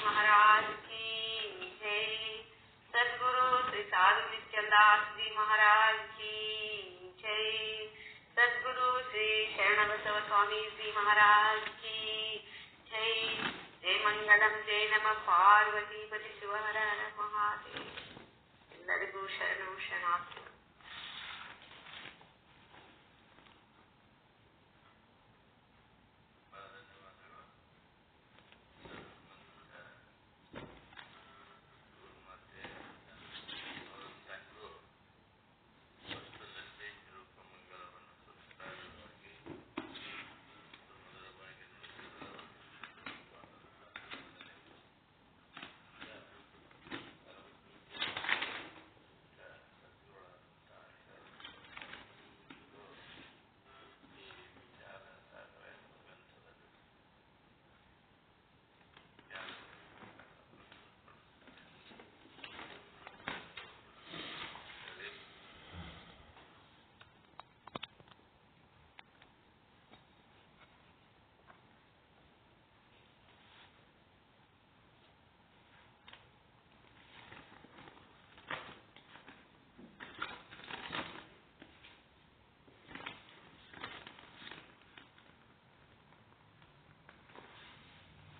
महाराज की जय। सद्गुरु श्री साधु नित्यानंद जी महाराज की जय। सद्गुरु श्री शरणबसव स्वामी जी महाराज की जय। जय मंगलम जय नमः पार्वती पति शिव हर हर महादेव। ಎಲ್ಲರಿಗೂ ಶರಣು ಶರಣಾರ್ಥಿ.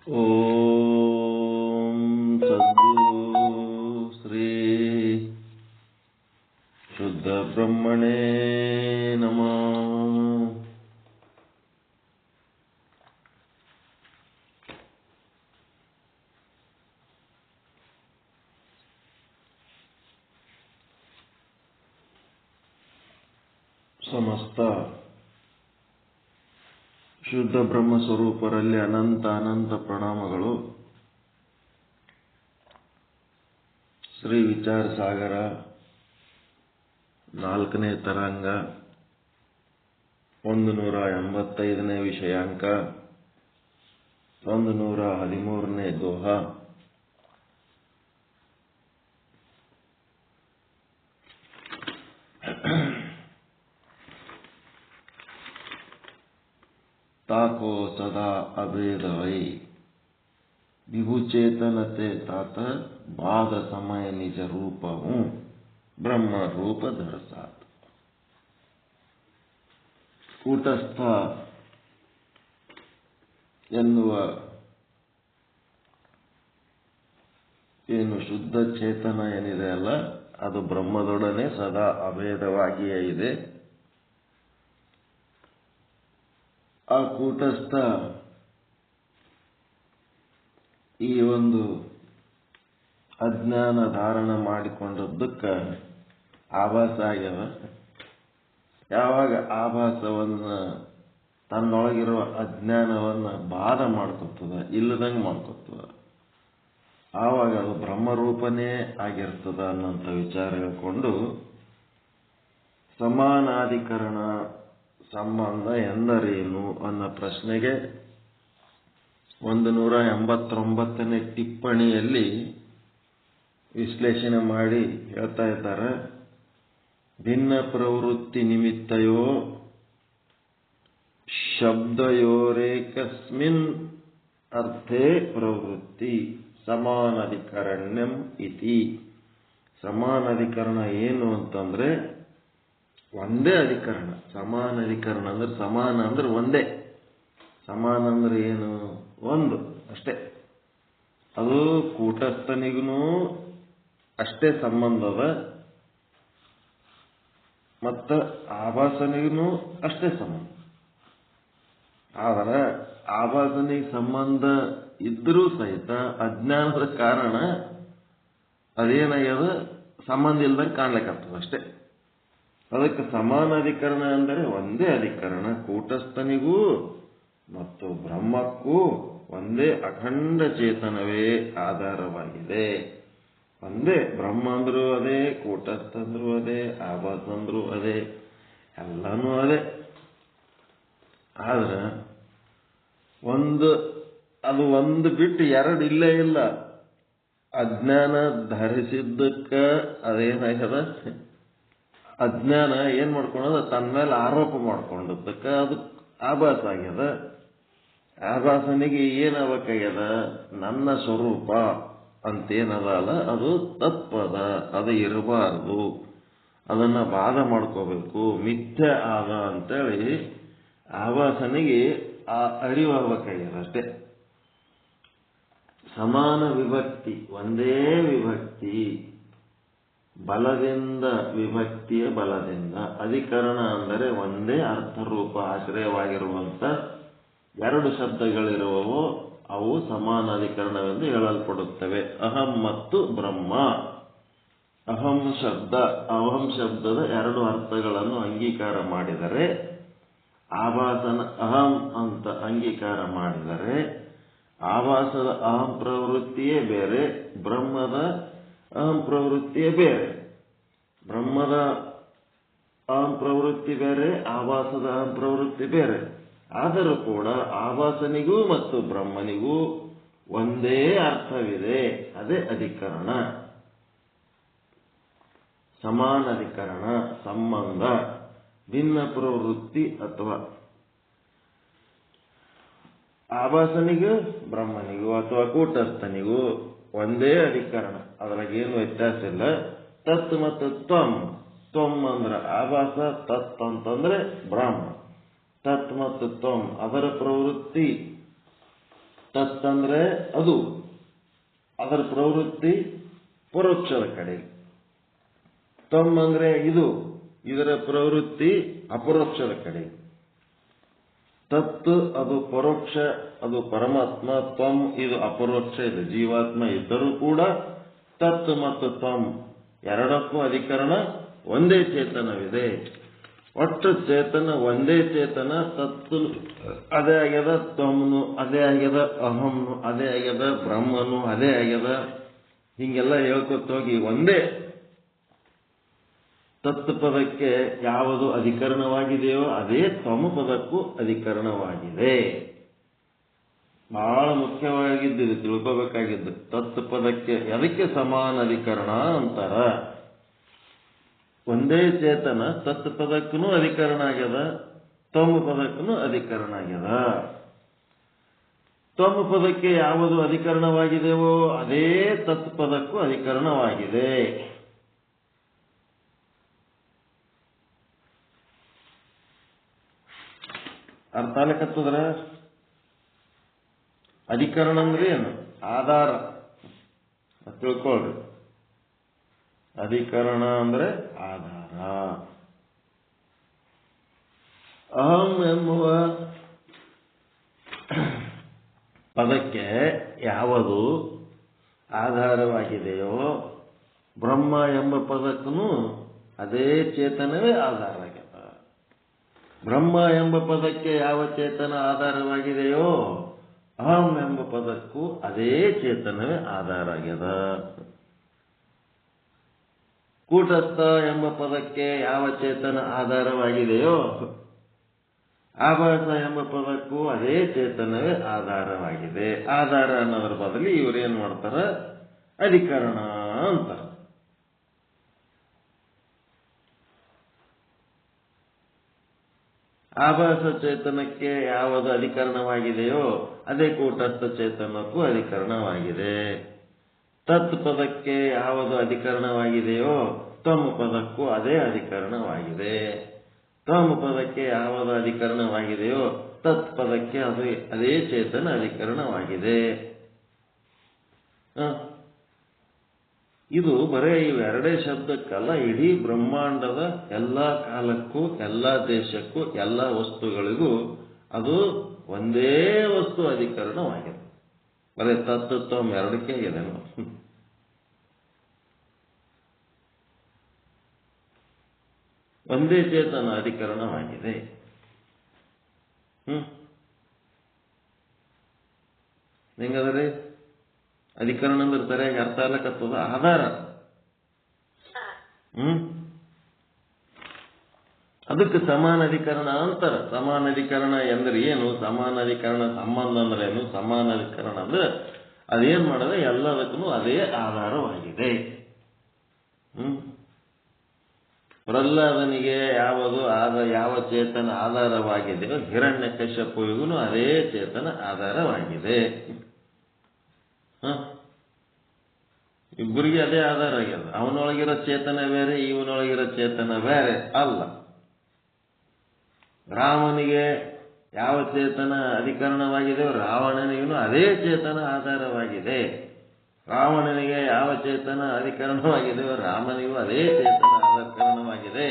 ಓಂ ಸದ್ಗುರು ಶ್ರೀ ಶುದ್ಧ ಬ್ರಹ್ಮಣೇ ನಮಃ. ಸಮಸ್ತ ಶುದ್ಧ ಬ್ರಹ್ಮ ಸ್ವರೂಪರಲ್ಲಿ ಅನಂತ ಅನಂತ ಪ್ರಣಾಮಗಳು. ಶ್ರೀ ವಿಚಾರ ಸಾಗರ 4ನೇ ತರಂಗ 185ನೇ ವಿಷಯಾಂಕ 113ನೇ ದೋಹ. ತಾಕೋ ಸದಾ ಅಭೇದವೈ ವಿಭುಚೇತನತೆ ತಾತ ಬಾಧ ಸಮಯ ನಿಜ ರೂಪವು ಬ್ರಹ್ಮ ರೂಪ ಧರಸಾತ್. ಕೂಟಸ್ಥ ಎನ್ನುವ ಏನು ಶುದ್ಧ ಚೇತನ ಏನಿದೆ ಅಲ್ಲ, ಅದು ಬ್ರಹ್ಮದೊಡನೆ ಸದಾ ಅಭೇದವಾಗಿಯೇ ಇದೆ. ಆ ಕೂಟಸ್ಥ ಈ ಒಂದು ಅಜ್ಞಾನ ಧಾರಣ ಮಾಡಿಕೊಂಡದ್ದಕ್ಕೆ ಆಭಾಸ ಆಗ್ಯದ. ಯಾವಾಗ ಆಭಾಸವನ್ನ ತನ್ನೊಳಗಿರುವ ಅಜ್ಞಾನವನ್ನ ಬಾಧ ಮಾಡ್ಕೊತದ, ಇಲ್ಲದಂಗೆ ಮಾಡ್ಕೊತದ, ಆವಾಗ ಅದು ಬ್ರಹ್ಮರೂಪನೇ ಆಗಿರ್ತದ ಅನ್ನೋಂಥ ವಿಚಾರ ಹೇಳ್ಕೊಂಡು ಸಮಾನಾಧಿಕರಣ ಸಂಬಂಧ ಎಂದರೇನು ಅನ್ನೋ ಪ್ರಶ್ನೆಗೆ 189ನೇ ಟಿಪ್ಪಣಿಯಲ್ಲಿ ವಿಶ್ಲೇಷಣೆ ಮಾಡಿ ಹೇಳ್ತಾ ಇದ್ದಾರೆ. ಭಿನ್ನ ಪ್ರವೃತ್ತಿ ನಿಮಿತ್ತಯೋ ಶಬ್ದಯೋರೇಕಸ್ಮಿನ್ ಅರ್ಥೇ ಪ್ರವೃತ್ತಿ ಸಮಾನಾಧಿಕರಣ್ಯಂ ಇತಿ. ಸಮಾನಾಧಿಕರಣ ಏನು ಅಂತಂದ್ರೆ ಒಂದೇ ಅಧಿಕರಣ. ಸಮಾನಾಧಿಕರಣ ಅಂದ್ರೆ ಸಮಾನ ಅಂದ್ರೆ ಒಂದೇ. ಸಮಾನ ಅಂದ್ರೆ ಏನು? ಒಂದು ಅಷ್ಟೇ. ಅದು ಕೂಟಸ್ಥನಿಗೂ ಅಷ್ಟೇ ಸಂಬಂಧದ, ಮತ್ತು ಆಭಾಸನಿಗೂ ಅಷ್ಟೇ ಸಂಬಂಧ. ಆದರೆ ಆಭಾಸನಿಗೆ ಸಂಬಂಧ ಇದ್ರೂ ಸಹಿತ ಅಜ್ಞಾನದ ಕಾರಣ ಅದೇನಾಗ್ಯದ, ಸಂಬಂಧ ಇಲ್ದಂಗೆ ಕಾಣ್ಲಿಕ್ಕತ್ತದ ಅಷ್ಟೇ. ಅದಕ್ಕೆ ಸಮಾನಾಧಿಕರಣ ಅಂದರೆ ಒಂದೇ ಅಧಿಕರಣ. ಕೂಟಸ್ಥನಿಗೂ ಮತ್ತು ಬ್ರಹ್ಮಕ್ಕೂ ಒಂದೇ ಅಖಂಡ ಚೇತನವೇ ಆಧಾರವಾಗಿದೆ. ಒಂದೇ. ಬ್ರಹ್ಮ ಅಂದ್ರೂ ಅದೇ, ಕೂಟಸ್ಥ ಅಂದ್ರೂ ಅದೇ, ಆಭಾಸ ಅಂದ್ರೂ ಅದೇ, ಎಲ್ಲನೂ ಅದೇ. ಆದ್ರೆ ಅದು ಒಂದು ಬಿಟ್ಟು ಎರಡು ಇಲ್ಲೇ ಇಲ್ಲ. ಅಜ್ಞಾನ ಧರಿಸಿದ್ದಕ್ಕೆ ಅದೇನಾಗ್ಯದ, ಅಜ್ಞಾನ ಏನ್ ಮಾಡ್ಕೊಂಡದ, ತನ್ನ ಮೇಲೆ ಆರೋಪ ಮಾಡ್ಕೊಂಡದ್ದಕ್ಕೆ ಅದು ಆಭಾಸ ಆಗ್ಯದ. ಆಭಾಸನಿಗೆ ಏನವಕಾಗ್ಯದ? ನನ್ನ ಸ್ವರೂಪ ಅಂತೇನದಲ್ಲ ಅದು ತತ್ವದ, ಅದು ಇರಬಾರದು, ಅದನ್ನ ಬಾಧ ಮಾಡ್ಕೋಬೇಕು, ಮಿಥ್ಯ ಆದ ಅಂತೇಳಿ ಆಭಾಸನಿಗೆ ಆ ಅರಿವು ಆಗ್ಬೇಕಾಗ್ಯದ ಅಷ್ಟೇ. ಸಮಾನ ವಿಭಕ್ತಿ, ಒಂದೇ ವಿಭಕ್ತಿ, ಬಲದಿಂದ ವಿಭಕ್ತಿಯ ಬಲದಿಂದ. ಅಧಿಕರಣ ಅಂದರೆ ಒಂದೇ ಅರ್ಥರೂಪ ಆಶ್ರಯವಾಗಿರುವಂತ ಎರಡು ಶಬ್ದಗಳಿರುವವು, ಅವು ಸಮಾನ ಅಧಿಕರಣವೆಂದು ಹೇಳಲ್ಪಡುತ್ತವೆ. ಅಹಂ ಮತ್ತು ಬ್ರಹ್ಮ. ಅಹಂ ಶಬ್ದದ ಎರಡು ಅರ್ಥಗಳನ್ನು ಅಂಗೀಕಾರ ಮಾಡಿದರೆ, ಆಭಾಸನ ಅಹಂ ಅಂತ ಅಂಗೀಕಾರ ಮಾಡಿದರೆ, ಆಭಾಸದ ಅಹಂ ಪ್ರವೃತ್ತಿಯೇ ಬೇರೆ, ಬ್ರಹ್ಮದ ಅಹಂ ಪ್ರವೃತ್ತಿಯೇ ಬೇರೆ. ಬ್ರಹ್ಮದ ಅಹಂ ಪ್ರವೃತ್ತಿ ಬೇರೆ, ಆಭಾಸದ ಅಹಂ ಪ್ರವೃತ್ತಿ ಬೇರೆ. ಆದರೂ ಕೂಡ ಆಭಾಸನಿಗೂ ಮತ್ತು ಬ್ರಹ್ಮನಿಗೂ ಒಂದೇ ಅರ್ಥವಿದೆ, ಅದೇ ಅಧಿಕರಣ. ಸಮಾನ ಅಧಿಕರಣ, ಸಂಬಂಧ. ಭಿನ್ನ ಪ್ರವೃತ್ತಿ ಅಥವಾ ಆಭಾಸನಿಗೂ ಬ್ರಹ್ಮನಿಗೂ ಅಥವಾ ಕೂಟಸ್ಥನಿಗೂ ಒಂದೇ ಅಧಿಕರಣ, ಅದ್ರಾಗೇನು ವ್ಯತ್ಯಾಸ ಇಲ್ಲ. ತತ್ ಮತ್ತು ತ್ವಂ. ತ್ವಂ ಅಂದ್ರೆ ಆಭಾಸ, ತತ್ ಅಂತಂದ್ರೆ ಬ್ರಹ್ಮ. ತತ್ ಮತ್ತು ತ್ವಂ ಅದರ ಪ್ರವೃತ್ತಿ. ತತ್ ಅಂದ್ರೆ ಅದು, ಅದರ ಪ್ರವೃತ್ತಿ ಪರೋಕ್ಷದ ಕಡೆ. ತ್ವಂ ಅಂದ್ರೆ ಇದು, ಇದರ ಪ್ರವೃತ್ತಿ ಅಪರೋಕ್ಷದ ಕಡೆ. ತತ್ ಅದು ಪರೋಕ್ಷ, ಅದು ಪರಮಾತ್ಮ. ತ್ವಂ ಇದು ಅಪರೋಕ್ಷ, ಇದು ಜೀವಾತ್ಮ. ಇದ್ದರೂ ಕೂಡ ತತ್ ಮತ್ತು ತ್ವಂ ಎರಡಕ್ಕೂ ಅಧಿಕರಣ ಒಂದೇ ಚೇತನವಿದೆ. ಒಟ್ಟು ಚೇತನ ಒಂದೇ ಚೇತನ. ತತ್ ಅದೇ ಆಗ್ಯದ, ತ್ವಮ್ನು ಅದೇ ಆಗ್ಯದ, ಅಹಂನು ಅದೇ ಆಗ್ಯದ, ಬ್ರಹ್ಮನು ಅದೇ ಆಗ್ಯದ. ಹಿಂಗೆಲ್ಲ ಹೇಳ್ಕೊತ ಹೋಗಿ ಒಂದೇ ತತ್ ಪದಕ್ಕೆ ಯಾವುದು ಅಧಿಕರಣವಾಗಿದೆಯೋ ಅದೇ ತ್ವಮ ಪದಕ್ಕೂ ಅಧಿಕರಣವಾಗಿದೆ. ಬಹಳ ಮುಖ್ಯವಾಗಿದ್ದು ಇದು, ತಿಳ್ಕೋಬೇಕಾಗಿದ್ದು. ತತ್ ಪದಕ್ಕೆ ಅದಕ್ಕೆ ಸಮಾನ ಅಧಿಕರಣ ಅಂತಾರ. ಒಂದೇ ಚೇತನ ತತ್ ಪದಕ್ಕೂ ಅಧಿಕರಣ ಆಗ್ಯದ, ತ್ವಮ ಪದಕ್ಕೂ ಅಧಿಕರಣ ಆಗ್ಯದ. ತ್ವಮ ಪದಕ್ಕೆ ಯಾವುದು ಅಧಿಕರಣವಾಗಿದೆಯೋ ಅದೇ ತತ್ ಪದಕ್ಕೂ ಅಧಿಕರಣವಾಗಿದೆ. ಅರ್ಥ ಆಗ್ಲಿಕ್ಕತ್ತದ್ರ? ಅಧಿಕರಣ ಅಂದ್ರೆ ಏನು? ಆಧಾರ. ತಿಳ್ಕೊಳ್ರಿ. ಅಧಿಕರಣ ಅಂದ್ರೆ ಆಧಾರ. ಅಹಂ ಎಂಬುವ ಪದಕ್ಕೆ ಯಾವುದು ಆಧಾರವಾಗಿದೆಯೋ, ಬ್ರಹ್ಮ ಎಂಬ ಪದಕ್ಕೂ ಅದೇ ಚೇತನವೇ ಆಧಾರ ಆಗ್ಯದ. ಬ್ರಹ್ಮ ಎಂಬ ಪದಕ್ಕೆ ಯಾವ ಚೇತನ ಆಧಾರವಾಗಿದೆಯೋ, ಅಹಂ ಎಂಬ ಪದಕ್ಕೂ ಅದೇ ಚೇತನವೇ ಆಧಾರ ಆಗ್ಯದ. ಕೂಟಸ್ಥ ಎಂಬ ಪದಕ್ಕೆ ಯಾವ ಚೇತನ ಆಧಾರವಾಗಿದೆಯೋ, ಆಭಾಸ ಎಂಬ ಪದಕ್ಕೂ ಅದೇ ಚೇತನವೇ ಆಧಾರವಾಗಿದೆ. ಆಧಾರ ಅನ್ನೋದ್ರ ಬದಲು ಇವರೇನ್ ಮಾಡ್ತಾರ? ಅಧಿಕರಣ ಅಂತಾರೆ. ಆಭಾಸ ಚೇತನಕ್ಕೆ ಯಾವುದು ಅಧಿಕರಣವಾಗಿದೆಯೋ ಅದೇ ಕೂಟಸ್ಥ ಚೇತನಕ್ಕೂ ಅಧಿಕರಣವಾಗಿದೆ. ತತ್ ಪದಕ್ಕೆ ಯಾವುದು ಅಧಿಕರಣವಾಗಿದೆಯೋ ತ್ವಮ್ ಪದಕ್ಕೂ ಅದೇ ಅಧಿಕರಣವಾಗಿದೆ. ತ್ವಮ್ ಪದಕ್ಕೆ ಯಾವುದು ಅಧಿಕರಣವಾಗಿದೆಯೋ ತತ್ ಪದಕ್ಕೆ ಅದೇ ಚೇತನ ಅಧಿಕರಣವಾಗಿದೆ. ಇದು ಬರೇ ಇವೆರಡೇ ಶಬ್ದಕ್ಕಲ್ಲ, ಇಡೀ ಬ್ರಹ್ಮಾಂಡದ ಎಲ್ಲ ಕಾಲಕ್ಕೂ, ಎಲ್ಲ ದೇಶಕ್ಕೂ, ಎಲ್ಲ ವಸ್ತುಗಳಿಗೂ ಅದು ಒಂದೇ ವಸ್ತು ಅಧಿಕರಣವಾಗಿದೆ. ಬರೇ ತತ್ವ ಎರಡಕ್ಕೆ ಆಗಿದೆ. ಒಂದೇ ಚೇತನ ಅಧಿಕರಣವಾಗಿದೆ. ಹೆಂಗದ್ರಿ? ಅಧಿಕರಣ ಅಂದ್ರೆ ಸರಿಯಾಗಿ ಅರ್ಥ ಆಗ್ಲಕ್ಕತ್ತದ. ಆಧಾರ. ಅದಕ್ಕೆ ಸಮಾನ ಅಧಿಕರಣ ಅಂತಾರ. ಸಮಾನ ಅಧಿಕರಣ ಎಂದ್ರೆ ಏನು? ಸಮಾನ ಅಧಿಕರಣ ಸಂಬಂಧ ಅಂದ್ರೆ ಏನು? ಸಮಾನ ಅಧಿಕರಣ ಅಂದ್ರೆ ಅದೇನ್ ಮಾಡಿದ್ರೆ ಎಲ್ಲದಕ್ಕೂ ಅದೇ ಆಧಾರವಾಗಿದೆ. ಪ್ರಹ್ಲಾದನಿಗೆ ಯಾವ ಚೇತನ ಆಧಾರವಾಗಿದೆಯೋ ಹಿರಣ್ಯಕಶ್ಯಪುವಿಗೂ ಅದೇ ಚೇತನ ಆಧಾರವಾಗಿದೆ. ಇಬ್ಬರಿಗೆ ಅದೇ ಆಧಾರ ಆಗ್ಯದ. ಅವನೊಳಗಿರೋ ಚೇತನ ಬೇರೆ, ಇವನೊಳಗಿರೋ ಚೇತನ ಬೇರೆ ಅಲ್ಲ. ರಾಮನಿಗೆ ಯಾವ ಚೇತನ ಅಧಿಕರಣವಾಗಿದೆಯೋ ರಾವಣನಿಗೂ ಅದೇ ಚೇತನ ಆಧಾರವಾಗಿದೆ. ರಾವಣನಿಗೆ ಯಾವ ಚೇತನ ಅಧಿಕರಣವಾಗಿದೆಯೋ ರಾಮನಿಗೂ ಅದೇ ಚೇತನ ಅಧಿಕರಣವಾಗಿದೆ.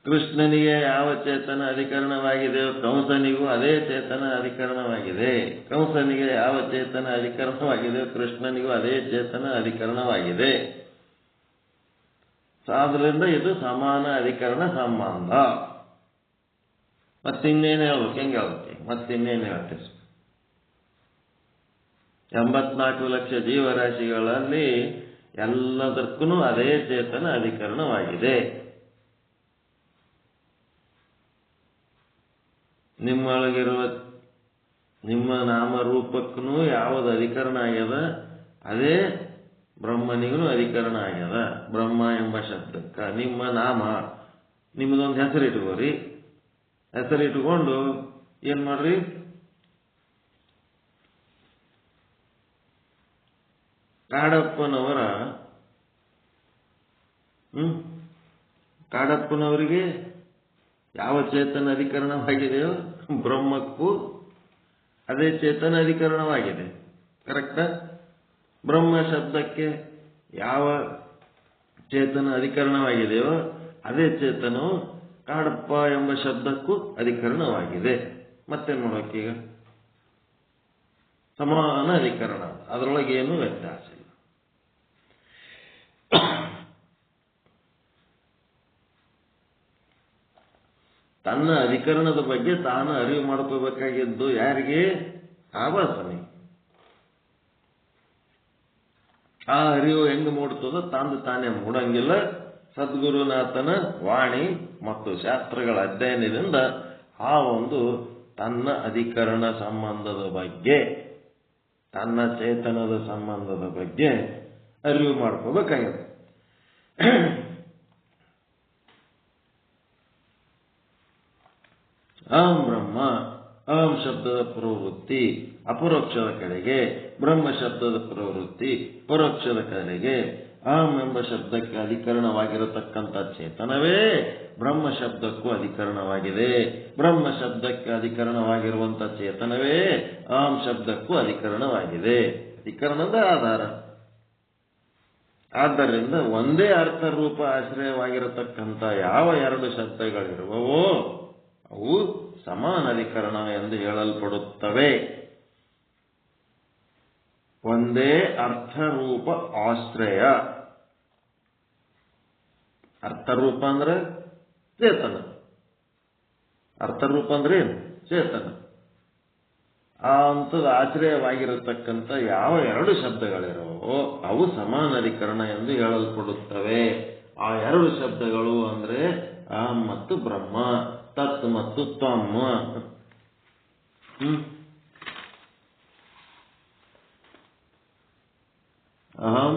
ಕೃಷ್ಣನಿಗೆ ಯಾವ ಚೇತನ ಅಧಿಕರಣವಾಗಿದೆಯೋ ಕಂಸನಿಗೂ ಅದೇ ಚೇತನ ಅಧಿಕರಣವಾಗಿದೆ. ಕಂಸನಿಗೆ ಯಾವ ಚೇತನ ಅಧಿಕರಣವಾಗಿದೆಯೋ ಕೃಷ್ಣನಿಗೂ ಅದೇ ಚೇತನ ಅಧಿಕರಣವಾಗಿದೆ. ಆದ್ದರಿಂದ ಇದು ಸಮಾನ ಅಧಿಕರಣ ಸಂಬಂಧ. ಮತ್ತಿನ್ನೇನು ಹೇಳ್ಬೇಕು? ಹೆಂಗೆ ಹೇಳ್ಬೇಕು? ಮತ್ತಿನ್ನೇನು ಹೇಳ್ತೀವಿ? 84 ಲಕ್ಷ ಜೀವರಾಶಿಗಳಲ್ಲಿ ಎಲ್ಲದಕ್ಕೂ ಅದೇ ಚೇತನ ಅಧಿಕರಣವಾಗಿದೆ. ನಿಮ್ಮೊಳಗಿರುವ ನಿಮ್ಮ ನಾಮರೂಪಕ್ಕೂ ಯಾವುದು ಅಧಿಕರಣ ಆಗ್ಯದ ಅದೇ ಬ್ರಹ್ಮನಿಗೂ ಅಧಿಕರಣ ಆಗ್ಯದ. ಬ್ರಹ್ಮ ಎಂಬ ಶಬ್ದಕ್ಕ ನಿಮ್ಮ ನಾಮ, ನಿಮ್ಮದೊಂದು ಹೆಸರಿಟ್ಕೋರಿ. ಹೆಸರಿಟ್ಕೊಂಡು ಏನ್ ಮಾಡ್ರಿ, ಕಾಡಪ್ಪನವರಿಗೆ ಯಾವ ಚೇತನ ಅಧಿಕರಣವಾಗಿದೆಯೋ ಬ್ರಹ್ಮಕ್ಕೂ ಅದೇ ಚೇತನ ಅಧಿಕರಣವಾಗಿದೆ. ಕರೆಕ್ಟಾ? ಬ್ರಹ್ಮ ಶಬ್ದಕ್ಕೆ ಯಾವ ಚೇತನ ಅಧಿಕರಣವಾಗಿದೆಯೋ ಅದೇ ಚೇತನವು ಕಾಡಪ್ಪ ಎಂಬ ಶಬ್ದಕ್ಕೂ ಅಧಿಕರಣವಾಗಿದೆ. ಮತ್ತೇನು ಮಾಡೋಕ್ಕೀಗ? ಸಮಾನ ಅಧಿಕರಣ, ಅದರೊಳಗೆ ಏನು ವ್ಯತ್ಯಾಸ ಇಲ್ಲ. ತನ್ನ ಅಧಿಕರಣದ ಬಗ್ಗೆ ತಾನು ಅರಿವು ಮಾಡ್ಕೋಬೇಕಾಗಿದ್ದು ಯಾರಿಗೆ? ಆಭಾಸನಿ. ಆ ಅರಿವು ಹೆಂಗೆ ಮೂಡ್ತದೋ ತಂದು ತಾನೇ ಮೂಡಂಗಿಲ್ಲ. ಸದ್ಗುರುನಾಥನ ವಾಣಿ ಮತ್ತು ಶಾಸ್ತ್ರಗಳ ಅಧ್ಯಯನದಿಂದ ಆ ಒಂದು ತನ್ನ ಅಧಿಕರಣ ಸಂಬಂಧದ ಬಗ್ಗೆ, ತನ್ನ ಚೇತನದ ಸಂಬಂಧದ ಬಗ್ಗೆ ಅರಿವು ಮಾಡ್ಕೋಬೇಕಾಗಿದೆ. ಅಹಂ ಬ್ರಹ್ಮ, ಅಹಂ ಶಬ್ದದ ಪ್ರವೃತ್ತಿ ಅಪರೋಕ್ಷದ ಕಡೆಗೆ, ಬ್ರಹ್ಮ ಶಬ್ದದ ಪ್ರವೃತ್ತಿ ಪರೋಕ್ಷದ ಕಡೆಗೆ. ಅಹಂ ಎಂಬ ಶಬ್ದಕ್ಕೆ ಅಧಿಕರಣವಾಗಿರತಕ್ಕಂಥ ಚೇತನವೇ ಬ್ರಹ್ಮ ಶಬ್ದಕ್ಕೂ ಅಧಿಕರಣವಾಗಿದೆ. ಬ್ರಹ್ಮ ಶಬ್ದಕ್ಕೆ ಅಧಿಕರಣವಾಗಿರುವಂಥ ಚೇತನವೇ ಅಹಂ ಶಬ್ದಕ್ಕೂ ಅಧಿಕರಣವಾಗಿದೆ. ಅಧಿಕರಣದ ಆಧಾರ. ಆದ್ದರಿಂದ ಒಂದೇ ಅರ್ಥರೂಪ ಆಶ್ರಯವಾಗಿರತಕ್ಕಂಥ ಯಾವ ಎರಡು ಶಬ್ದಗಳಿರುವವೋ ಅವು ಸಮಾನಾಧಿಕರಣ ಎಂದು ಹೇಳಲ್ಪಡುತ್ತವೆ. ಒಂದೇ ಅರ್ಥರೂಪ ಆಶ್ರಯ. ಅರ್ಥರೂಪ ಅಂದ್ರೆ ಚೇತನ. ಅರ್ಥರೂಪ ಅಂದ್ರೆ ಏನು? ಚೇತನ. ಆ ಅಂತದ ಆಶ್ರಯವಾಗಿರತಕ್ಕಂಥ ಯಾವ ಎರಡು ಶಬ್ದಗಳಿರುವೋ ಅವು ಸಮಾನಾಧಿಕರಣ ಎಂದು ಹೇಳಲ್ಪಡುತ್ತವೆ. ಆ ಎರಡು ಶಬ್ದಗಳು ಅಂದ್ರೆ ಅಹಂ ಮತ್ತು ಬ್ರಹ್ಮ, ತತ್ ಮತ್ತು ತ್ವಂ. ಅಹಂ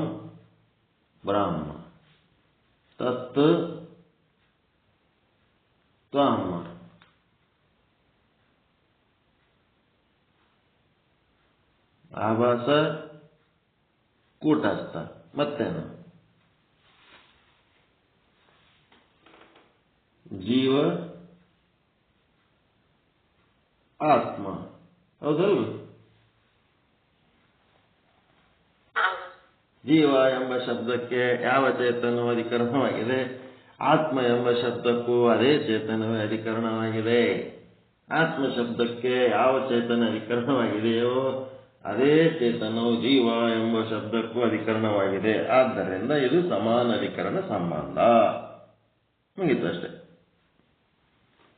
ಬ್ರಹ್ಮ, ತತ್ ತ್ವಂ. ಆಭಾಸ, ಕೂಟಸ್ಥ. ಮತ್ತೇನು? ಜೀವ, ಆತ್ಮ. ಹೌದಲ್ವ? ಜೀವ ಎಂಬ ಶಬ್ದಕ್ಕೆ ಯಾವ ಚೇತನವು ಅಧಿಕರಣವಾಗಿದೆ? ಆತ್ಮ ಎಂಬ ಶಬ್ದಕ್ಕೂ ಅದೇ ಚೇತನವೇ ಅಧಿಕರಣವಾಗಿದೆ. ಆತ್ಮ ಶಬ್ದಕ್ಕೆ ಯಾವ ಚೇತನ ಅಧಿಕರಣವಾಗಿದೆಯೋ ಅದೇ ಚೇತನವು ಜೀವ ಎಂಬ ಶಬ್ದಕ್ಕೂ ಅಧಿಕರಣವಾಗಿದೆ. ಆದ್ದರಿಂದ ಇದು ಸಮಾನ ಅಧಿಕರಣ ಸಂಬಂಧ. ಮುಗಿತಷ್ಟೇ.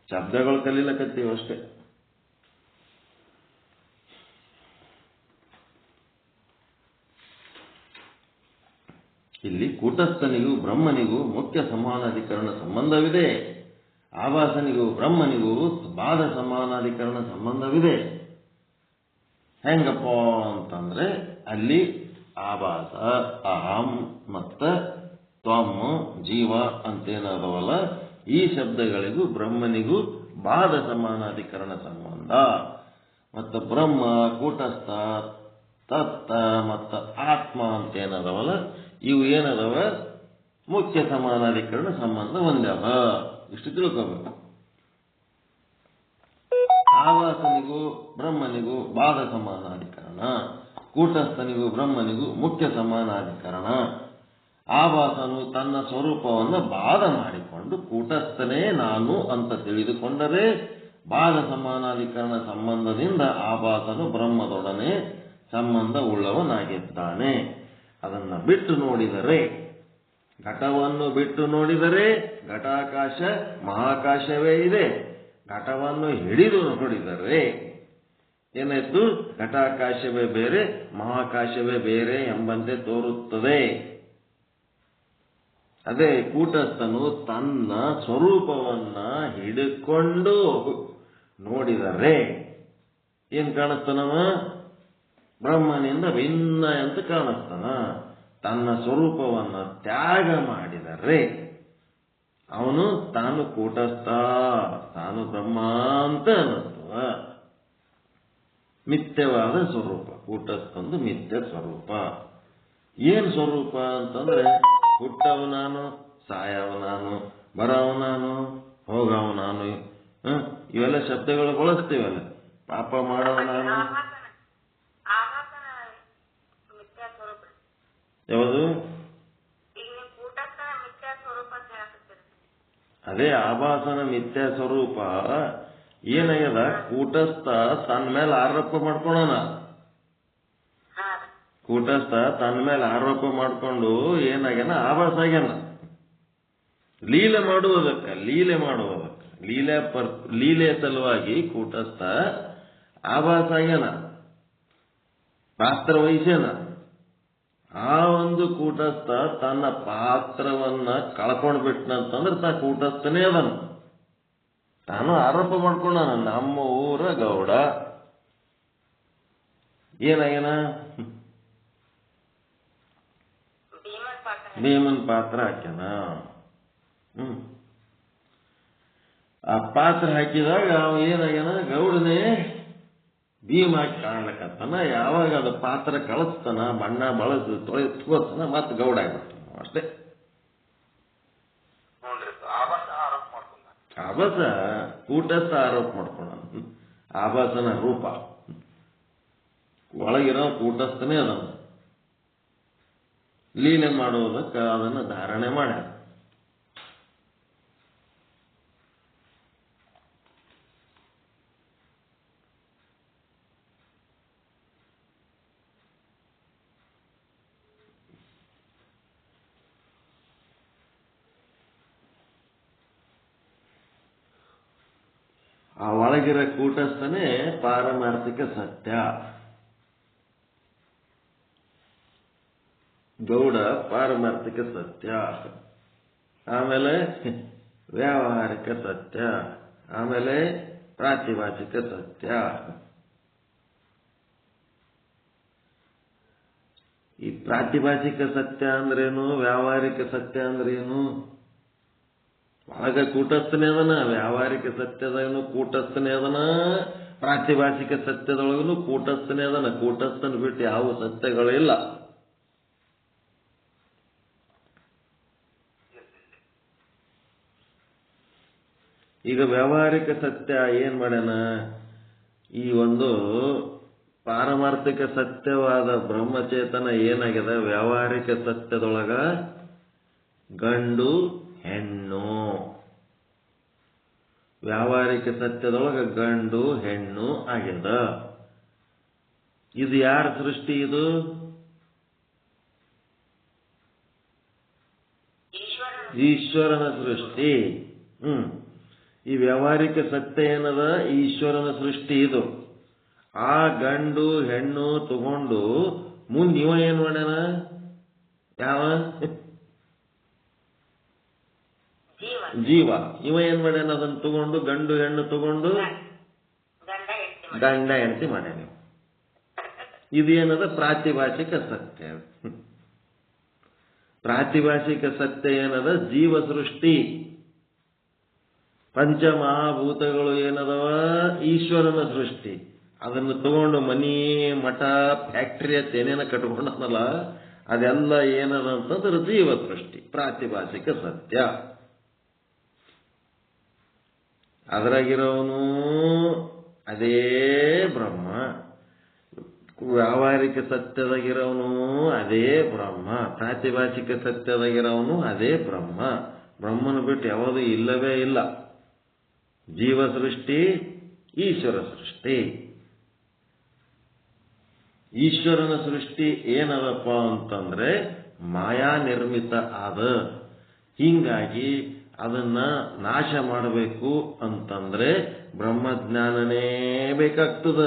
ಶಬ್ದಗಳು ಕಲೀಲಕತ್ತೀವಿ ಅಷ್ಟೇ. ಇಲ್ಲಿ ಕೂಟಸ್ಥನಿಗೂ ಬ್ರಹ್ಮನಿಗೂ ಮುಖ್ಯ ಸಮಾನಾಧಿಕರಣ ಸಂಬಂಧವಿದೆ. ಆಭಾಸನಿಗೂ ಬ್ರಹ್ಮನಿಗೂ ಬಾಧ ಸಮಾನಾಧಿಕರಣ ಸಂಬಂಧವಿದೆ. ಹೆಂಗಪ್ಪ ಅಂತಂದ್ರೆ ಅಲ್ಲಿ ಆಭಾಸ, ಅಹಂ ಮತ್ತು ತ್ವಮ್ ಜೀವ ಅಂತೇನದವಲ್ಲ, ಈ ಶಬ್ದಗಳಿಗೂ ಬ್ರಹ್ಮನಿಗೂ ಬಾಧ ಸಮಾನಾಧಿಕರಣ ಸಂಬಂಧ. ಮತ್ತು ಬ್ರಹ್ಮ, ಕೂಟಸ್ಥ, ತತ್ತ ಮತ್ತು ಆತ್ಮ ಅಂತೇನದವಲ್ಲ, ಇವು ಏನದವ ಮುಖ್ಯ ಸಮಾನಾಧಿಕರಣ ಸಂಬಂಧ ಹೊಂದ್ಯಾವ. ಇಷ್ಟು ತಿಳ್ಕೋಬೇಕು. ಆವಾಸನಿಗೂ ಬ್ರಹ್ಮನಿಗೂ ಬಾಧ ಸಮಾನಾಧಿಕರಣ, ಕೂಟಸ್ಥನಿಗೂ ಬ್ರಹ್ಮನಿಗೂ ಮುಖ್ಯ ಸಮಾನಾಧಿಕರಣ. ಆವಾಸನು ತನ್ನ ಸ್ವರೂಪವನ್ನು ಬಾಧ ಮಾಡಿಕೊಂಡು ಕೂಟಸ್ಥನೇ ನಾನು ಅಂತ ತಿಳಿದುಕೊಂಡರೆ ಬಾಧ ಸಮಾನಾಧಿಕರಣ ಸಂಬಂಧದಿಂದ ಆವಾಸನು ಬ್ರಹ್ಮದೊಡನೆ ಸಂಬಂಧ ಉಳ್ಳವನಾಗಿದ್ದಾನೆ. ಅದನ್ನು ಬಿಟ್ಟು ನೋಡಿದರೆ, ಘಟವನ್ನು ಬಿಟ್ಟು ನೋಡಿದರೆ ಘಟಾಕಾಶ ಮಹಾಕಾಶವೇ ಇದೆ. ಘಟವನ್ನು ಹಿಡಿದು ನೋಡಿದರೆ ಏನಾಯ್ತು? ಘಟಾಕಾಶವೇ ಬೇರೆ ಮಹಾಕಾಶವೇ ಬೇರೆ ಎಂಬಂತೆ ತೋರುತ್ತದೆ. ಅದೇ ಕೂಟಸ್ಥನು ತನ್ನ ಸ್ವರೂಪವನ್ನ ಹಿಡಿಕೊಂಡು ನೋಡಿದರೆ ಏನ್ ಕಾಣಿಸ್ತಾನವ? ಬ್ರಹ್ಮನಿಂದ ಭಿನ್ನ ಅಂತ ಕಾಣಿಸ್ತಾನ. ತನ್ನ ಸ್ವರೂಪವನ್ನ ತ್ಯಾಗ ಮಾಡಿದರೆ ಅವನು ತಾನು ಕೂಟಸ್ಥ, ತಾನು ಬ್ರಹ್ಮ ಅಂತ ಅನ್ನಿಸ್ತವ. ಮಿಥ್ಯವಾದ ಸ್ವರೂಪ ಕೂಟಸ್ಥಂದು, ಮಿಥ್ಯ ಸ್ವರೂಪ. ಏನ್ ಸ್ವರೂಪ ಅಂತಂದ್ರೆ ಹುಟ್ಟವು ನಾನು, ಸಾಯವು ನಾನು, ಬರವು ನಾನು, ಹೋಗವು ನಾನು. ಇವೆಲ್ಲ ಶಬ್ದಗಳು ಬಳಸ್ತೀವಲ್ಲ. ಪಾಪ ಮಾಡವ ನಾನು. ಯಾವುದು? ಅದೇ ಆಭಾಸನ ಮಿಥ್ಯಾ ಸ್ವರೂಪ ಏನಾಗ್ಯದ? ಕೂಟಸ್ಥ ತನ್ನ ಮೇಲೆ ಆರೋಪ ಮಾಡ್ಕೊಳೋಣ. ಕೂಟಸ್ಥ ತನ್ನ ಮೇಲೆ ಆರೋಪ ಮಾಡ್ಕೊಂಡು ಏನಾಗ್ಯಾನ? ಆಭಾಸ ಆಗ್ಯಾನ. ಲೀಲೆ ಮಾಡುವುದಕ್ಕೆ ಲೀಲೆ ಸಲುವಾಗಿ ಕೂಟಸ್ಥ ಆಭಾಸ ಆಗ್ಯಾನ, ಪಾತ್ರ ವಹಿಸ್ಯಾನ. ಆ ಒಂದು ಕೂಟಸ್ಥ ತನ್ನ ಪಾತ್ರವನ್ನ ಕಳ್ಕೊಂಡ್ಬಿಟ್ನಂತಂದ್ರೆ ತಾ ಕೂಟಸ್ಥನೇ ಅದನು. ತಾನು ಆರೋಪ ಮಾಡ್ಕೊಂಡ ನಮ್ಮ ಊರ ಗೌಡ ಏನಾಗ್ಯಾನ? ಭೀಮನ್ ಪಾತ್ರ ಹಾಕ್ಯಾನ. ಆ ಪಾತ್ರ ಹಾಕಿದಾಗ ಅವ ಏನಾಗ್ಯಾನ? ಗೌಡನೇ ಭೀಮ ಹಾಕಿ ಕಾಣ್ಲಕತ್ತಾನ. ಯಾವಾಗ ಅದು ಪಾತ್ರ ಕಳಿಸ್ತಾನ, ಬಣ್ಣ ಬಳಸಿ ತೊಳೆಸ್ತಾನ, ಮತ್ತೆ ಗೌಡ ಆಗ್ಬಿಡ್ತಾನ. ಅಷ್ಟೇ. ಆಭಾಸ ಕೂಟಸ್ಥ ಆರೋಪ ಮಾಡ್ಕೊಳ. ಆಭಾಸನ ರೂಪ ಒಳಗಿರೋ ಕೂಟಸ್ಥನೇ ಅದನ್ನು ಲೀಲೆ ಮಾಡುವುದಕ್ಕೆ ಅದನ್ನು ಧಾರಣೆ ಮಾಡ್ಯಾರ. ಆ ಒಳಗಿರೋ ಕೂಟಸ್ಥನೇ ಪಾರಮಾರ್ಥಿಕ ಸತ್ಯ. ಗೌಡ ಪಾರಮಾರ್ಥಿಕ ಸತ್ಯ, ಆಮೇಲೆ ವ್ಯಾವಹಾರಿಕ ಸತ್ಯ, ಆಮೇಲೆ ಪ್ರಾತಿಭಾಷಿಕ ಸತ್ಯ. ಈ ಪ್ರಾತಿಭಾಷಿಕ ಸತ್ಯ ಅಂದ್ರೇನು? ವ್ಯಾವಹಾರಿಕ ಸತ್ಯ ಅಂದ್ರೇನು? ಒಳಗ ಕೂಟಸ್ಥನೇ ಅದನ. ವ್ಯಾವಹಾರಿಕ ಸತ್ಯದನು ಕೂಟಸ್ಥನೇ ಅದನ, ಪ್ರಾತಿಭಾಷಿಕ ಸತ್ಯದೊಳಗನು ಕೂಟಸ್ಥನೇ ಅದನ. ಕೂಟಸ್ಥನ ಬಿಟ್ಟು ಯಾವ ಸತ್ಯಗಳಿಲ್ಲ. ಈಗ ವ್ಯಾವಹಾರಿಕ ಸತ್ಯ ಏನ್ ಮಾಡ್ಯಾನ? ಈ ಒಂದು ಪಾರಮಾರ್ಥಿಕ ಸತ್ಯವಾದ ಬ್ರಹ್ಮಚೇತನ ಏನಾಗ್ಯದ? ವ್ಯಾವಹಾರಿಕ ಸತ್ಯದೊಳಗ ಗಂಡು ಹೆಣ್ಣು, ವ್ಯಾವಹಾರಿಕ ಸತ್ಯದೊಳಗ ಗಂಡು ಹೆಣ್ಣು ಆಗ್ಯದ. ಇದು ಯಾರ ಸೃಷ್ಟಿ? ಇದು ಈಶ್ವರನ ಸೃಷ್ಟಿ. ಈ ವ್ಯಾವಹಾರಿಕ ಸತ್ಯ ಏನದ? ಈಶ್ವರನ ಸೃಷ್ಟಿ ಇದು. ಆ ಗಂಡು ಹೆಣ್ಣು ತಗೊಂಡು ಮುಂದೆ ಇವ ಏನ್ ಮಾಡ್ಯಾನ? ಯಾವ ಜೀವ. ಇವ ಏನ್ ಮಾಡ್ಯಾನ? ಅದನ್ನ ತಗೊಂಡು ಗಂಡು ಹೆಣ್ಣು ತಗೊಂಡು ಗಂಡ ಹೆಂಡತಿ ಮಾಡ್ಯಾನ. ಇದು ಏನದ? ಪ್ರಾತಿಭಾಷಿಕ ಸತ್ಯ. ಪ್ರಾತಿಭಾಷಿಕ ಸತ್ಯ ಏನದ? ಜೀವ ಸೃಷ್ಟಿ. ಪಂಚಮಹಾಭೂತಗಳು ಏನದವ? ಈಶ್ವರನ ಸೃಷ್ಟಿ. ಅದನ್ನು ತಗೊಂಡು ಮನಿ, ಮಠ, ಫ್ಯಾಕ್ಟರಿ ಅಂತ ಏನೇನ ಕಟ್ಕೊಂಡಲ್ಲ, ಅದೆಲ್ಲ ಏನದ ಅಂತಂದ್ರೆ ಜೀವ ಸೃಷ್ಟಿ, ಪ್ರಾತಿಭಾಷಿಕ ಸತ್ಯ. ಅದರಾಗಿರೋನು ಅದೇ ಬ್ರಹ್ಮ. ವ್ಯಾವಹಾರಿಕ ಸತ್ಯದಾಗಿರೋನು ಅದೇ ಬ್ರಹ್ಮ. ಪ್ರಾತಿಭಾಷಿಕ ಸತ್ಯದಾಗಿರೋನು ಅದೇ ಬ್ರಹ್ಮ. ಬ್ರಹ್ಮನ ಬಿಟ್ಟು ಯಾವುದು ಇಲ್ಲವೇ ಇಲ್ಲ. ಜೀವ ಸೃಷ್ಟಿ, ಈಶ್ವರ ಸೃಷ್ಟಿ. ಈಶ್ವರನ ಸೃಷ್ಟಿ ಏನದಪ್ಪ ಅಂತಂದ್ರೆ ಮಾಯಾ ನಿರ್ಮಿತ ಆದ. ಹೀಗಾಗಿ ಅದನ್ನ ನಾಶ ಮಾಡಬೇಕು ಅಂತಂದ್ರೆ ಬ್ರಹ್ಮಜ್ಞಾನನೇ ಬೇಕಾಗ್ತದ.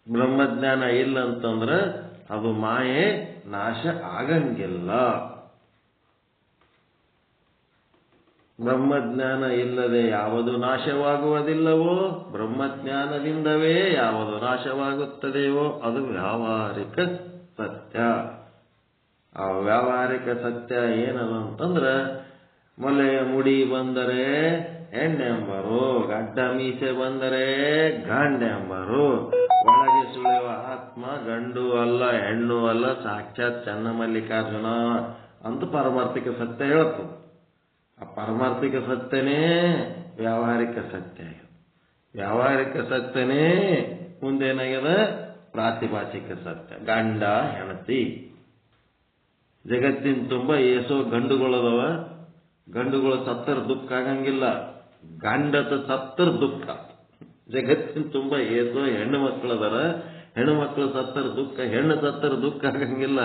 ಬ್ರಹ್ಮಜ್ಞಾನ ಇಲ್ಲ ಅಂತಂದ್ರೆ ಅದು ಮಾಯೆ ನಾಶ ಆಗಂಗಿಲ್ಲ. ಬ್ರಹ್ಮಜ್ಞಾನ ಇಲ್ಲದೆ ಯಾವುದು ನಾಶವಾಗುವುದಿಲ್ಲವೋ, ಬ್ರಹ್ಮಜ್ಞಾನದಿಂದವೇ ಯಾವುದು ನಾಶವಾಗುತ್ತದೆಯೋ ಅದು ವ್ಯಾವಹಾರಿಕ ಸತ್ಯ. ಆ ವ್ಯಾವಹಾರಿಕ ಸತ್ಯ ಏನದು ಅಂತಂದ್ರೆ ಮೊಲೆ ಮುಡಿ ಬಂದರೆ ಹೆಣ್ಣೆಂಬರು, ಗಡ್ಡ ಮೀಸೆ ಬಂದರೆ ಗಂಡೆಂಬರು, ಒಳಗೆ ಸುಳಿಯುವ ಆತ್ಮ ಗಂಡು ಅಲ್ಲ ಹೆಣ್ಣು ಅಲ್ಲ, ಸಾಕ್ಷಾತ್ ಚನ್ನಮಲ್ಲಿಕಾರ್ಜುನ ಅಂತ ಪಾರಮಾರ್ಥಿಕ ಸತ್ಯ ಹೇಳುತ್ತದೆ. ಆ ಪಾರಮಾರ್ಥಿಕ ಸತ್ಯನೇ ವ್ಯಾವಹಾರಿಕ ಸತ್ಯ. ವ್ಯಾವಹಾರಿಕ ಸತ್ಯನೇ ಮುಂದೇನಾಗ್ಯದ? ಪ್ರಾತಿಭಾಷಿಕ ಸತ್ಯ. ಗಂಡ ಹೆಂಡತಿ. ಜಗತ್ತಿನ ತುಂಬ ಏಸೋ ಗಂಡುಗಳದವ. ಗಂಡುಗಳು ಸತ್ತರ ದುಃಖ ಆಗಂಗಿಲ್ಲ, ಗಂಡತ ಸತ್ತರ ದುಃಖ. ಜಗತ್ತಿನ ತುಂಬ ಏಸೋ ಹೆಣ್ಣು ಮಕ್ಕಳದಾರ, ಹೆಣ್ಣು ಮಕ್ಕಳು ಸತ್ತರ ದುಃಖ, ಹೆಣ್ಣು ಸತ್ತರ ದುಃಖ ಆಗಂಗಿಲ್ಲ,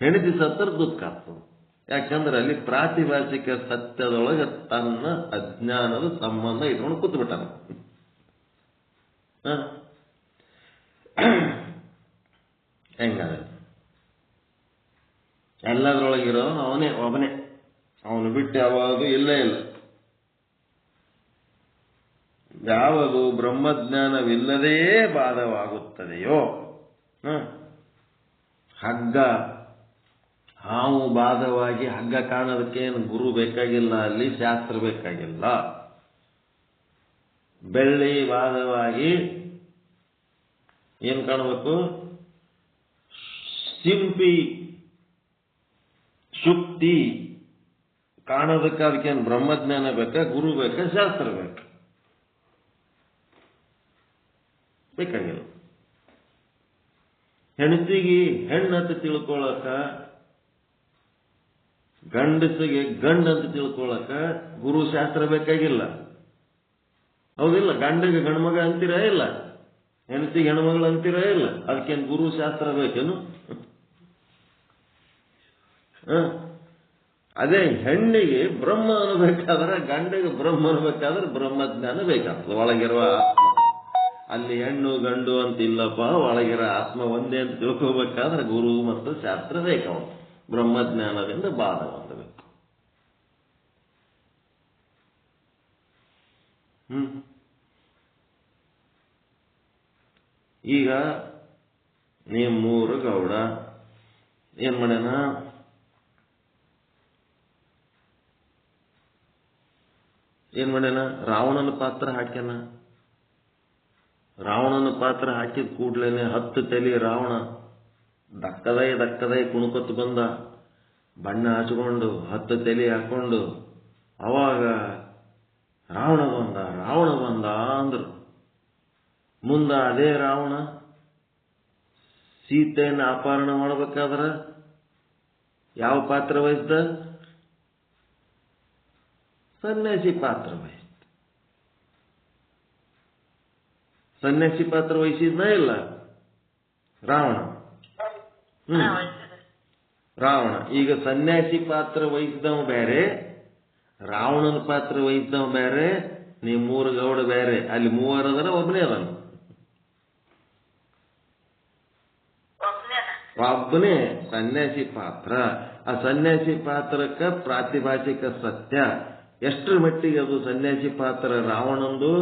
ಹೆಂಡತಿ ಸತ್ತರ ದುಃಖ ಆಗ್ತದೆ. ಯಾಕಂದ್ರೆ ಅಲ್ಲಿ ಪ್ರಾತಿಭಾಷಿಕ ಸತ್ಯದೊಳಗೆ ತನ್ನ ಅಜ್ಞಾನದ ಸಂಬಂಧ ಇಟ್ಕೊಂಡು ಕೂತ್ಬಿಟ್ಟಾನ. ಹೆಂಗಾದ? ಎಲ್ಲದರೊಳಗಿರೋನು ಅವನೇ ಒಬ್ಬನೇ. ಅವನು ಬಿಟ್ಟು ಯಾವುದು ಇಲ್ಲೇ ಇಲ್ಲ. ಯಾವುದು ಬ್ರಹ್ಮಜ್ಞಾನವಿಲ್ಲದೇ ಬಾಧವಾಗುತ್ತದೆಯೋ, ಹಗ್ಗ ಹಾವು ಬಾಧವಾಗಿ ಹಗ್ಗ ಕಾಣೋದಕ್ಕೇನು ಗುರು ಬೇಕಾಗಿಲ್ಲ, ಅಲ್ಲಿ ಶಾಸ್ತ್ರ ಬೇಕಾಗಿಲ್ಲ. ಬೆಳ್ಳಿ ಬಾಧವಾಗಿ ಏನ್ ಕಾಣಬೇಕು? ಸಿಂಪಿ ಶುಕ್ತಿ ಕಾಣೋದಕ್ಕೆ ಅದಕ್ಕೇನು ಬ್ರಹ್ಮಜ್ಞಾನ ಬೇಕಾ, ಗುರು ಬೇಕಾ, ಶಾಸ್ತ್ರ ಬೇಕಾ? ಬೇಕಾಗಿಲ್ಲ. ಹೆಂಡತಿಗೆ ಹೆಣ್ಣಂತ ತಿಳ್ಕೊಳಕ, ಗಂಡಸಿಗೆ ಗಂಡಂತ ತಿಳ್ಕೊಳಕ ಗುರು ಶಾಸ್ತ್ರ ಬೇಕಾಗಿಲ್ಲ. ಹೌದಿಲ್ಲ? ಗಂಡಿಗೆ ಗಂಡ್ಮಗ ಅಂತೀರ ಇಲ್ಲ, ಹೆಂಡತಿಗೆ ಹೆಣ್ಮಗಳು ಅಂತೀರ ಇಲ್ಲ, ಅದಕ್ಕೇನು ಗುರು ಶಾಸ್ತ್ರ ಬೇಕೇನು? ಅದೇ ಹೆಣ್ಣಿಗೆ ಬ್ರಹ್ಮ ಅನ್ನಬೇಕಾದ್ರೆ, ಗಂಡಿಗೆ ಬ್ರಹ್ಮ ಅನ್ನಬೇಕಾದ್ರೆ ಬ್ರಹ್ಮಜ್ಞಾನ ಬೇಕಾಗ್ತದೆ. ಒಳಗಿರುವ ಆತ್ಮ, ಅಲ್ಲಿ ಹೆಣ್ಣು ಗಂಡು ಅಂತ ಇಲ್ಲಪ್ಪ, ಒಳಗಿರೋ ಆತ್ಮ ಒಂದೇ ಅಂತ ತಿಳ್ಕೋಬೇಕಾದ್ರೆ ಗುರು ಮತ್ತು ಶಾಸ್ತ್ರ ಬೇಕಾವ. ಬ್ರಹ್ಮಜ್ಞಾನದಿಂದ ಬಾಧ ಹೊಂದಬೇಕು. ಈಗ ನೀವು ಮೂರು ಗೌಡ ಏನ್ ಮಾಡ್ಯಾನ? ರಾವಣನ ಪಾತ್ರ ಹಾಕ್ಯಾನ. ರಾವಣನ ಪಾತ್ರ ಹಾಕಿದ ಕೂಡ್ಲೇನೆ 10 ತಲೆ ರಾವಣ ದಕ್ಕದೈ ಕುಣುಕೊತ್ತು ಬಂದ, ಬಣ್ಣ ಹಚ್ಕೊಂಡು 10 ತಲೆ ಹಾಕೊಂಡು. ಅವಾಗ ರಾವಣ ಬಂದ ಅಂದ್ರು. ಮುಂದ ಅದೇ ರಾವಣ ಸೀತೆಯನ್ನು ಅಪಹರಣ ಮಾಡಬೇಕಾದ್ರ ಯಾವ ಪಾತ್ರ ವಹಿಸ್ದ? ಸನ್ಯಾಸಿ ಪಾತ್ರ ವಹಿಸ್ದ. ಸನ್ಯಾಸಿ ಪಾತ್ರ ವಹಿಸಿದ್ನ ಇಲ್ಲ ರಾವಣ? ರಾವಣ. ಈಗ ಸನ್ಯಾಸಿ ಪಾತ್ರ ವಹಿಸಿದವ ಬೇರೆ, ರಾವಣನ ಪಾತ್ರ ವಹಿಸಿದವ ಬೇರೆ, ನೀವು ಮೂರು ಗೌಡ ಬೇರೆ. ಅಲ್ಲಿ ಮೂವರು ಅದರ, ಒಬ್ಬನೇ ಅದನ. ಒಬ್ಬನೇ ಸನ್ಯಾಸಿ ಪಾತ್ರ. ಆ ಸನ್ಯಾಸಿ ಪಾತ್ರಕ್ಕ ಪ್ರಾತಿಭಾಷಿಕ ಸತ್ಯ ಎಷ್ಟರ ಮಟ್ಟಿಗೆ ಅದು ಸನ್ಯಾಸಿ ಪಾತ್ರ ರಾವಣಂದು?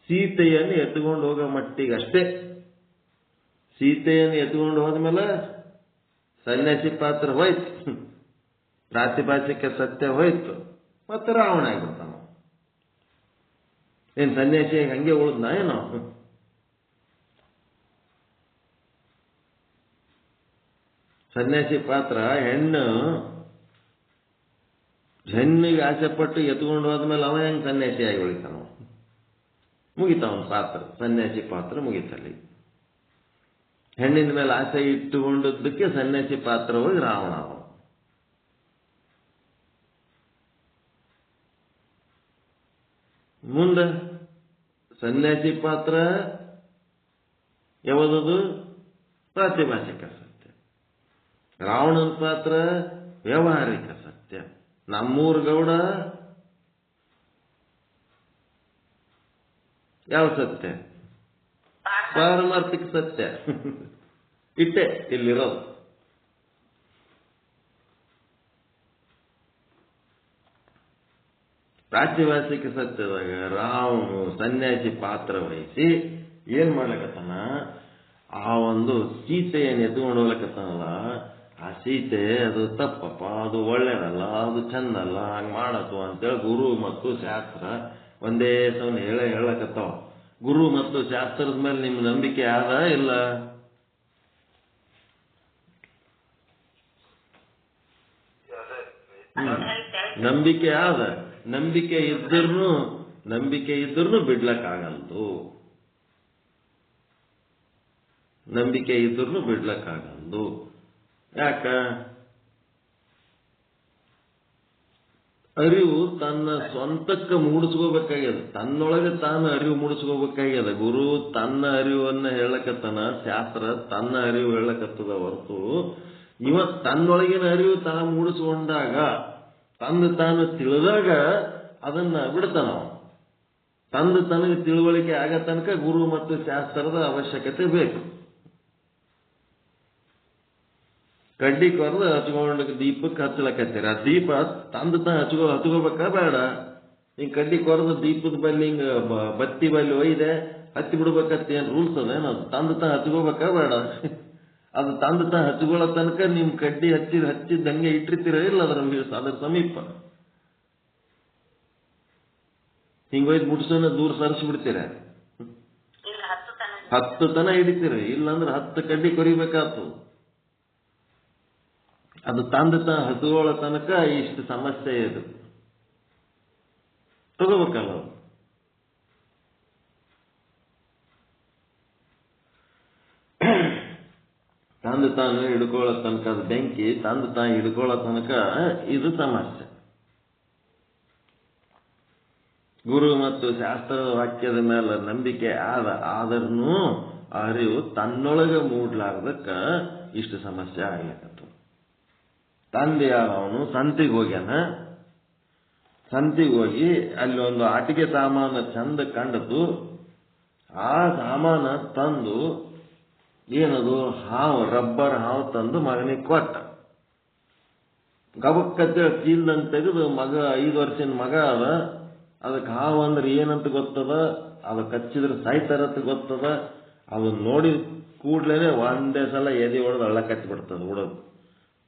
ಸೀತೆಯನ್ನು ಎತ್ಕೊಂಡು ಹೋಗೋ ಮಟ್ಟಿಗೆ ಅಷ್ಟೇ. ಸೀತೆಯನ್ನು ಎತ್ಕೊಂಡು ಹೋದ್ಮೇಲೆ ಸನ್ಯಾಸಿ ಪಾತ್ರ ಹೋಯ್ತು, ಪ್ರಾತಿಭಾಷಿಕ ಸತ್ಯ ಹೋಯ್ತು, ಮತ್ತೆ ರಾವಣ ಆಗ್ಬಿಡ್ತಾನ. ಏನ್ ಸನ್ಯಾಸಿ ಹಂಗೆ ಉಳಿದ್ನ ಏನೋ? ಸನ್ಯಾಸಿ ಪಾತ್ರ ಹೆಣ್ಣಿಗೆ ಆಸೆ ಪಟ್ಟು ಎತ್ಕೊಂಡು ಹೋದ್ಮೇಲೆ ಅವ ಹೆಂಗ್ ಸನ್ಯಾಸಿ ಆಗಿ ಉಳಿತಾನ? ಮುಗಿತ ಅವನ ಪಾತ್ರ, ಸನ್ಯಾಸಿ ಪಾತ್ರ ಮುಗಿತಲ್ಲಿ. ಹೆಣ್ಣಿನ ಮೇಲೆ ಆಸೆ ಇಟ್ಟುಕೊಂಡದ್ದಕ್ಕೆ ಸನ್ಯಾಸಿ ಪಾತ್ರ ಹೋಗಿ ರಾವಣ ಅವ. ಮುಂದೆ ಸನ್ಯಾಸಿ ಪಾತ್ರ ಯಾವುದದು? ಪ್ರಾತಿಭಾಷಿಕ ಸತ್ಯ. ರಾವಣನ ಪಾತ್ರ ವ್ಯಾವಹಾರಿಕ ಸತ್ಯ. ನಮ್ಮೂರ್ ಗೌಡ ಯಾವ ಸತ್ಯ? ಪಾರಮಾರ್ಥಿಕ ಸತ್ಯ. ಇಟ್ಟೆ ಇಲ್ಲಿರೋದು. ಪ್ರಾತಿಭಾಷಿಕ ಸತ್ಯದಾಗ ರಾವಣನು ಸನ್ಯಾಸಿ ಪಾತ್ರ ವಹಿಸಿ ಏನ್ ಮಾಡ್ಲಕತ್ತಾನ? ಆ ಒಂದು ಸೀತೆಯನ್ನು ಎತ್ಕೊಂಡು ಹೋಗ್ಲಕತ್ತಾನಲ್ಲ, ಆ ಸೀತೆ ಅದು ತಪ್ಪಪ್ಪ, ಅದು ಒಳ್ಳೇದಲ್ಲ, ಅದು ಚಂದಲ್ಲ, ಹಂಗ್ ಮಾಡತ್ತು ಅಂತೇಳಿ ಗುರು ಮತ್ತು ಶಾಸ್ತ್ರ ಒಂದೇ ಸವನ್ ಹೇಳಕತ್ತಾವ. ಗುರು ಮತ್ತು ಶಾಸ್ತ್ರದ ಮೇಲೆ ನಿಮ್ ನಂಬಿಕೆ ಆದ ಇಲ್ಲ? ನಂಬಿಕೆ ಆದ. ನಂಬಿಕೆ ಇದ್ರೂ ಬಿಡ್ಲಕ್ಕಾಗಲ್ದು. ನಂಬಿಕೆ ಇದ್ರೂ ಬಿಡ್ಲಕ್ಕಾಗಲ್ದು. ಯಾಕ? ಅರಿವು ತನ್ನ ಸ್ವಂತಕ್ಕೆ ಮೂಡಿಸ್ಕೋಬೇಕಾಗ್ಯದ, ತನ್ನೊಳಗೆ ತಾನು ಅರಿವು ಮೂಡಿಸ್ಕೋಬೇಕಾಗ್ಯದ. ಗುರು ತನ್ನ ಅರಿವನ್ನ ಹೇಳಕತ್ತನ, ಶಾಸ್ತ್ರ ತನ್ನ ಅರಿವು ಹೇಳಕತ್ತದ ಹೊರತು ಇವ ತನ್ನೊಳಗಿನ ಅರಿವು ತಾನು ಮೂಡಿಸ್ಕೊಂಡಾಗ, ತಂದು ತಾನು ತಿಳಿದಾಗ ಅದನ್ನ ಬಿಡ್ತಾನ. ತಂದು ತನಗೆ ತಿಳುವಳಿಕೆ ಆಗ ತನಕ ಗುರು ಮತ್ತು ಶಾಸ್ತ್ರದ ಅವಶ್ಯಕತೆ ಬೇಕು. ಕಡ್ಡಿ ಕೊರೆದು ಹಚ್ಕೊಂಡು ದೀಪಕ್ಕೆ ಹಚ್ಚಲಕತ್ತೀರ, ಆ ದೀಪ ತಂದು ತಾನು ಹಚ್ಕೋಬೇಕಾ ಬೇಡ? ಹಿಂಗ್ ಕಡ್ಡಿ ಕೊರೆದು ದೀಪದ ಬಲ್ಲಿ ಹಿಂಗ ಬತ್ತಿ ಬಲ್ಲಿ ಒಯ್ದೆ ಹಚ್ಚಿ ಬಿಡ್ಬೇಕತ್ತ ಏನ್ ರೂಲ್ಸ್ ಅದೇನದು? ತಂದು ತಾನು ಹಚ್ಕೋಬೇಕಾ ಬೇಡ? ಅದು ತಂದು ತಾನು ಹಚ್ಕೊಳ್ಳೋ ತನಕ ನಿಮ್ ಕಡ್ಡಿ ಹಚ್ಚಿದ್ದಂಗೆ ಇಟ್ಟಿರ್ತೀರ ಇಲ್ಲ ಅದ್ರ ಸಮೀಪ. ಹಿಂಗ್ ಒಯ್ದು ಮುಟ್ಸೋನ ದೂರ ಸರಿಸ್ಬಿಡ್ತೀರ, 10 ತನ ಹಿಡಿತೀರಿ. ಇಲ್ಲಾಂದ್ರೆ 10 ಕಡ್ಡಿ ಕೊರಿಬೇಕಾತು. ಅದು ತಂದು ತಾನು ಹಚ್ಕೊಳ್ಳೋ ತನಕ ಇಷ್ಟು ಸಮಸ್ಯೆ ಇದು. ತಗೋಬೇಕಲ್ಲ ಅದು. ತಂದು ತಾನು ಹಿಡ್ಕೊಳ್ಳೋ ತನಕ ಅದು ಬೆಂಕಿ, ತಂದು ತಾನು ಹಿಡ್ಕೊಳ್ಳೋ ತನಕ ಇದು ಸಮಸ್ಯೆ. ಗುರು ಮತ್ತು ಶಾಸ್ತ್ರದ ವಾಕ್ಯದ ಮೇಲೆ ನಂಬಿಕೆ ಆದ್ರೂ ಅರಿವು ತನ್ನೊಳಗೆ ಮೂಡ್ಲಾರ್ದಕ್ಕ ಇಷ್ಟು ಸಮಸ್ಯೆ ಆಗ್ಲಿಕ್ಕತ್ತು. ತಂದೆ ಅವನು ಸಂತಿಗೆ ಹೋಗ್ಯಾನ. ಸಂತಿಗೆ ಹೋಗಿ ಅಲ್ಲಿ ಒಂದು ಆಟಿಕೆ ಸಾಮಾನು ಚಂದ ಕಂಡದ್ದು. ಆ ಸಾಮಾನ ತಂದು ಏನದು ರಬ್ಬರ್ ಹಾವು ತಂದು ಮಗನಿಗೆ ಕೊಟ್ಟ. ಗಬಕ್ಕತ್ತೇಳಿ ಚೀಲ್ದಂಗೆ ತೆಗೆದು ಮಗ 5 ವರ್ಷದ ಮಗ ಅದ. ಅದಕ್ಕೆ ಹಾವು ಅಂದ್ರೆ ಏನಂತ ಗೊತ್ತದ, ಅದು ಕಚ್ಚಿದ್ರೆ ಸಾಯ್ತಾರಂತ ಗೊತ್ತದ. ಅದನ್ನ ನೋಡಿ ಕೂಡ್ಲೇನೆ ಒಂದೇ ಸಲ ಎದೆ ಹೊಡೆದು ಹಳ್ಳ ಕಚ್ಚಿ ಬಿಡ್ತದ ಉಡೋದು.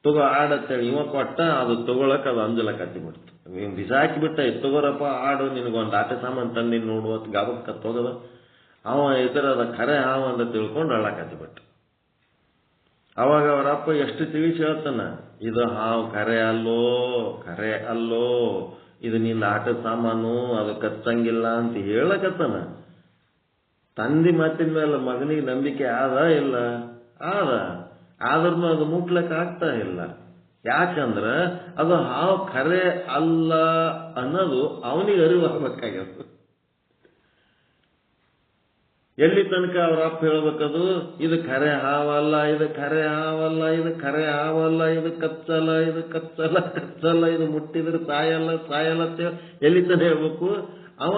ತಗೋ ಆಡತ್ತೇಳಿ ಇವ ಕೊಟ್ಟ, ಅದು ತಗೊಳಕ್ ಅದು ಅಂಜಲ ಕಚ್ಚಿ ಬಿಡ್ತು. ಬಿಸಾಕಿ ಬಿಟ್ಟ, ತಗೋರಪ್ಪ ಆಡು, ನಿನಗೊಂದು ಆಟ ಸಾಮಾನು ತಂದು ನೋಡುವತ್ ಗಬಕ್ಕ ತಗೋದ. ಅವ ಅದ ಖರೆ ಹಾವು ಅಂತ ತಿಳ್ಕೊಂಡು ಹಳ್ಳ ಕಚ್ಚಿ ಬಿಟ್ಟ. ಅವಾಗ ಅವರಪ್ಪ ಎಷ್ಟು ತಿಳಿಸಿ ಹೇಳ್ತಾನ, ಇದು ಹಾವು ಖರೆ ಅಲ್ಲೋ, ಇದು ನಿಂದ ಆಟದ ಸಾಮಾನು, ಅದು ಕಚ್ಚಂಗಿಲ್ಲ ಅಂತ ಹೇಳಕತ್ತಾನ. ತಂದಿ ಮಾತಿನ ಮೇಲೆ ಮಗನಿಗೆ ನಂಬಿಕೆ ಆದ ಇಲ್ಲ? ಆದ್ರೂ ಅದು ಮುಟ್ಲಕ್ ಆಗ್ತಾ ಇಲ್ಲ. ಯಾಕಂದ್ರ ಅದು ಹಾವು ಖರೆ ಅಲ್ಲ ಅನ್ನೋದು ಅವನಿಗೆ ಅರಿವು ಆಗ್ಬೇಕಾಗ್ಯದ. ಎಲ್ಲಿ ತನಕ ಅವ್ರ ಅಪ್ಪ ಹೇಳ್ಬೇಕದು, ಇದು ಖರೆ ಹಾವಲ್ಲ, ಇದು ಕಚ್ಚಲ್ಲ, ಇದು ಮುಟ್ಟಿದ್ರೆ ಸಾಯಲ್ಲ ಅಂತ ಎಲ್ಲಿ ತನ ಹೇಳ್ಬೇಕು? ಅವ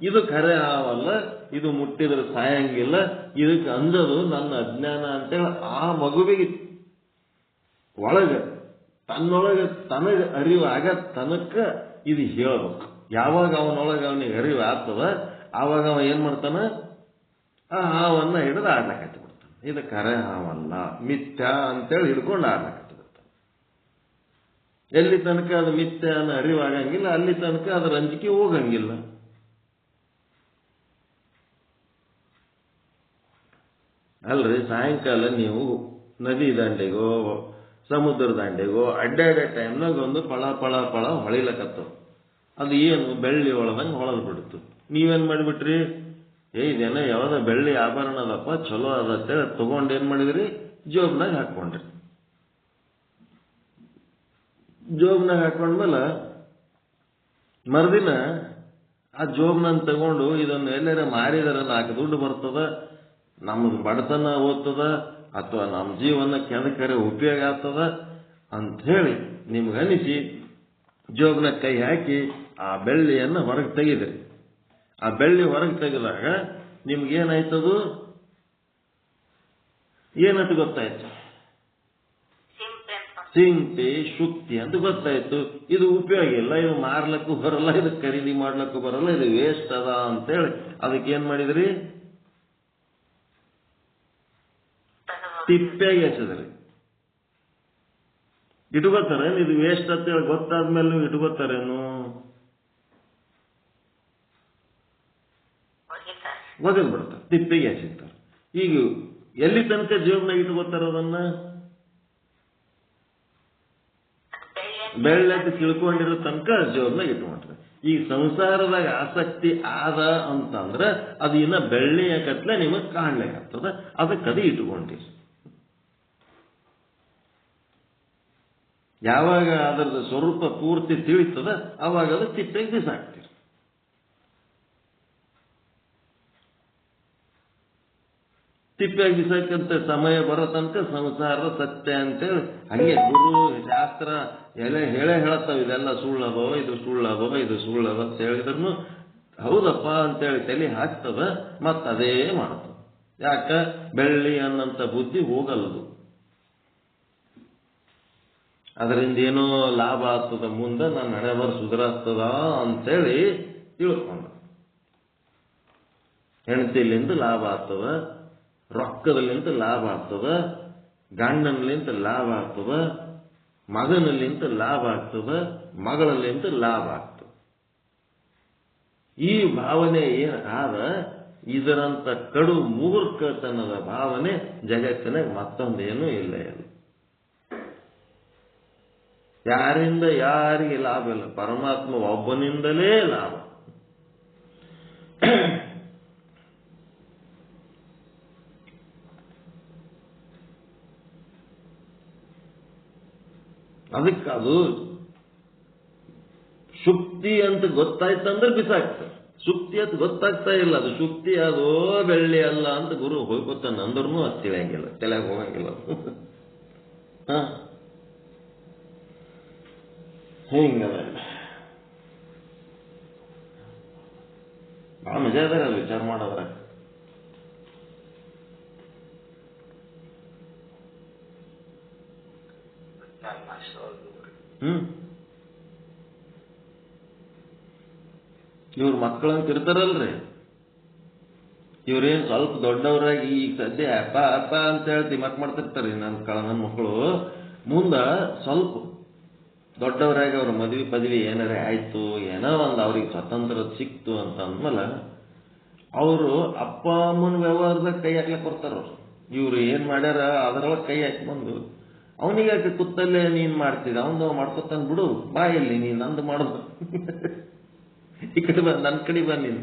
ಇದು ಖರೆ ಹಾವಲ್ಲ, ಇದು ಮುಟ್ಟಿದ್ರೆ ಸಾಯಂಗಿಲ್ಲ, ಇದಕ್ಕೆ ಅಂಜದು ನನ್ನ ಅಜ್ಞಾನ ಅಂತೇಳಿ ಆ ಮಗುವಿಗೆ ತನ್ನೊಳಗೆ ತನಗೆ ಅರಿವು ಆಗ ತನಕ ಇದು ಹೇಳ್ಬೇಕು. ಯಾವಾಗ ಅವನಿಗೆ ಅರಿವು ಆಗ್ತದ ಆವಾಗ ಅವ ಏನ್ ಮಾಡ್ತಾನ, ಆ ಹಾವನ್ನ ಹಿಡಿದು ಆಡ್ಲಕ್ಕೆ ಬಿಡ್ತಾನೆ. ಇದು ಕರೆ ಹಾವಲ್ಲ, ಮಿಥ್ಯಾ ಅಂತೇಳಿ ಹಿಡ್ಕೊಂಡು ಆಡ್ಲಾಕತ್ತದ. ಎಲ್ಲಿ ತನಕ ಅದು ಮಿಥ್ಯಾ ಅನ್ನೋ ಅರಿವಾಗಂಗಿಲ್ಲ ಅಲ್ಲಿ ತನಕ ಅದರ ಅಂಜಿಕೆ ಹೋಗಂಗಿಲ್ಲ. ಅಲ್ರಿ, ಸಾಯಂಕಾಲ ನೀವು ನದಿ ದಂಡೆಗೋ ಸಮುದ್ರ ದಂಡೆಗೋ ಅಡ್ಡಾಡೋ ಟೈಮ್ನಾಗ ಒಂದು ಪಳ ಪಳ ಪಳ ಹೊಳಿಲಕತ್ತವ. ಅದು ಏನು ಬೆಳ್ಳಿ ಹೊಳದಂಗೆ ಹೊಳದ್ ಬಿಡ್ತು. ನೀವೇನ್ ಮಾಡಿಬಿಟ್ರಿ, ಇದೇನೋ ಯಾವ್ದ ಬೆಳ್ಳಿ ಆಭರಣ ಅದಪ್ಪ ಚಲೋ ಅದತ್ತೇಳಿ ತಗೊಂಡು ಏನ್ ಮಾಡಿದ್ರಿ, ಜೋಬ್ನಾಗ ಹಾಕೊಂಡ್ರಿ. ಜೋಬ್ನಾಗ ಹಾಕೊಂಡ್ಮೇಲೆ ಮರುದಿನ ಆ ಜೋಬ್ನನ್ನು ತಗೊಂಡು ಇದನ್ನು ಎಲ್ಲಾರ ಮಾರಿದರ 4 ದುಡ್ಡು ಬರ್ತದ, ನಮ್ದು ಬಡತನ ಓದ್ತದ, ಅಥವಾ ನಮ್ಮ ಜೀವನ ಕೆದಕರೆ ಉಪಯೋಗ ಆಗ್ತದ ಅಂತ ಹೇಳಿ ನಿಮ್ಗನಿಸಿ ಜೋಬ್ನ ಕೈ ಹಾಕಿ ಆ ಬೆಳ್ಳಿಯನ್ನು ಹೊರಗೆ ತೆಗೆದ್ರಿ. ಆ ಬೆಳ್ಳಿ ಹೊರಗೆ ತೆಗೆದಾಗ ನಿಮ್ಗೇನಾಯ್ತದು, ಏನಂತ ಗೊತ್ತಾಯ್ತು? ಸಿಂಪೆ ಶುಕ್ತಿ ಅಂತ ಗೊತ್ತಾಯ್ತು. ಇದು ಉಪಯೋಗ ಇಲ್ಲ, ಇದು ಮಾರ್ಲಕ್ಕೂ ಬರಲ್ಲ, ಇದು ಖರೀದಿ ಮಾಡ್ಲಕ್ಕೂ ಬರಲ್ಲ, ಇದು ವೇಸ್ಟ್ ಅದ ಅಂತೇಳಿ ಅದಕ್ಕೇನ್ ಮಾಡಿದ್ರಿ, ತಿಪ್ಪೆಗೆ ಎಸದ್ರಿ. ಇಟ್ಕೋತಾರೇನು? ಇದು ವೇಸ್ಟ್ ಅಂತೇಳಿ ಗೊತ್ತಾದ್ಮೇಲೆ ನೀವು ಇಟ್ಕೋತಾರೇನು? ಒಗದ್ ಬಿಡ್ತಾರೆ, ತಿಪ್ಪೆಗೆ ಎಸಿತಾರೆ. ಈಗ ಎಲ್ಲಿ ತನಕ ಜೀವನಾಗ ಇಟ್ಕೋತಾರ ಅದನ್ನ? ಬೆಳ್ಳಕ್ಕೆ ತಿಳ್ಕೊಂಡಿರೋ ತನಕ ಜೋಬ್ನಾಗ ಇಟ್ಕೊಂಡ್ರೆ. ಈ ಸಂಸಾರದಾಗ ಆಸಕ್ತಿ ಆದ ಅಂತಂದ್ರೆ ಅದು ಇನ್ನ ಬೆಳ್ಳಿಯ ಕತ್ಲೆ ನಿಮಗ್ ಕಾಣ್ಲಿಕ್ಕಾಗ್ತದ, ಅದಕ್ಕದು ಇಟ್ಕೊಂಡಿರಿ. ಯಾವಾಗ ಅದರದ ಸ್ವರೂಪ ಪೂರ್ತಿ ತಿಳಿತದ ಅವಾಗ ಅದು ತಿಪ್ಪೆಗೆ ಬಿಸಾಕ್ತೀರಿ. ತಿಪ್ಪೆಗೆ ಬಿಸಾಕಂತ ಸಮಯ ಬರೋ ತನಕ ಸಂಸಾರ ಸತ್ಯ ಅಂತೇಳಿ ಹಂಗೆ ಗುರು ಶಾಸ್ತ್ರ ಹೇಳೇ ಹೇಳತ್ತಾವ, ಇದೆಲ್ಲ ಸುಳ್ಳದೋ, ಇದು ಸುಳ್ಳದೋ, ಇದು ಸುಳ್ಳದೋ ಅಂತ ಹೇಳಿದ್ರು ಹೌದಪ್ಪ ಅಂತೇಳಿ ತಲೆ ಹಾಕ್ತದ, ಮತ್ತದೇ ಮಾಡ್ತದ. ಯಾಕ? ಬೆಳ್ಳಿ ಅನ್ನಂತ ಬುದ್ಧಿ ಹೋಗಲ್ಲದು. ಅದರಿಂದ ಏನೋ ಲಾಭ ಆಗ್ತದ, ಮುಂದೆ ನನ್ನ ಹಣೆಬರ ಸುಧಾರಿಸ್ತದ ಅಂತೇಳಿ ತಿಳ್ಕೊಂಡ. ಹೆಂಡತಿಲಿಂದ ಲಾಭ ಆಗ್ತದ, ರೊಕ್ಕದಲ್ಲಿಂತ ಲಾಭ ಆಗ್ತದ, ಗಂಡನಲ್ಲಿಂತ ಲಾಭ ಆಗ್ತದ, ಮಗನಲ್ಲಿಂತ ಲಾಭ ಆಗ್ತದ, ಮಗಳಲ್ಲಿಂತ ಲಾಭ ಆಗ್ತದ. ಈ ಭಾವನೆ ಏನಾದ, ಇದರಂತ ಕಡು ಮೂರ್ಖತನದ ಭಾವನೆ ಜಗತ್ತಿನಾಗ ಮತ್ತೊಂದೇನೂ ಇಲ್ಲ. ಯಾರಿಂದ ಯಾರಿಗೆ ಲಾಭ ಇಲ್ಲ, ಪರಮಾತ್ಮ ಒಬ್ಬನಿಂದಲೇ ಲಾಭ. ಅದಕ್ಕದು ಶುಕ್ತಿ ಅಂತ ಗೊತ್ತಾಯ್ತಂದ್ರೆ ಬಿಸಾಕ್ತಾರೆ. ಶುಕ್ತಿ ಅಂತ ಗೊತ್ತಾಗ್ತಾ ಇಲ್ಲ, ಅದು ಶುಕ್ತಿ ಅದೋ ಬೆಳ್ಳಿ ಅಲ್ಲ ಅಂತ ಗುರು ಹೋಗ್ಕೊತಾನ ಅಂದ್ರೂ ಅದು ತಿಳಿಯಂಗಿಲ್ಲ, ತಲೆಗೆ ಹೋಗಂಗಿಲ್ಲ. ಹಿಂಗದ ಬಹಳ ಮಜಾ ಅದ ಅದು ವಿಚಾರ ಮಾಡೋದ್ರ. ಇವ್ರ ಮಕ್ಕಳಂತ ಇರ್ತಾರಲ್ರಿ, ಇವ್ರೇನ್ ಸ್ವಲ್ಪ ದೊಡ್ಡವರಾಗಿ ಈಗ ಸದ್ಯ ಅಪ್ಪ ಅಪ್ಪ ಅಂತ ಹೇಳ್ತಿ ಮಾಡ್ತಿರ್ತಾರಿ. ನನ್ನ ಮಕ್ಕಳು ಮುಂದ ಸ್ವಲ್ಪ ದೊಡ್ಡವರಾಗಿ ಅವ್ರ ಮದ್ವಿ ಪದವಿ ಏನಾರೇ ಆಯ್ತು, ಏನೋ ಒಂದು ಅವ್ರಿಗೆ ಸ್ವತಂತ್ರ ಸಿಕ್ತು ಅಂತ ಅಂದ್ಮೇಲೆ ಅವರು ಅಪ್ಪ ಅಮ್ಮನ ವ್ಯವಹಾರದಾಗ ಕೈ ಹಾಕ್ಲಕ್ ಬರ್ತಾರವ್ರು. ಇವ್ರು ಏನ್ ಮಾಡ್ಯಾರ ಅದರೊಳಗೆ ಕೈ ಹಾಕಿ ಬಂದು ಅವನಿಗೆ ಕುತ್ತಲ್ಲೇ ನೀನ್ ಮಾಡ್ತಿದ್ದ, ಅವನು ಮಾಡ್ಕೊತಾನ ಬಿಡು, ಬಾ ಇಲ್ಲಿ ನೀನ್ ನಂದು ಮಾಡೋದು, ಈ ಕಡೆ ಬಾ, ನನ್ನ ಕಡೆ ಬಾ ನೀನು.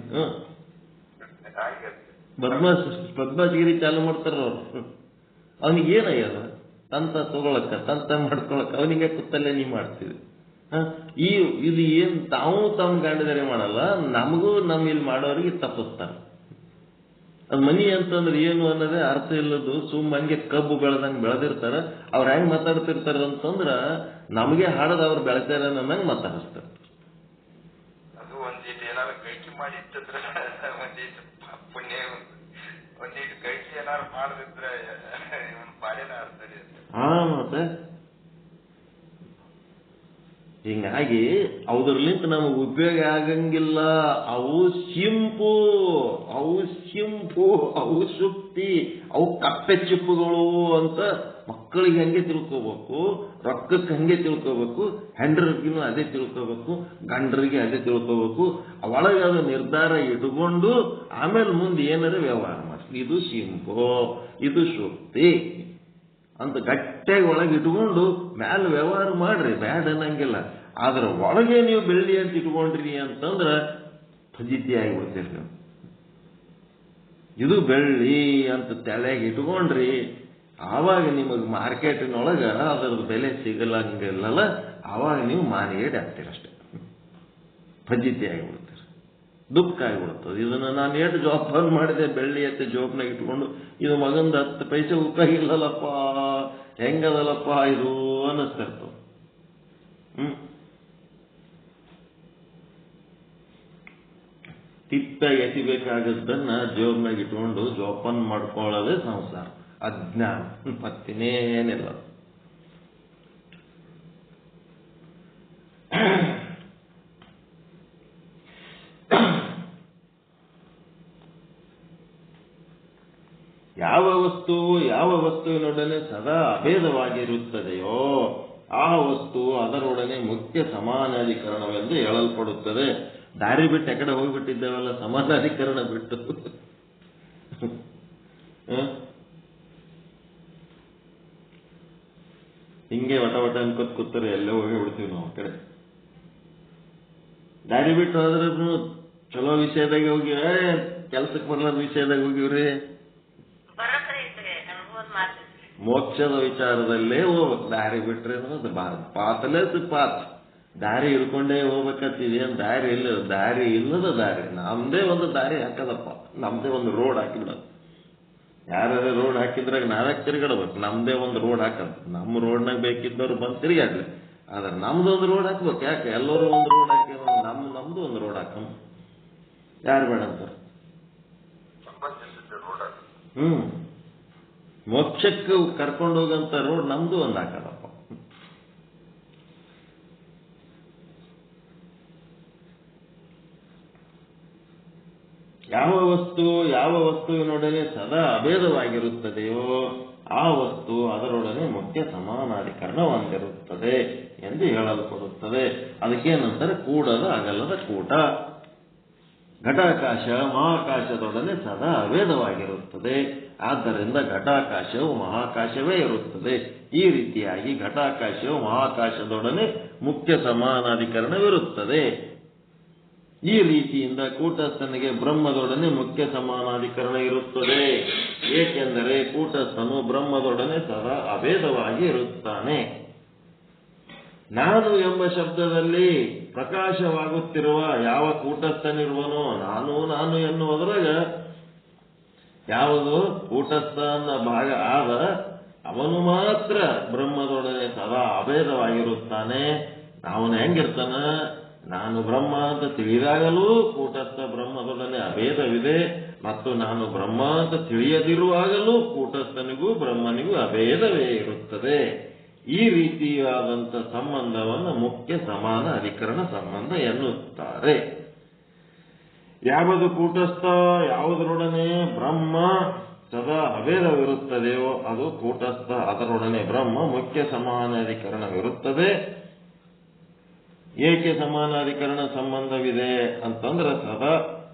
ಬದ್ಮಾಶ್ಗಿರಿ ಚಾಲು ಮಾಡ್ತಾರ ಅವ್ರು. ಅವನಿಗೆ ಏನಾಗ್ಯದ ತಂತ ತಗೊಳಕ, ತಂತ ಮಾಡ್ಕೊಳಕ, ಅವನಿಗೆ ಕುತ್ತಲ್ಲೇ ನೀ ಮಾಡ್ತಿದ್ವಿ. ಇದು ಏನ್ ತಾವು ತಮ್ಮ ಗಂಡದರೆ ಮಾಡಲ್ಲ, ನಮಗೂ ನಮ್ ಇಲ್ಲಿ ಮಾಡೋರಿಗೆ ತಪ್ಪಿಸ್ತಾರ. ಅದ್ ಮನಿ ಅಂತಂದ್ರೆ ಏನು ಅನ್ನೋದೇ ಅರ್ಥ ಇಲ್ಲದು, ಸುಮ್ಮ ಹಂಗೆ ಕಬ್ಬು ಬೆಳೆದಂಗೆ ಬೆಳೆದಿರ್ತಾರ. ಅವ್ರು ಹೆಂಗ್ ಮಾತಾಡ್ತಿರ್ತಾರ ಅಂತಂದ್ರ ನಮಗೆ ಹಾಡದ ಅವ್ರು ಬೆಳೆತಾರ ಅನ್ನಂಗೆ ಮಾತಾಡಿಸ್ತಾರೆ. ಅದು ಒಂದಿಟ್ಟು ಏನಾದ್ರು ಕೈಕಿ ಮಾಡಿಟ್ಟಿದ್ರೆ ಒಂದಿಟ್ಟು ಪುಣ್ಯ, ಒಂದಿಟ್ಟು ಕೈಕಿ ಏನಾದ್ರು ಮಾಡದಿದ್ರೆ ಪಾಡಿನ ಆಡ್ತಾರೆ. ಮತ್ತೆ ಹಿಂಗಾಗಿ ಅವ್ರಲಿಂತ ನಮಗೆ ಉಪಯೋಗ ಆಗಂಗಿಲ್ಲ. ಅವು ಸಿಂಪು, ಅವು ಸುಕ್ತಿ, ಅವು ಕಪ್ಪೆ ಚಿಪ್ಪುಗಳು ಅಂತ ಮಕ್ಕಳಿಗೆ ಹಂಗೆ ತಿಳ್ಕೋಬೇಕು, ರೊಕ್ಕಕ್ಕೆ ಹಂಗೆ ತಿಳ್ಕೋಬೇಕು, ಹೆಂಡ್ರಿಗೂ ಅದೇ ತಿಳ್ಕೋಬೇಕು, ಗಂಡರಿಗೆ ಅದೇ ತಿಳ್ಕೋಬೇಕು. ಒಳಗೆ ಅದು ನಿರ್ಧಾರ ಇಟ್ಕೊಂಡು ಆಮೇಲೆ ಮುಂದೆ ಏನಾರ ವ್ಯವಹಾರ ಮಾಡಿ. ಇದು ಸಿಂಪು, ಇದು ಸುಕ್ತಿ ಅಂತ ಗಟ್ಟಿಯಾಗಿ ಒಳಗೆ ಇಟ್ಕೊಂಡು ಮ್ಯಾಲೆ ವ್ಯವಹಾರ ಮಾಡ್ರಿ, ಬ್ಯಾಡ ಅನ್ನಂಗಿಲ್ಲ. ಆದ್ರ ಒಳಗೆ ನೀವು ಬೆಳ್ಳಿ ಅಂತ ಇಟ್ಕೊಂಡ್ರಿ ಅಂತಂದ್ರ ಫಜಿತಿ ಆಗಿಬಿಡ್ತೀರಿ ನೀವು. ಇದು ಬೆಳ್ಳಿ ಅಂತ ತಲೆಯಾಗಿ ಇಟ್ಕೊಂಡ್ರಿ, ಆವಾಗ ನಿಮಗೆ ಮಾರ್ಕೆಟಿನೊಳಗೆ ಅದರದ್ದು ಬೆಲೆ ಸಿಗಲಂಗಿಲ್ಲಲ್ಲ, ಆವಾಗ ನೀವು ಮಾನಿಗೇಡಿ ಆಗ್ತೀರಷ್ಟೇ, ಫಜಿತಿ ಆಗಿಬಿಡ್ತೀರಿ, ದುಃಖ ಆಗಿಬಿಡ್ತದೆ. ಇದನ್ನು ನಾನು ಎಷ್ಟು ಜೋಪಾನ ಮಾಡಿದೆ, ಬೆಳ್ಳಿ ಅಂತ ಜೋಬ್ನಾಗ ಇಟ್ಕೊಂಡು ಇದು ಮಗಂದು 10 ಪೈಸೆ ಉಪಯೋಗ ಇಲ್ಲಲ್ಲಪ್ಪ, ಹೆಂಗದಲ್ಲಪ್ಪ ಇದು ಅನ್ನಿಸ್ತಿರ್ತವೆ. ತಿಪ್ಪಾಗಿ ಎಸಿಬೇಕಾಗದ್ದನ್ನ ಜೋಬ್ನಾಗ ಇಟ್ಕೊಂಡು ಜೋಪಾನ ಮಾಡ್ಕೊಳ್ಳೋದೇ ಸಂಸಾರ, ಅಜ್ಞಾನ, ಮತ್ತಿನೇನಿಲ್ಲ. ಯಾವ ವಸ್ತುವಿನೊಡನೆ ಸದಾ ಅಭೇದವಾಗಿರುತ್ತದೆಯೋ ಆ ವಸ್ತು ಅದರೊಡನೆ ಮುಖ್ಯ ಸಮಾನಾಧಿಕರಣವೆಂದು ಹೇಳಲ್ಪಡುತ್ತದೆ. ದಾರಿ ಬಿಟ್ಟು ಎಕಡೆ ಹೋಗ್ಬಿಟ್ಟಿದ್ದೇವಲ್ಲ, ಸಮಾನಾಧಿಕರಣ ಬಿಟ್ಟು. ಹಿಂಗೆ ವಟ ಅನ್ಕೋತ್ ಕೂತಾರೆ, ಎಲ್ಲೇ ಹೋಗಿ ಬಿಡ್ತೀವಿ ನಾವು. ಆ ಕಡೆ ದಾರಿ ಬಿಟ್ಟು ಹೋದ್ರೂ ಚಲೋ ವಿಷಯದಾಗ ಹೋಗಿವ, ಕೆಲ್ಸಕ್ಕೆ ಬರ್ಲಾರ ವಿಷಯದಾಗ ಹೋಗಿವ್ರಿ. ಮೋಕ್ಷದ ವಿಚಾರದಲ್ಲೇ ಹೋಗ್ಬೇಕು, ದಾರಿ ಬಿಟ್ರೆ ಅನ್ನೋದು ಪಾತಲೇ ಪಾತ್. ದಾರಿ ಹಿಡ್ಕೊಂಡೇ ಹೋಗ್ಬೇಕಂತಿದೆ, ದಾರಿ ಇಲ್ಲದ ದಾರಿ. ನಮ್ದೇ ಒಂದು ದಾರಿ ಹಾಕದಪ್ಪ, ನಮ್ದೇ ಒಂದು ರೋಡ್ ಹಾಕಿಬಿಡೋದು. ಯಾರು ರೋಡ್ ಹಾಕಿದ್ರಾಗ ನಾವೇ ತಿರುಗಾಡ್ಬೇಕು, ನಮ್ದೇ ಒಂದು ರೋಡ್ ಹಾಕದ್. ನಮ್ಮ ರೋಡ್ನಾಗ ಬೇಕಿದ್ದವ್ರು ಬಂದು ತಿರುಗಾಡ್ಲಿ, ಆದ್ರೆ ನಮ್ದು ಒಂದು ರೋಡ್ ಹಾಕ್ಬೇಕು. ಯಾಕೆ ಎಲ್ಲರೂ ಒಂದು ರೋಡ್ ಹಾಕಿ ನಮ್ದು ಒಂದು ರೋಡ್ ಹಾಕಮ್, ಯಾರು ಬೇಡ ಅಂತಾರೆ. ಮೋಕ್ಷಕ್ಕೆ ಕರ್ಕೊಂಡು ಹೋಗಂತ ರೋಡ್ ನಮ್ದು ಒಂದು ಹಾಕದಪ್ಪ. ಯಾವ ವಸ್ತುವಿನೊಡನೆ ಸದಾ ಅಭೇದವಾಗಿರುತ್ತದೆಯೋ ಆ ವಸ್ತು ಅದರೊಡನೆ ಮುಖ್ಯ ಸಮಾನಾಧಿಕರಣ ಹೊಂದಿರುತ್ತದೆ ಎಂದು ಹೇಳಲ್ಪಡುತ್ತದೆ. ಅದಕ್ಕೇನಂತಾರೆ? ಕೂಡದ ಅಗಲದ ಕೂಟ. ಘಟಾಕಾಶ ಮಹಾಕಾಶದೊಡನೆ ಸದಾ ಅಭೇದವಾಗಿರುತ್ತದೆ. ಆದ್ದರಿಂದ ಘಟಾಕಾಶವು ಮಹಾಕಾಶವೇ ಇರುತ್ತದೆ. ಈ ರೀತಿಯಾಗಿ ಘಟಾಕಾಶವು ಮಹಾಕಾಶದೊಡನೆ ಮುಖ್ಯ ಸಮಾನಾಧಿಕರಣವಿರುತ್ತದೆ. ಈ ರೀತಿಯಿಂದ ಕೂಟಸ್ಥನಿಗೆ ಬ್ರಹ್ಮದೊಡನೆ ಮುಖ್ಯ ಸಮಾನಾಧಿಕರಣ ಇರುತ್ತದೆ. ಏಕೆಂದರೆ ಕೂಟಸ್ಥನು ಬ್ರಹ್ಮದೊಡನೆ ಸದಾ ಅಭೇದವಾಗಿ ಇರುತ್ತಾನೆ. ನಾನು ಎಂಬ ಶಬ್ದದಲ್ಲಿ ಪ್ರಕಾಶವಾಗುತ್ತಿರುವ ಯಾವ ಕೂಟಸ್ಥನಿರುವನೋ, ನಾನು ಎನ್ನುವುದರಾಗ ಯಾವುದು ಕೂಟಸ್ಥ ಅನ್ನೋ ಭಾಗ ಆದ ಅವನು ಮಾತ್ರ ಬ್ರಹ್ಮದೊಡನೆ ಸದಾ ಅಭೇದವಾಗಿರುತ್ತಾನೆ. ಅವನು ಹೆಂಗಿರ್ತಾನ? ನಾನು ಬ್ರಹ್ಮ ಅಂತ ತಿಳಿದಾಗಲೂ ಕೂಟಸ್ಥ ಬ್ರಹ್ಮದೊಡನೆ ಅಭೇದವಿದೆ, ಮತ್ತು ನಾನು ಬ್ರಹ್ಮ ಅಂತ ತಿಳಿಯದಿರುವಾಗಲೂ ಕೂಟಸ್ಥನಿಗೂ ಬ್ರಹ್ಮನಿಗೂ ಅಭೇದವೇ ಇರುತ್ತದೆ. ಈ ರೀತಿಯಾದಂಥ ಸಂಬಂಧವನ್ನು ಮುಖ್ಯ ಸಮಾನ ಅಧಿಕರಣ ಸಂಬಂಧ ಎನ್ನುತ್ತಾರೆ. ಯಾವುದು ಕೂಟಸ್ಥ, ಯಾವುದರೊಡನೆ ಬ್ರಹ್ಮ ಸದಾ ಅಭೇದವಿರುತ್ತದೆಯೋ ಅದು ಕೂಟಸ್ಥ, ಅದರೊಡನೆ ಬ್ರಹ್ಮ ಮುಖ್ಯ ಸಮಾನಾಧಿಕರಣವಿರುತ್ತದೆ. ಏಕೆ ಸಮಾನಾಧಿಕರಣ ಸಂಬಂಧವಿದೆ ಅಂತಂದ್ರೆ ಸದಾ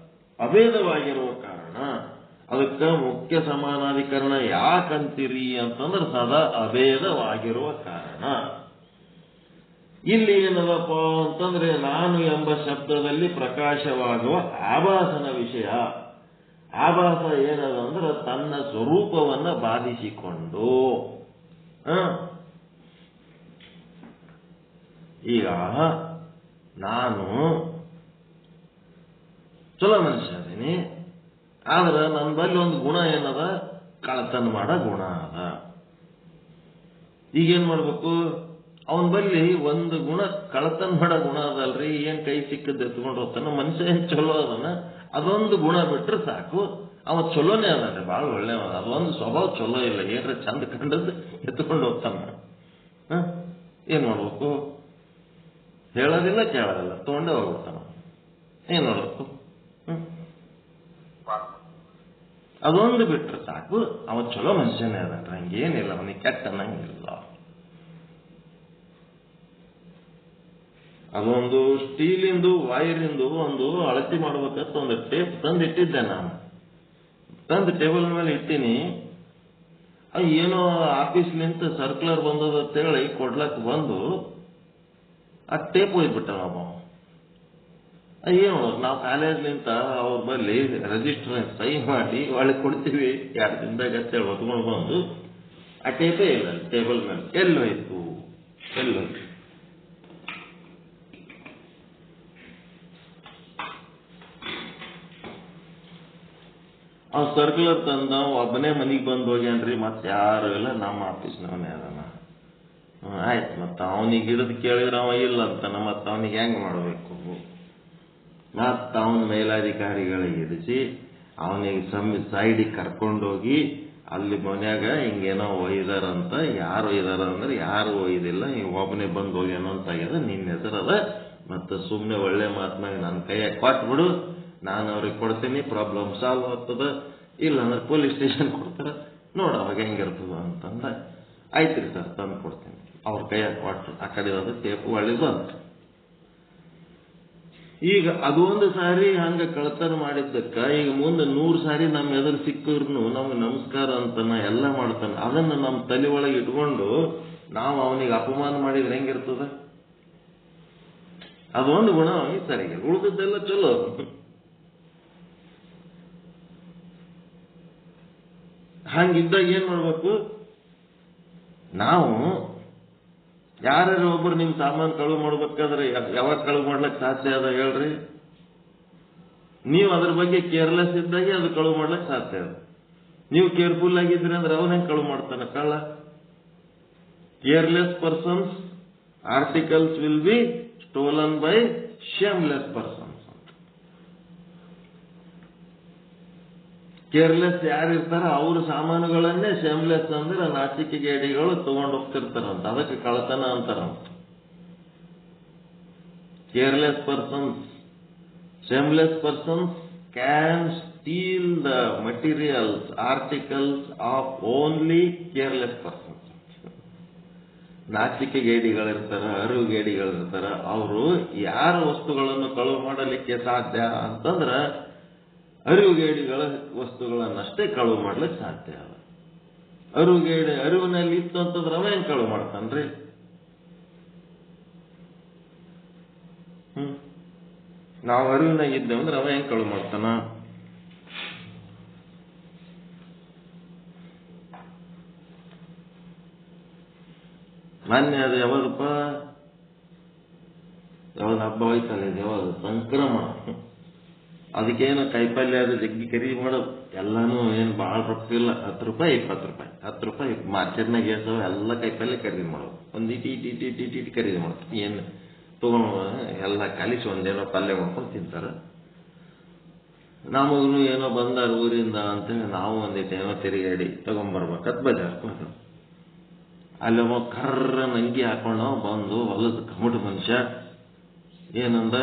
ಅಭೇದವಾಗಿರುವ ಕಾರಣ. ಅದಕ್ಕೆ ಮುಖ್ಯ ಸಮಾನಾಧಿಕರಣ ಯಾಕಂತೀರಿ ಅಂತಂದ್ರೆ ಸದಾ ಅಭೇದವಾಗಿರುವ ಕಾರಣ. ಇಲ್ಲಿ ಏನದಪ್ಪ ಅಂತಂದ್ರೆ ನಾನು ಎಂಬ ಶಬ್ದದಲ್ಲಿ ಪ್ರಕಾಶವಾಗುವ ಆಭಾಸನ ವಿಷಯ. ಆಭಾಸ ಏನದಂದ್ರೆ ತನ್ನ ಸ್ವರೂಪವನ್ನ ಬಾಧಿಸಿಕೊಂಡು. ಈಗ ನಾನು ಚಲೋ ಮನುಷ್ಯ ಅದೀನಿ, ಆದ್ರೆ ನನ್ನ ಬಲ್ಲಿ ಒಂದು ಗುಣ ಏನದ? ಕಳತನ ಮಾಡೋ ಗುಣ ಅದ. ಈಗೇನ್ ಮಾಡ್ಬೇಕು? ಅವನ ಬಲ್ಲಿ ಒಂದು ಗುಣ ಕಳತನ ಮಾಡೋ ಗುಣ ಅದಲ್ರಿ, ಏನ್ ಕೈ ಸಿಕ್ಕದ್ದು ಎತ್ಕೊಂಡು ಹೋಗ್ತಾನ, ಮನುಷ್ಯ ಏನ್ ಚಲೋ ಅದನ್ನ, ಅದೊಂದು ಗುಣ ಬಿಟ್ರೆ ಸಾಕು, ಅವ ಚಲೋನೇ ಅದಲ್ರಿ, ಬಹಳ ಒಳ್ಳೆ. ಅದೊಂದು ಸ್ವಭಾವ ಚಲೋ ಇಲ್ಲ, ಏನ್ರ ಚಂದ ಕಂಡದ್ದು ಎತ್ಕೊಂಡು ಹೋಗ್ತಾನ. ಏನ್ ಮಾಡ್ಬೇಕು? ಹೇಳೋದಿಲ್ಲ ಕೇಳೋದಿಲ್ಲ, ತೊಗೊಂಡೇ ಹೋಗ್ಬಿಡ್ತಾನ. ಏನ್ ನೋಡ್ಬೇಕು? ಅದೊಂದು ಬಿಟ್ರೆ ಸಾಕು, ಅವ ಚಲೋ ಮನುಷ್ಯನೇ ಅದ, ಹಂಗೇನಿಲ್ಲ, ಅವನಿಗೆ ಕೆಟ್ಟ ಅನ್ನಂಗಿಲ್ಲ. ಅದೊಂದು ಸ್ಟೀಲಿಂದು ವೈರಿಂದು ಒಂದು ಅಳತಿ ಮಾಡ್ಬೇಕಂತ ಒಂದು ಟೇಪ್ ತಂದು ಇಟ್ಟಿದ್ದೆ ನಾನು. ತಂದು ಟೇಬಲ್ ಮೇಲೆ ಇಟ್ಟೀನಿ. ಏನೋ ಆಫೀಸ್ಲಿಂತ ಸರ್ಕ್ಯುಲರ್ ಬಂದದ ಅಂತೇಳಿ ಕೊಡ್ಲಕ್ ಬಂದು ಆ ಟೇಪ್ ಒಯ್ದ್ಬಿಟ್ಟ ನಾವು. ಏನು ನಾವು ಕಾಲೇಜ್ಲಿಂತ ಅವ್ರ ಬಲ್ಲಿ ರಿಜಿಸ್ಟರ್ ಸಹಿ ಮಾಡಿ ಒಳಗೆ ಕೊಡ್ತೀವಿ, 2 ದಿನದಾಗ ಅಂತೇಳಿ ಹೊತ್ಕೊಂಡು ಬಂದು ಆ ಟೇಪೇ ಇಲ್ಲ ಟೇಬಲ್ ಮೇಲೆ. ಎಲ್ಲೋಯ್ತು? ಅವ್ನು ಸರ್ಕ್ಯುಲರ್ ತಂದ, ಒಬ್ಬನೇ ಮನೆಗೆ ಬಂದು ಹೋಗ್ಯಾನ್ರಿ, ಮತ್ತೆ ಯಾರು ಇಲ್ಲ, ನಮ್ಮ ಆಫೀಸ್ನವನೇ ಅದಾನ. ಆಯ್ತು, ಮತ್ತೆ ಅವನಿಗೆ ಹಿಡಿದು ಕೇಳಿದ್ರೆ ಅವ ಇಲ್ಲ ಅಂತಾನ, ಮತ್ತೆ ಅವನಿಗೆ ಹೆಂಗ್ ಮಾಡಬೇಕು? ಮತ್ತೆ ಅವನ ಮೇಲಾಧಿಕಾರಿಗಳಿಗೆ ಇರಿಸಿ ಅವನಿಗೆ ಸೈಡಿಗೆ ಕರ್ಕೊಂಡೋಗಿ ಅಲ್ಲಿ ಮನ್ಯಾಗ ಹಿಂಗೇನೋ ಒಯ್ದಾರಂತ. ಯಾರು ಒಯ್ದಾರ ಅಂದ್ರೆ ಯಾರು ಒಯ್ದಿಲ್ಲ, ಒಬ್ಬನೇ ಬಂದು ಹೋಗ್ಯಾನೋ ಅಂತ ಆಗ್ಯದ, ನಿನ್ನ ಹೆಸರದ, ಮತ್ತೆ ಸುಮ್ಮನೆ ಒಳ್ಳೆ ಮಾತನಾಗ ನನ್ನ ಕೈಯಾಗ ಕೊಟ್ಬಿಡು, ನಾನು ಅವ್ರಿಗೆ ಕೊಡ್ತೀನಿ, ಪ್ರಾಬ್ಲಮ್ ಸಾಲ್ವ್ ಆಗ್ತದ, ಇಲ್ಲ ಅಂದ್ರೆ ಪೊಲೀಸ್ ಸ್ಟೇಷನ್ ಕೊಡ್ತಾರ, ನೋಡ ಅವಾಗ ಹೆಂಗಿರ್ತದ ಅಂತಂದ. ಆಯ್ತ್ರಿ ಸರ್, ತಂದು ಕೊಡ್ತೀನಿ. ಅವ್ರ ಕೈಯಾಗ ಕೊಟ್ರು, ಆ ಕಡೆ ಅದು ಟೇಪು ಒಳ್ಳೆದು ಅಂತ. ಈಗ ಅದು ಒಂದು ಸಾರಿ ಹಂಗ ಕಳ್ತನ ಮಾಡಿದ್ದಕ್ಕ ಈಗ ಮುಂದೆ 100 ಸಾರಿ ನಮ್ಮ ಎದುರು ಸಿಕ್ಕರ್ನು ನಮ್ಗೆ ನಮಸ್ಕಾರ ಅಂತಾನ, ಎಲ್ಲ ಮಾಡ್ತಾನ. ಅದನ್ನ ನಮ್ಮ ತಲೆ ಒಳಗೆ ಇಟ್ಕೊಂಡು ನಾವು ಅವನಿಗೆ ಅಪಮಾನ ಮಾಡಿದ್ರೆ ಹೆಂಗಿರ್ತದ? ಅದೊಂದು ಗುಣ ಅವನಿಗೆ ಸರಿಗಿಲ್ಲ, ಉಳಿದದ್ದೆಲ್ಲ ಚಲೋ. ಹಂಗಿದ್ದಾಗ ಏನ್ ಮಾಡ್ಬೇಕು ನಾವು? ಯಾರು ಒಬ್ಬರು ನಿಮ್ ಸಾಮಾನು ಕಳುವು ಮಾಡ್ಬೇಕಾದ್ರೆ ಯಾವಾಗ ಕಳುವು ಮಾಡ್ಲಿಕ್ಕೆ ಸಾಧ್ಯ ಅದ ಹೇಳ್ರಿ? ನೀವು ಅದ್ರ ಬಗ್ಗೆ ಕೇರ್ಲೆಸ್ ಇದ್ದಾಗೆ ಅದು ಕಳುವು ಮಾಡ್ಲಿಕ್ಕೆ ಸಾಧ್ಯ ಅದ. ನೀವು ಕೇರ್ಫುಲ್ ಆಗಿದ್ರಿ ಅಂದ್ರೆ ಅವನ ಹೆಂಗ್ ಕಳುವು ಮಾಡ್ತಾನ ಕಳ್ಳ? Careless persons articles will be stolen by shameless persons. Careless ಯಾರಿರ್ತಾರ ಅವ್ರ ಸಾಮಾನುಗಳನ್ನೇ ಶೇಮ್ಲೆಸ್ ಅಂದ್ರೆ ನಾಚಿಕೆಗೇಡಿಗಳು ತಗೊಂಡು ಹೋಗ್ತಿರ್ತಾರಂತ, ಅದಕ್ಕೆ ಕಳ್ಳತನ ಅಂತಾರಂತ. Careless persons, shameless persons can steal the materials, articles of only careless persons. ನಾಚಿಕೆಗೇಡಿಗಳಿರ್ತಾರ, ಅರಿವುಗೇಡಿಗಳಿರ್ತಾರ, ಅವರು ಯಾರ ವಸ್ತುಗಳನ್ನು ಕಳುವು ಮಾಡಲಿಕ್ಕೆ ಸಾಧ್ಯ ಅಂತಂದ್ರ ಅರಿವುಗೇಡಿಗಳ ವಸ್ತುಗಳನ್ನಷ್ಟೇ ಕಳುವು ಮಾಡ್ಲಿಕ್ಕೆ ಸಾಧ್ಯ ಅದ. ಅರಿವಿನಲ್ಲಿ ಇತ್ತು ಅಂತಂದ್ರೆ ಅವ ಹೆಂಗ್ ಕಳುವು ಮಾಡ್ತಾನ್ರಿ? ನಾವು ಅರಿವಿನಾಗಿದ್ದೇವೆ ಅಂದ್ರೆ ಅವ ಹೆಂಗ್ ಕಳುವು ಮಾಡ್ತಾನ? ಮಾನ್ಯ ಅದು ಯಾವಾಗಪ್ಪ, ಯಾವಾಗ ಹಬ್ಬ ಹೋಯ್ತಲ್ಲ, ಇದು ಯಾವಾಗ ಸಂಕ್ರಮಣ, ಅದಕ್ಕೇನು ಕಾಯಿಪಲ್ಯ ಅದು ಜಗ್ಗಿ ಖರೀದಿ ಮಾಡೋದು. ಎಲ್ಲಾನು ಏನು ಭಾಳ ರೊಕ್ಕ ಇಲ್ಲ, 10 ರೂಪಾಯಿ 20 ರೂಪಾಯಿ 10 ರೂಪಾಯಿ ಮಾರ್ಕೆಟ್ನಾಗ ಏರ್ತಾವ, ಎಲ್ಲ ಕಾಯಿಪಲ್ಯ ಖರೀದಿ ಮಾಡೋದು. ಒಂದು ಇಟಿ ಖರೀದಿ ಮಾಡೋದು. ಏನು ತಗೊಂಡು ಎಲ್ಲ ಕಲಿಸಿ ಒಂದೇನೋ ಪಲ್ಯ ಮಾಡ್ಕೊಂಡು ತಿಂತಾರ. ನಮಗೂ ಏನೋ ಬಂದಾರ ಊರಿಂದ ಅಂತೇಳಿ ನಾವು ಒಂದಿಟ್ಟು ಏನೋ ತಿರುಗಾಡಿ ತಗೊಂಡ್ಬರ್ಬೇಕತ್ ಬಜಾರ್ಗೆ ಹೋದ. ಅಲ್ಲಿ ಕರ್ರ ನಂಗಿ ಹಾಕೊಂಡು ಬಂದು ಹೊಲದ ಕಮಟ ಮನುಷ್ಯ ಏನಂದ,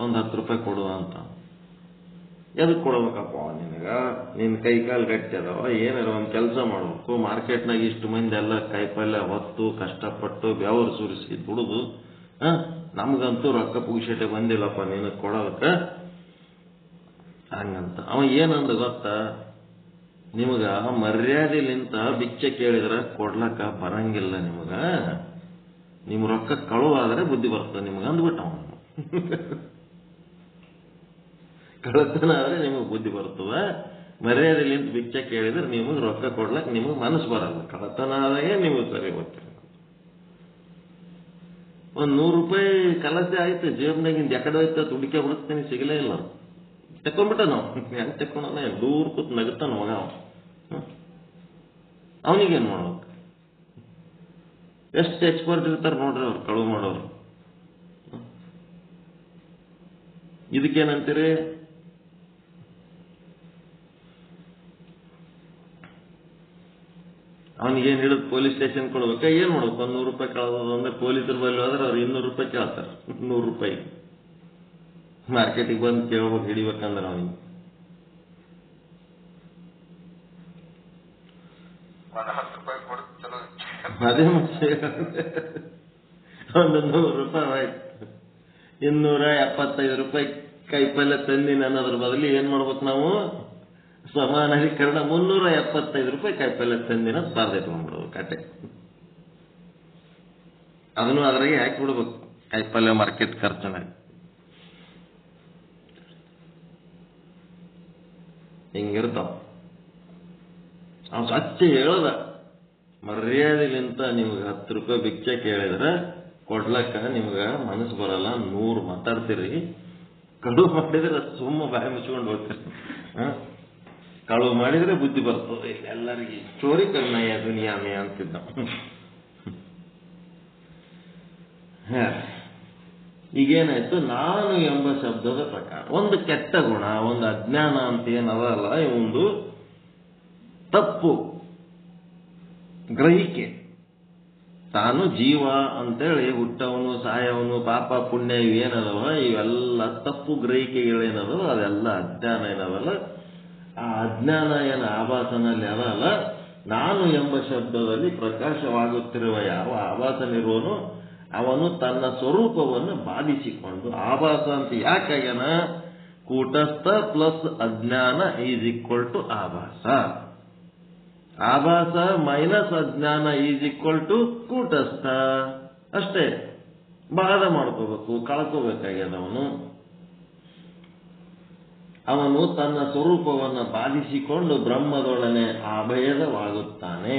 ಒಂದು 10 ರೂಪಾಯಿ ಕೊಡುವ ಅಂತ. ಎದಕ್ಕೆ ಕೊಡ್ಬೇಕಪ್ಪ ನಿನಗ? ನಿನ್ ಕೈ ಕಾಲು ಗಟ್ಟಿ ಅದಾವ, ಏನಾರ ಒಂದು ಕೆಲಸ ಮಾಡ್ಬೇಕು. ಮಾರ್ಕೆಟ್ನಾಗ ಇಷ್ಟು ಮಂದಿ ಎಲ್ಲ ಕಾಯಿಪಲ್ಯ ಹೊತ್ತು ಕಷ್ಟಪಟ್ಟು ಬೆವರು ಸುರಿಸಿ ದುಡಿದು ನಮ್ಗಂತೂ ರೊಕ್ಕ ಪುಗಿಸಟೆ ಬಂದಿಲ್ಲಪ್ಪ ನಿನಗೆ ಕೊಡೋದಕ್ಕ ಹಂಗಂತ. ಅವ ಏನಂದ ಗೊತ್ತಾ, ನಿಮಗ ಮರ್ಯಾದೆಲಿಂತ ಭಿಕ್ಷೆ ಕೇಳಿದ್ರ ಕೊಡ್ಲಕ್ಕ ಬರಂಗಿಲ್ಲ, ನಿಮ್ ರೊಕ್ಕ ಕಳುವಾದ್ರೆ ಬುದ್ಧಿ ಬರ್ತದೆ ನಿಮಗ ಅಂದ್ಬಿಟ್ಟ ಅವನು. ಕಳ್ಳತನ ಆದ್ರೆ ನಿಮಗ್ ಬುದ್ಧಿ ಬರ್ತದ, ಮರ್ಯಾದೆಲಿಂತ ಭಿಕ್ಷೆ ಕೇಳಿದ್ರೆ ನಿಮಗ್ ರೊಕ್ಕ ಕೊಡ್ಲಕ್ ನಿಮಗ್ ಮನಸ್ಸು ಬರಲ್ಲ. ಕಳ್ಳತನ ಆದಾಗೆ ನಿಮಗ್ ಸರಿ ಗೊತ್ತಿರ. ಒಂದ್ 100 ರೂಪಾಯಿ ಕಲಸೆ ಆಯ್ತು, ಜೇಬ್ನಾಗಿಂದ ಎಕಡೆ ಹೋಯ್ತ ಹುಡುಕೆ ಬಿಡುತ್ತೇನೆ, ಸಿಗಲೇ ಇಲ್ಲ. ತಕೊಂಡ್ಬಿಟ್ಟ ನಾವು, ಹೆಂಗ್ ತಕೊಂಡ ದೂರ್ ಕೂತ್ ನಗುತ್ತಾನ ಮಗ. ಅವನಿಗೇನ್ ಮಾಡ್ಬೇಕು? ಎಷ್ಟು ಎಕ್ಸ್ಪರ್ಟ್ ಇರ್ತಾರ ನೋಡ್ರಿ ಅವ್ರು ಕಳುವು ಮಾಡೋರು. ಇದಕ್ಕೇನಂತೀರಿ? ಅವನಿಗೇನು ಹಿಡಿದು ಪೊಲೀಸ್ ಸ್ಟೇಷನ್ ಕೊಡ್ಬೇಕಾ ಏನ್ ಮಾಡ್ಬೇಕು? 100 ರೂಪಾಯಿ ಕಳೆದದು ಅಂದ್ರೆ ಪೊಲೀಸರ ಬಳಿ ಹೋದ್ರೆ ಅವ್ರು 200 ರೂಪಾಯಿ ಕೇಳ್ತಾರೆ. 100 ರೂಪಾಯಿ ಮಾರ್ಕೆಟಿಗೆ ಬಂದು ಕೇಳ್ಬೇಕು ಹಿಡಿಬೇಕಂದ್ರೆ ಅವನಿಗೆ. ಅದೇ ಒಂದು 100 ರೂಪಾಯಿ ಆಯ್ತು. 275 ರೂಪಾಯಿ ಕಾಯಿಪಲ್ಯ ತಂದಿನ ಅನ್ನೋದ್ರ ಬದಲು ಏನ್ ಮಾಡ್ಬೇಕು ನಾವು? ಸಮಾನೀಕರಣ 375 ರೂಪಾಯಿ ಕಾಯಿಪಲ್ಯ ತಂದಿನ ಬರ್ದಿಟ್ಕೊಂಡ್ಬಿಡ್ಬೇಕು ಅಟ್ಟೆ. ಅದನ್ನು ಅದ್ರಾಗೆ ಹಾಕಿಬಿಡ್ಬೇಕು ಕಾಯಿಪಲ್ಯ ಮಾರ್ಕೆಟ್ ಖರ್ಚಿನಾಗ. ಹಿಂಗಿರ್ತಾವ. ಅವ್ನು ಸ್ವಚ್ಛ ಹೇಳೋದ ಮರ್ಯಾದೆಲಿಂತ ನಿಮ್ಗೆ 10 ರೂಪಾಯಿ ಭಿಕ್ಷೆ ಕೇಳಿದ್ರೆ ಕೊಡ್ಲಕ್ಕ ನಿಮ್ಗೆ ಮನಸ್ಸು ಬರಲ್ಲ. 100 ಮಾತಾಡ್ತೀರಿ. ಕಳು ಮಾಡಿದ್ರೆ ಸುಮ್ಮ ಬಾಯಿ ಮುಚ್ಕೊಂಡು ಹೋಗ್ತೀರಿ. ಕಳು ಮಾಡಿದ್ರೆ ಬುದ್ಧಿ ಬರ್ತದೆ ಎಲ್ಲರಿಗೆ. ಚೋರಿ ಕನ್ನಯ್ಯ ದುನಿಯಾಮೆ ಅಂತಿದ್ದ. ಈಗೇನಾಯ್ತು? ನಾನು ಎಂಬ ಶಬ್ದದ ಪ್ರಕಾರ ಒಂದು ಕೆಟ್ಟ ಗುಣ, ಒಂದು ಅಜ್ಞಾನ ಅಂತ ಏನದಲ್ಲ, ಒಂದು ತಪ್ಪು ಗ್ರಹಿಕೆ. ತಾನು ಜೀವ ಅಂತೇಳಿ ಹುಟ್ಟವನು ಸಾಯವನು ಪಾಪ ಪುಣ್ಯ ಇವೇನದವ ಇವೆಲ್ಲ ತಪ್ಪು ಗ್ರಹಿಕೆಗಳೇನದವ ಅದೆಲ್ಲ ಅಜ್ಞಾನ ಏನದಲ್ಲ. ಆ ಅಜ್ಞಾನ ಏನು ಆಭಾಸನಲ್ಲಿ ಅದಲ್ಲ. ನಾನು ಎಂಬ ಶಬ್ದದಲ್ಲಿ ಪ್ರಕಾಶವಾಗುತ್ತಿರುವ ಯಾವ ಆಭಾಸನಿರುವನು ಅವನು ತನ್ನ ಸ್ವರೂಪವನ್ನು ಬಾಧಿಸಿಕೊಂಡು ಆಭಾಸ ಅಂತ ಯಾಕಾಗ್ಯಾನ? ಕೂಟಸ್ಥ ಪ್ಲಸ್ ಅಜ್ಞಾನ ಈಸ್ ಈಕ್ವಲ್ ಟು ಆಭಾಸ. ಆಭಾಸ ಮೈನಸ್ ಅಜ್ಞಾನ ಈಸ್ ಈಕ್ವಲ್ ಟು ಕೂಟಸ್ಥ. ಅಷ್ಟೇ. ಬಾಧ ಮಾಡ್ಕೋಬೇಕು, ಕಳ್ಕೋಬೇಕಾಗ್ಯದ ಅವನು ತನ್ನ ಸ್ವರೂಪವನ್ನು ಬಾಧಿಸಿಕೊಂಡು ಬ್ರಹ್ಮದೊಡನೆ ಅಭೇದವಾಗುತ್ತಾನೆ.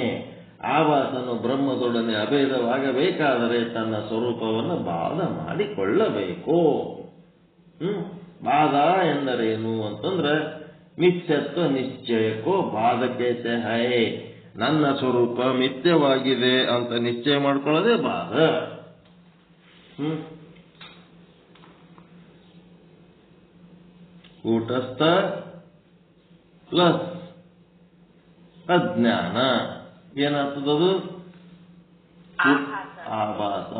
ಆಭಾಸನು ಬ್ರಹ್ಮದೊಡನೆ ಅಭೇದವಾಗಬೇಕಾದರೆ ತನ್ನ ಸ್ವರೂಪವನ್ನು ಬಾಧ ಮಾಡಿಕೊಳ್ಳಬೇಕು. ಬಾಧ ಎಂದರೇನು ಅಂತಂದ್ರೆ ಮಿಥ್ಯತ್ವ ನಿಶ್ಚಯಕ್ಕೋ ಬಾಧಕೇತೆ ಹೈ. ನನ್ನ ಸ್ವರೂಪ ಮಿಥ್ಯವಾಗಿದೆ ಅಂತ ನಿಶ್ಚಯ ಮಾಡ್ಕೊಳ್ಳೋದೇ ಬಾಧ. ಕೂಟಸ್ಥ ಪ್ಲಸ್ ಅಜ್ಞಾನ ಏನಾಗ್ತದದು? ಆಭಾಸ.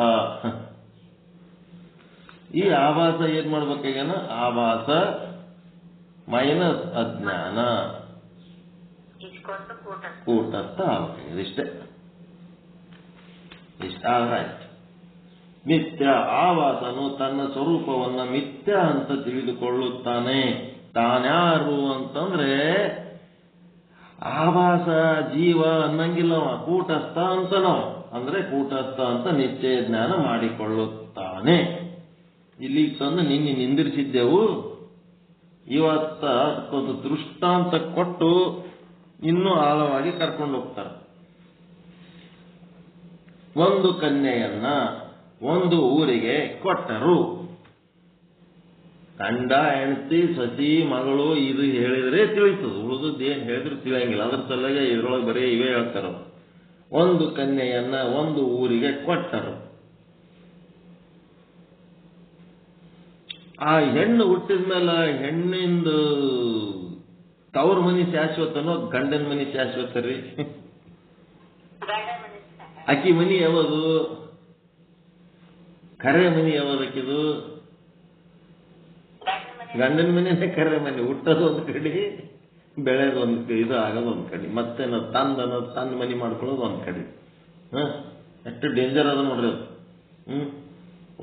ಈ ಆಭಾಸ ಏನ್ ಮಾಡ್ಬೇಕಾಗೇನ? ಆಭಾಸ ಮೈನಸ್ ಅಜ್ಞಾನ ಕೂಟಸ್ಥ ಆಗ್ಬೇಕು. ಇದಿಷ್ಟೇ. ಇಷ್ಟಾದ್ರಾಯ್ತು. ಮಿಥ್ಯ. ಆಭಾಸನು ತನ್ನ ಸ್ವರೂಪವನ್ನ ಮಿಥ್ಯ ಅಂತ ತಿಳಿದುಕೊಳ್ಳುತ್ತಾನೆ. ತಾನ್ಯಾರು ಅಂತಂದ್ರೆ ಆಭಾಸ ಜೀವ ಅನ್ನಂಗಿಲ್ಲವ, ಕೂಟಸ್ಥ ಅಂತ ನಾವು ಅಂದ್ರೆ ಕೂಟಸ್ಥ ಅಂತ ನಿಶ್ಚಯ ಜ್ಞಾನ ಮಾಡಿಕೊಳ್ಳುತ್ತಾನೆ. ಇಲ್ಲಿ ತಂದು ನಿನ್ನೆ ನಿಂದಿರಿಸಿದ್ದೆವು. ಇವತ್ತ ಅದಕ್ಕೊಂದು ದೃಷ್ಟಾಂತ ಕೊಟ್ಟು ಇನ್ನೂ ಆಳವಾಗಿ ಕರ್ಕೊಂಡು ಹೋಗ್ತಾರೆ. ಒಂದು ಕನ್ಯೆಯನ್ನ ಒಂದು ಊರಿಗೆ ಕೊಟ್ಟರು. ಗಂಡ ಹೆಂಡತಿ ಸತಿ ಮಗಳು ಇದು ಹೇಳಿದ್ರೆ ತಿಳಿತದ, ಉಳಿದದ್ದು ಏನ್ ಹೇಳಿದ್ರು ತಿಳಿಯಂಗಿಲ್ಲ. ಅದ್ರ ಸಲುವಾಗಿ ಇದ್ರೊಳಗೆ ಬರೀ ಇವೇ ಹೇಳ್ತಾರ. ಒಂದು ಕನ್ಯೆಯನ್ನ ಒಂದು ಊರಿಗೆ ಕೊಟ್ಟರು. ಆ ಹೆಣ್ಣು ಹುಟ್ಟಿದ ಮೇಲೆ ಹೆಣ್ಣಿಂದ ತವ್ರ ಮನಿ ಶಾಶ್ವತನೋ ಗಂಡನ ಮನಿ ಶಾಶ್ವತ ರೀ? ಅಕ್ಕಿ ಮನಿ ಯಾವುದು? ಕರೆ ಮನಿ ಯಾವ್ದಕ್ಕಿದು? ಗಂಡನ ಮನಿನೇ ಕರೆ ಮನಿ. ಹುಟ್ಟೋದು ಒಂದು ಕಡೆ, ಬೆಳೆದು ಒಂದು ಇದು ಆಗೋದು ಒಂದು ಕಡೆ, ಮತ್ತೆ ತನ್ನ ಮನಿ ಮಾಡ್ಕೊಳ್ಳೋದು ಒಂದು ಕಡೆ. ಎಷ್ಟು ಡೇಂಜರ್ ಅದ ನೋಡ್ರಿ ಅದು.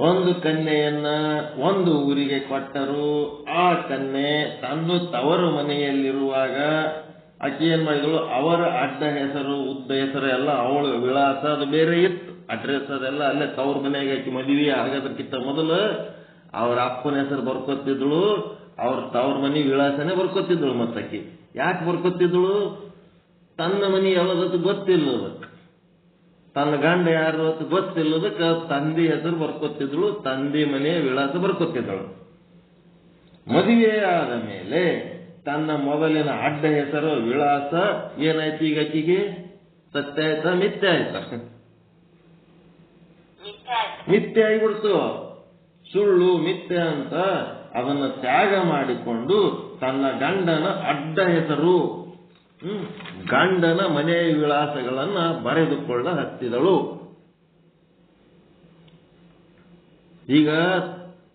ಒಂದು ಕನ್ಯೆಯನ್ನ ಒಂದು ಊರಿಗೆ ಕೊಟ್ಟರು. ಆ ಕನ್ಯೆ ತನ್ನ ತವರು ಮನೆಯಲ್ಲಿರುವಾಗ ಆಕೆ ಏನ್ ಮಾಡಿದಳು? ಅವರ ಅಡ್ಡ ಹೆಸರು ಉದ್ದ ಹೆಸರು ಎಲ್ಲ ಅವಳು ವಿಳಾಸ ಅದು ಬೇರೆ ಇತ್ತು. ಅಡ್ರೆಸ್ ಅದೆಲ್ಲ ಅಲ್ಲೇ ತವ್ರ ಮನೆಗೆ ಆಕೆ ಮದುವೆ ಆಗೋದಕ್ಕಿಂತ ಮೊದಲು ಅವ್ರ ಅಪ್ಪನ ಹೆಸರು ಬರ್ಕೊತಿದ್ಳು, ಅವ್ರ ತವ್ರ ಮನೆ ವಿಳಾಸನೇ ಬರ್ಕೊತಿದ್ಳು. ಮತ್ತಾಕಿ ಯಾಕೆ ಬರ್ಕೊತಿದ್ಳು? ತನ್ನ ಮನೆ ಯಾವ್ದಕ್ಕೆ ಗೊತ್ತಿಲ್ಲದಕ್ಕೆ, ತನ್ನ ಗಂಡ ಯಾರು ಅಂತ ಗೊತ್ತಿಲ್ಲದಕ್ಕೆ ತಂದೆ ಹೆಸರು ಬರ್ಕೊತಿದ್ಳು, ತಂದೆ ಮನೆಯ ವಿಳಾಸ ಬರ್ಕೊತಿದ್ದಳು. ಮದುವೆ ಆದ ಮೇಲೆ ತನ್ನ ಮೊದಲಿನ ಅಡ್ಡ ಹೆಸರು ವಿಳಾಸ ಏನಾಯ್ತು? ಈಗ ಆಕಿಗೆ ಸತ್ಯ ಆಯ್ತಾ ಮಿಥ್ಯ ಆಯ್ತಾ? ಮಿಥ್ಯ ಆಗಿಬಿಡ್ತು. ಸುಳ್ಳು ಮಿಥ್ಯ ಅಂತ ಅದನ್ನು ತ್ಯಾಗ ಮಾಡಿಕೊಂಡು ತನ್ನ ಗಂಡನ ಅಡ್ಡ ಹೆಸರು ಗಂಡನ ಮನೆಯ ವಿಳಾಸಗಳನ್ನ ಬರೆದುಕೊಳ್ಳ ಹತ್ತಿದಳು. ಈಗ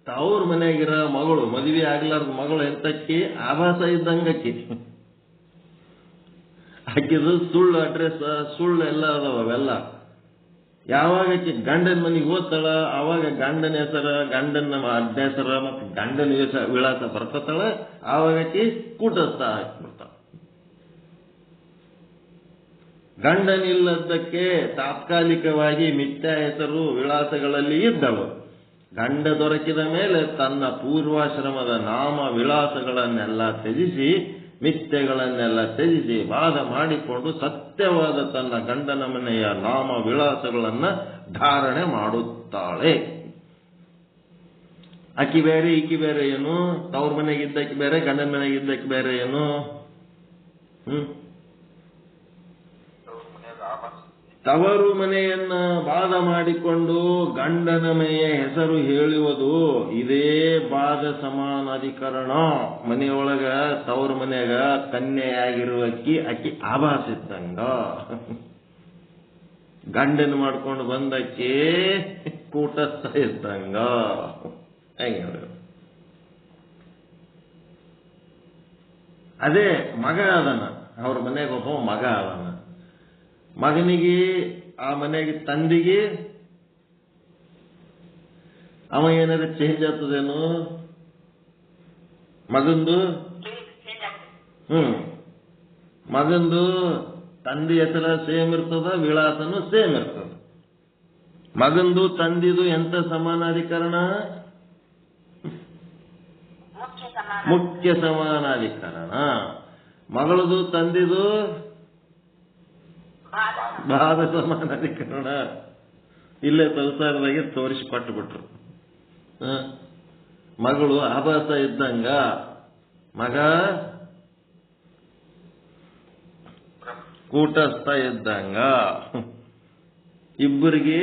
ತವ್ರ ಮನೆಯಾಗಿರೋ ಮಗಳು, ಮದುವೆ ಆಗ್ಲಾರ್ದ ಮಗಳು ಎಂತಕ್ಕಿ ಆಭಾಸ ಇದ್ದಂಗಕ್ಕಿ. ಆಕಿದು ಸುಳ್ಳು ಅಡ್ರೆಸ್, ಸುಳ್ಳು ಎಲ್ಲ ಅದಾವ. ಅವೆಲ್ಲ ಯಾವಾಗ ಆಕಿ ಗಂಡನ ಮನೆಗೆ ಹೋಗ್ತಾಳ ಆವಾಗ ಗಂಡನ ಹೆಸರ, ಗಂಡನ ಅಡ್ಡ ಹೆಸರ ಮತ್ತು ಗಂಡನ ವಿಳಾಸ ಬರ್ಕೋತಾಳ. ಆವಾಗ ಆಕಿ ಕೂಟಸ್ಥ ಹಾಕ್ಬಿಡ್ತಾಳ. ಗಂಡನಿಲ್ಲದಕ್ಕೆ ತಾತ್ಕಾಲಿಕವಾಗಿ ಮಿಥ್ಯಾ ಹೆಸರು ವಿಳಾಸಗಳಲ್ಲಿ ಇದ್ದಳು. ಗಂಡ ದೊರಕಿದ ಮೇಲೆ ತನ್ನ ಪೂರ್ವಾಶ್ರಮದ ನಾಮ ವಿಳಾಸಗಳನ್ನೆಲ್ಲ ತ್ಯಜಿಸಿ, ಮಿಥ್ಯೆಗಳನ್ನೆಲ್ಲ ತ್ಯಜಿಸಿ ವಾದ ಮಾಡಿಕೊಂಡು ಸತ್ಯವಾದ ತನ್ನ ಗಂಡನ ಮನೆಯ ನಾಮ ವಿಳಾಸಗಳನ್ನ ಧಾರಣೆ ಮಾಡುತ್ತಾಳೆ. ಅಕ್ಕಿ ಬೇರೆ ಈಕಿ ಬೇರೆ ಏನು? ತವ್ರ ಮನೆಗಿದ್ದಕ್ಕೆ ಬೇರೆ, ಗಂಡನ ಮನೆಗಿದ್ದಕ್ಕೆ ಬೇರೆ ಏನು? ತವರು ಮನೆಯನ್ನ ಬಾಧ ಮಾಡಿಕೊಂಡು ಗಂಡನ ಮನೆಯ ಹೆಸರು ಹೇಳುವುದು ಇದೇ ಬಾಧ ಸಮಾನಾಧಿಕರಣ. ಮನೆಯೊಳಗ ತವ್ರ ಮನೆಯಾಗ ಕನ್ಯೆಯಾಗಿರುವ ಅಕ್ಕಿ ಆಭಾಸಿದ್ದಂಗ, ಗಂಡನ ಮಾಡ್ಕೊಂಡು ಬಂದಕ್ಕೆ ಕೂಟಸ್ಥ ಇದ್ದಂಗ. ಹೆಂಗ ಅದೇ ಮಗ ಅದನ, ಅವ್ರ ಮನೆಗೆ ಒಬ್ಬ ಮಗ ಅದನ. ಮಗನಿಗೆ ಆ ಮನೆಗೆ ತಂದಿಗೆ ಅವ ಏನಾರ ಚೇಂಜ್ ಆಗ್ತದೇನು? ಮಗಂದು ಮಗಂದು ತಂದೆ ಹೆಸರ ಸೇಮ್ ಇರ್ತದ, ವಿಳಾಸನು ಸೇಮ್ ಇರ್ತದ. ಮಗಂದು ತಂದಿದು ಎಂತ ಸಮಾನಾಧಿಕರಣ? ಮುಖ್ಯ ಸಮಾನಾಧಿಕರಣ. ಮಗಳದು ತಂದಿದು ಬಾಧ ಸಮಾನಾಧಿಕರಣ. ಇಲ್ಲೇ ಸಂಸಾರದಾಗೆ ತೋರಿಸಿಕೊಟ್ಟು ಬಿಟ್ರು. ಮಗಳು ಆಭಾಸ ಇದ್ದಂಗ, ಮಗ ಕೂಟಸ್ಥ ಇದ್ದಂಗ. ಇಬ್ಬರಿಗೆ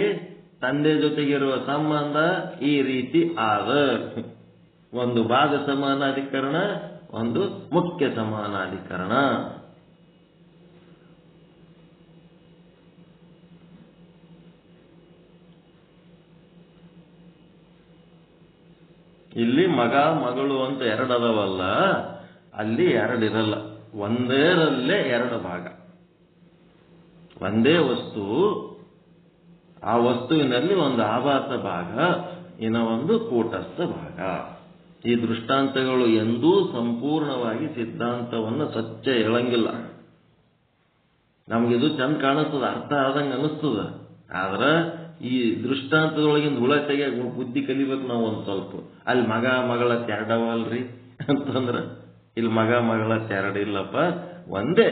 ತಂದೆ ಜೊತೆಗಿರುವ ಸಂಬಂಧ ಈ ರೀತಿ ಆದ. ಒಂದು ಬಾಧ ಸಮಾನಾಧಿಕರಣ, ಒಂದು ಮುಖ್ಯ ಸಮಾನಾಧಿಕರಣ. ಇಲ್ಲಿ ಮಗ ಮಗಳು ಅಂತ ಎರಡು ಅದಾವಲ್ಲ, ಅಲ್ಲಿ ಎರಡಿರಲ್ಲ. ಒಂದೇರಲ್ಲೇ ಎರಡು ಭಾಗ. ಒಂದೇ ವಸ್ತು, ಆ ವಸ್ತುವಿನಲ್ಲಿ ಒಂದು ಆಭಾಸ ಭಾಗ, ಇನ್ನ ಒಂದು ಕೂಟಸ್ಥ ಭಾಗ. ಈ ದೃಷ್ಟಾಂತಗಳು ಎಂದೂ ಸಂಪೂರ್ಣವಾಗಿ ಸಿದ್ಧಾಂತವನ್ನು ಸತ್ಯ ಹೇಳಂಗಿಲ್ಲ. ನಮಗಿದು ಚಂದ ಕಾಣಿಸ್ತದ, ಅರ್ಥ ಆದಂಗೆ ಅನಿಸ್ತದ. ಆದ್ರೆ ಈ ದೃಷ್ಟಾಂತದೊಳಗಿಂದ ಹುಳ ತೆಗಿಯಾಗ ಬುದ್ಧಿ ಕಲಿಬೇಕು ನಾವು ಒಂದು ಸ್ವಲ್ಪ. ಅಲ್ಲಿ ಮಗ ಮಗಳ ತೆರಡವಲ್ರಿ ಅಂತಂದ್ರ ಇಲ್ಲಿ ಮಗ ಮಗಳ ತೆರಡಿಲ್ಲಪ್ಪ, ಒಂದೇ.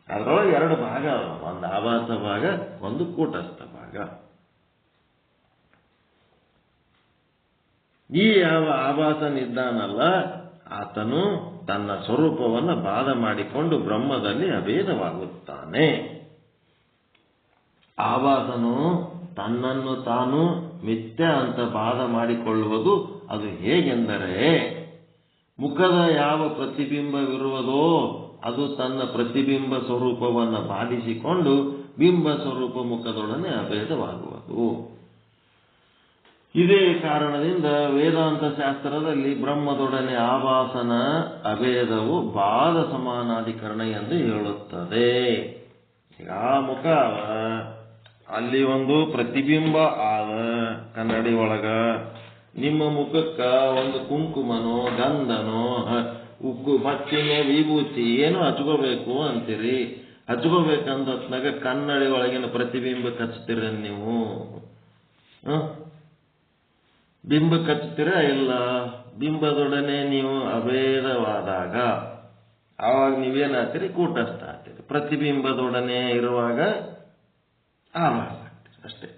ಅದರೊಳಗೆ ಎರಡು ಭಾಗ ಅವ, ಒಂದು ಆಭಾಸ ಭಾಗ, ಒಂದು ಕೂಟಸ್ಥ ಭಾಗ. ಈ ಯಾವ ಆಭಾಸನಿದ್ದಾನಲ್ಲ, ಆತನು ತನ್ನ ಸ್ವರೂಪವನ್ನು ಬಾಧ ಮಾಡಿಕೊಂಡು ಬ್ರಹ್ಮದಲ್ಲಿ ಅಭೇದವಾಗುತ್ತಾನೆ. ಆಭಾಸನು ತನ್ನನ್ನು ತಾನು ಮಿಥ್ಯ ಅಂತ ಬಾಧ ಮಾಡಿಕೊಳ್ಳುವುದು ಅದು ಹೇಗೆಂದರೆ, ಮುಖದ ಯಾವ ಪ್ರತಿಬಿಂಬವಿರುವುದೋ ಅದು ತನ್ನ ಪ್ರತಿಬಿಂಬ ಸ್ವರೂಪವನ್ನು ಬಾಧಿಸಿಕೊಂಡು ಬಿಂಬ ಸ್ವರೂಪ ಮುಖದೊಡನೆ ಅಭೇದವಾಗುವುದು. ಇದೇ ಕಾರಣದಿಂದ ವೇದಾಂತ ಶಾಸ್ತ್ರದಲ್ಲಿ ಬ್ರಹ್ಮದೊಡನೆ ಆಭಾಸನ ಅಭೇದವು ಬಾಧ ಸಮಾನಾಧಿಕರಣ ಎಂದು ಹೇಳುತ್ತದೆ. ಈಗ ಮುಖ ಅಲ್ಲಿ ಒಂದು ಪ್ರತಿಬಿಂಬ ಆದ ಕನ್ನಡಿ ಒಳಗ, ನಿಮ್ಮ ಮುಖಕ್ಕ ಒಂದು ಕುಂಕುಮನೋ ಗಂಧನೋ ಉಕ್ಕು ಮಚ್ಚಿನ ವಿಭೂತಿ ಏನು ಹಚ್ಕೋಬೇಕು ಅಂತೀರಿ. ಹಚ್ಕೋಬೇಕಂದತ್ನಾಗ ಕನ್ನಡಿ ಒಳಗಿನ ಪ್ರತಿಬಿಂಬಕ್ಕೆ ಹಚ್ತೀರ ನೀವು? ಬಿಂಬಕ್ಕೆ ಹಚ್ತೀರ ಇಲ್ಲ? ಬಿಂಬದೊಡನೆ ನೀವು ಅಭೇದವಾದಾಗ ಆವಾಗ ನೀವೇನಾಗ್ತೀರಿ? ಕೂಟಸ್ಥ ಆಗ್ತೀರಿ. ಪ್ರತಿಬಿಂಬದೊಡನೆ ಇರುವಾಗ ಆಭಾಸ ಆಗ್ತೀರಿ ಅಷ್ಟೇ.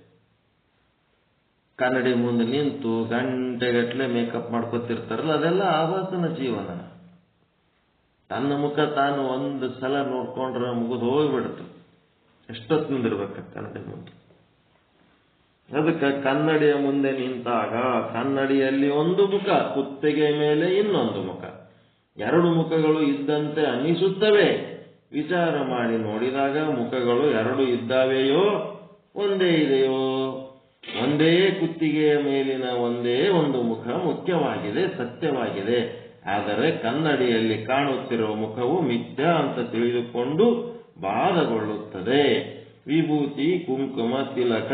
ಕನ್ನಡಿ ಮುಂದೆ ನಿಂತು ಗಂಟೆಗಟ್ಟಲೆ ಮೇಕಪ್ ಮಾಡ್ಕೊತಿರ್ತಾರಲ್ಲ, ಅದೆಲ್ಲ ಆಭಾಸನ ಜೀವನ. ತನ್ನ ಮುಖ ತಾನು ಒಂದು ಸಲ ನೋಡ್ಕೊಂಡ್ರೆ ಮುಗಿದು ಹೋಗ್ಬಿಡುತ್ತೆ. ಎಷ್ಟೊತ್ತು ನಿಂದಿರ್ಬೇಕು ಕನ್ನಡಿ ಮುಂದೆ. ಅದಕ್ಕೆ ಕನ್ನಡಿಯ ಮುಂದೆ ನಿಂತಾಗ ಕನ್ನಡಿಯಲ್ಲಿ ಒಂದು ಮುಖ, ಕುತ್ತಿಗೆ ಮೇಲೆ ಇನ್ನೊಂದು ಮುಖ. ಎರಡು ಮುಖಗಳು ಇದ್ದಂತೆ ಅನ್ನಿಸುತ್ತವೆ. ವಿಚಾರ ಮಾಡಿ ನೋಡಿದಾಗ ಮುಖಗಳು ಎರಡು ಇದ್ದಾವೆಯೋ ಒಂದೇ ಇದೆಯೋ? ಒಂದೇ ಕುತ್ತಿಗೆಯ ಮೇಲಿನ ಒಂದೇ ಒಂದು ಮುಖ ಮುಖ್ಯವಾಗಿದೆ, ಸತ್ಯವಾಗಿದೆ. ಆದರೆ ಕನ್ನಡಿಯಲ್ಲಿ ಕಾಣುತ್ತಿರುವ ಮುಖವು ಮಿಥ್ಯಾ ಅಂತ ತಿಳಿದುಕೊಂಡು ಬಾಧಗೊಳ್ಳುತ್ತದೆ. ವಿಭೂತಿ, ಕುಂಕುಮ, ತಿಲಕ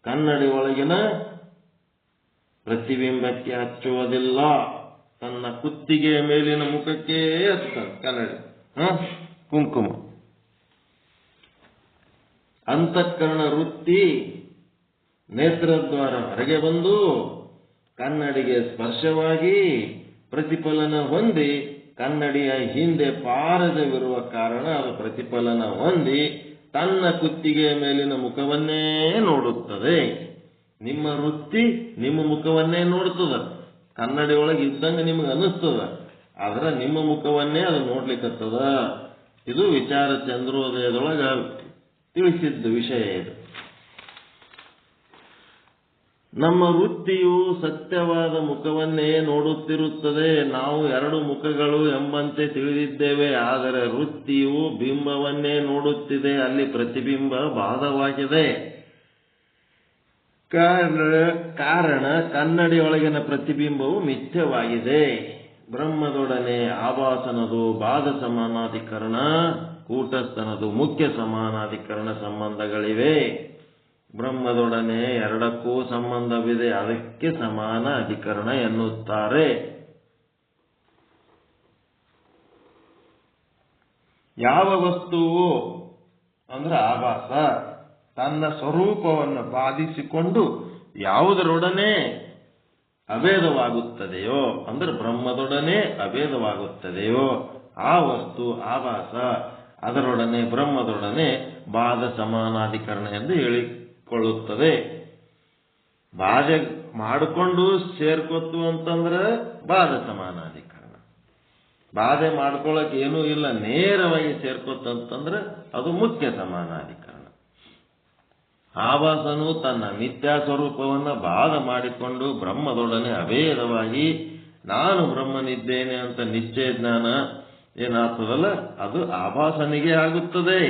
ಕನ್ನಡಿ ಒಳಗಿನ ಪ್ರತಿಬಿಂಬಕ್ಕೆ ಹಚ್ಚುವುದಿಲ್ಲ, ತನ್ನ ಕುತ್ತಿಗೆಯ ಮೇಲಿನ ಮುಖಕ್ಕೆ ಹಚ್ಚುತ್ತದೆ ಕನ್ನಡಿ. ಕುಂಕುಮ ಅಂತಃಕರಣ ವೃತ್ತಿ ನೇತ್ರದ್ವಾರ ಹೊರಗೆ ಬಂದು ಕನ್ನಡಿಗೆ ಸ್ಪರ್ಶವಾಗಿ ಪ್ರತಿಫಲನ ಹೊಂದಿ ಕನ್ನಡಿಯ ಹಿಂದೆ ಪಾರದವಿರುವ ಕಾರಣ ಅದು ಪ್ರತಿಫಲನ ಹೊಂದಿ ತನ್ನ ಕುತ್ತಿಗೆಯ ಮೇಲಿನ ಮುಖವನ್ನೇ ನೋಡುತ್ತದೆ. ನಿಮ್ಮ ವೃತ್ತಿ ನಿಮ್ಮ ಮುಖವನ್ನೇ ನೋಡ್ತದ. ಕನ್ನಡಿ ಒಳಗೆ ಇದ್ದಂಗೆ ನಿಮಗೆ ಅನ್ನಿಸ್ತದ, ಆದ್ರೆ ನಿಮ್ಮ ಮುಖವನ್ನೇ ಅದು ನೋಡ್ಲಿಕ್ಕತ್ತದ. ಇದು ವಿಚಾರ ಚಂದ್ರೋದಯದೊಳಗ ತಿಳಿಸಿದ್ದ ವಿಷಯ ಇದು. ನಮ್ಮ ವೃತ್ತಿಯು ಸತ್ಯವಾದ ಮುಖವನ್ನೇ ನೋಡುತ್ತಿರುತ್ತದೆ. ನಾವು ಎರಡು ಮುಖಗಳು ಎಂಬಂತೆ ತಿಳಿದಿದ್ದೇವೆ, ಆದರೆ ವೃತ್ತಿಯು ಬಿಂಬವನ್ನೇ ನೋಡುತ್ತಿದೆ. ಅಲ್ಲಿ ಪ್ರತಿಬಿಂಬ ಬಾಧವಾಗಿದೆ. ಕಾರಣ ಕನ್ನಡಿಯೊಳಗಿನ ಪ್ರತಿಬಿಂಬವು ಮಿಥ್ಯವಾಗಿದೆ. ಬ್ರಹ್ಮದೊಡನೆ ಆಭಾಸನದು ಬಾಧ ಸಮಾನಾಧಿಕರಣ, ಕೂಟಸ್ಥನದು ಮುಖ್ಯ ಸಮಾನಾಧಿಕರಣ ಸಂಬಂಧಗಳಿವೆ. ಬ್ರಹ್ಮದೊಡನೆ ಎರಡಕ್ಕೂ ಸಂಬಂಧವಿದೆ, ಅದಕ್ಕೆ ಸಮಾನ ಅಧಿಕರಣ ಎನ್ನುತ್ತಾರೆ. ಯಾವ ವಸ್ತುವು ಅಂದ್ರೆ ಆಭಾಸ ತನ್ನ ಸ್ವರೂಪವನ್ನು ಬಾಧಿಸಿಕೊಂಡು ಯಾವುದರೊಡನೆ ಅಭೇದವಾಗುತ್ತದೆಯೋ ಅಂದ್ರೆ ಬ್ರಹ್ಮದೊಡನೆ ಅಭೇದವಾಗುತ್ತದೆಯೋ ಆ ವಸ್ತು ಆಭಾಸ. ಅದರೊಡನೆ ಬ್ರಹ್ಮದೊಡನೆ ಬಾಧ ಸಮಾನಾಧಿಕರಣ ಎಂದು ಹೇಳಿಕೊಳ್ಳುತ್ತದೆ. ಬಾಧೆ ಮಾಡಿಕೊಂಡು ಸೇರ್ಕೊತ್ತು ಅಂತಂದ್ರೆ ಬಾಧ ಸಮಾನಾಧಿಕರಣ. ಬಾಧೆ ಮಾಡ್ಕೊಳಕ್ ಏನೂ ಇಲ್ಲ, ನೇರವಾಗಿ ಸೇರ್ಕೊತ್ತಂತಂದ್ರೆ ಅದು ಮುಖ್ಯ ಸಮಾನಾಧಿಕರಣ. ಆಭಾಸನು ತನ್ನ ಮಿಥ್ಯಾ ಸ್ವರೂಪವನ್ನು ಬಾಧ ಮಾಡಿಕೊಂಡು ಬ್ರಹ್ಮದೊಡನೆ ಅಭೇದವಾಗಿ ನಾನು ಬ್ರಹ್ಮನಿದ್ದೇನೆ ಅಂತ ನಿಶ್ಚಯ ಜ್ಞಾನ ಏನಾಗ್ತದಲ್ಲ, ಅದು ಆಭಾಸನಿಗೆ ಆಗುತ್ತದೆ.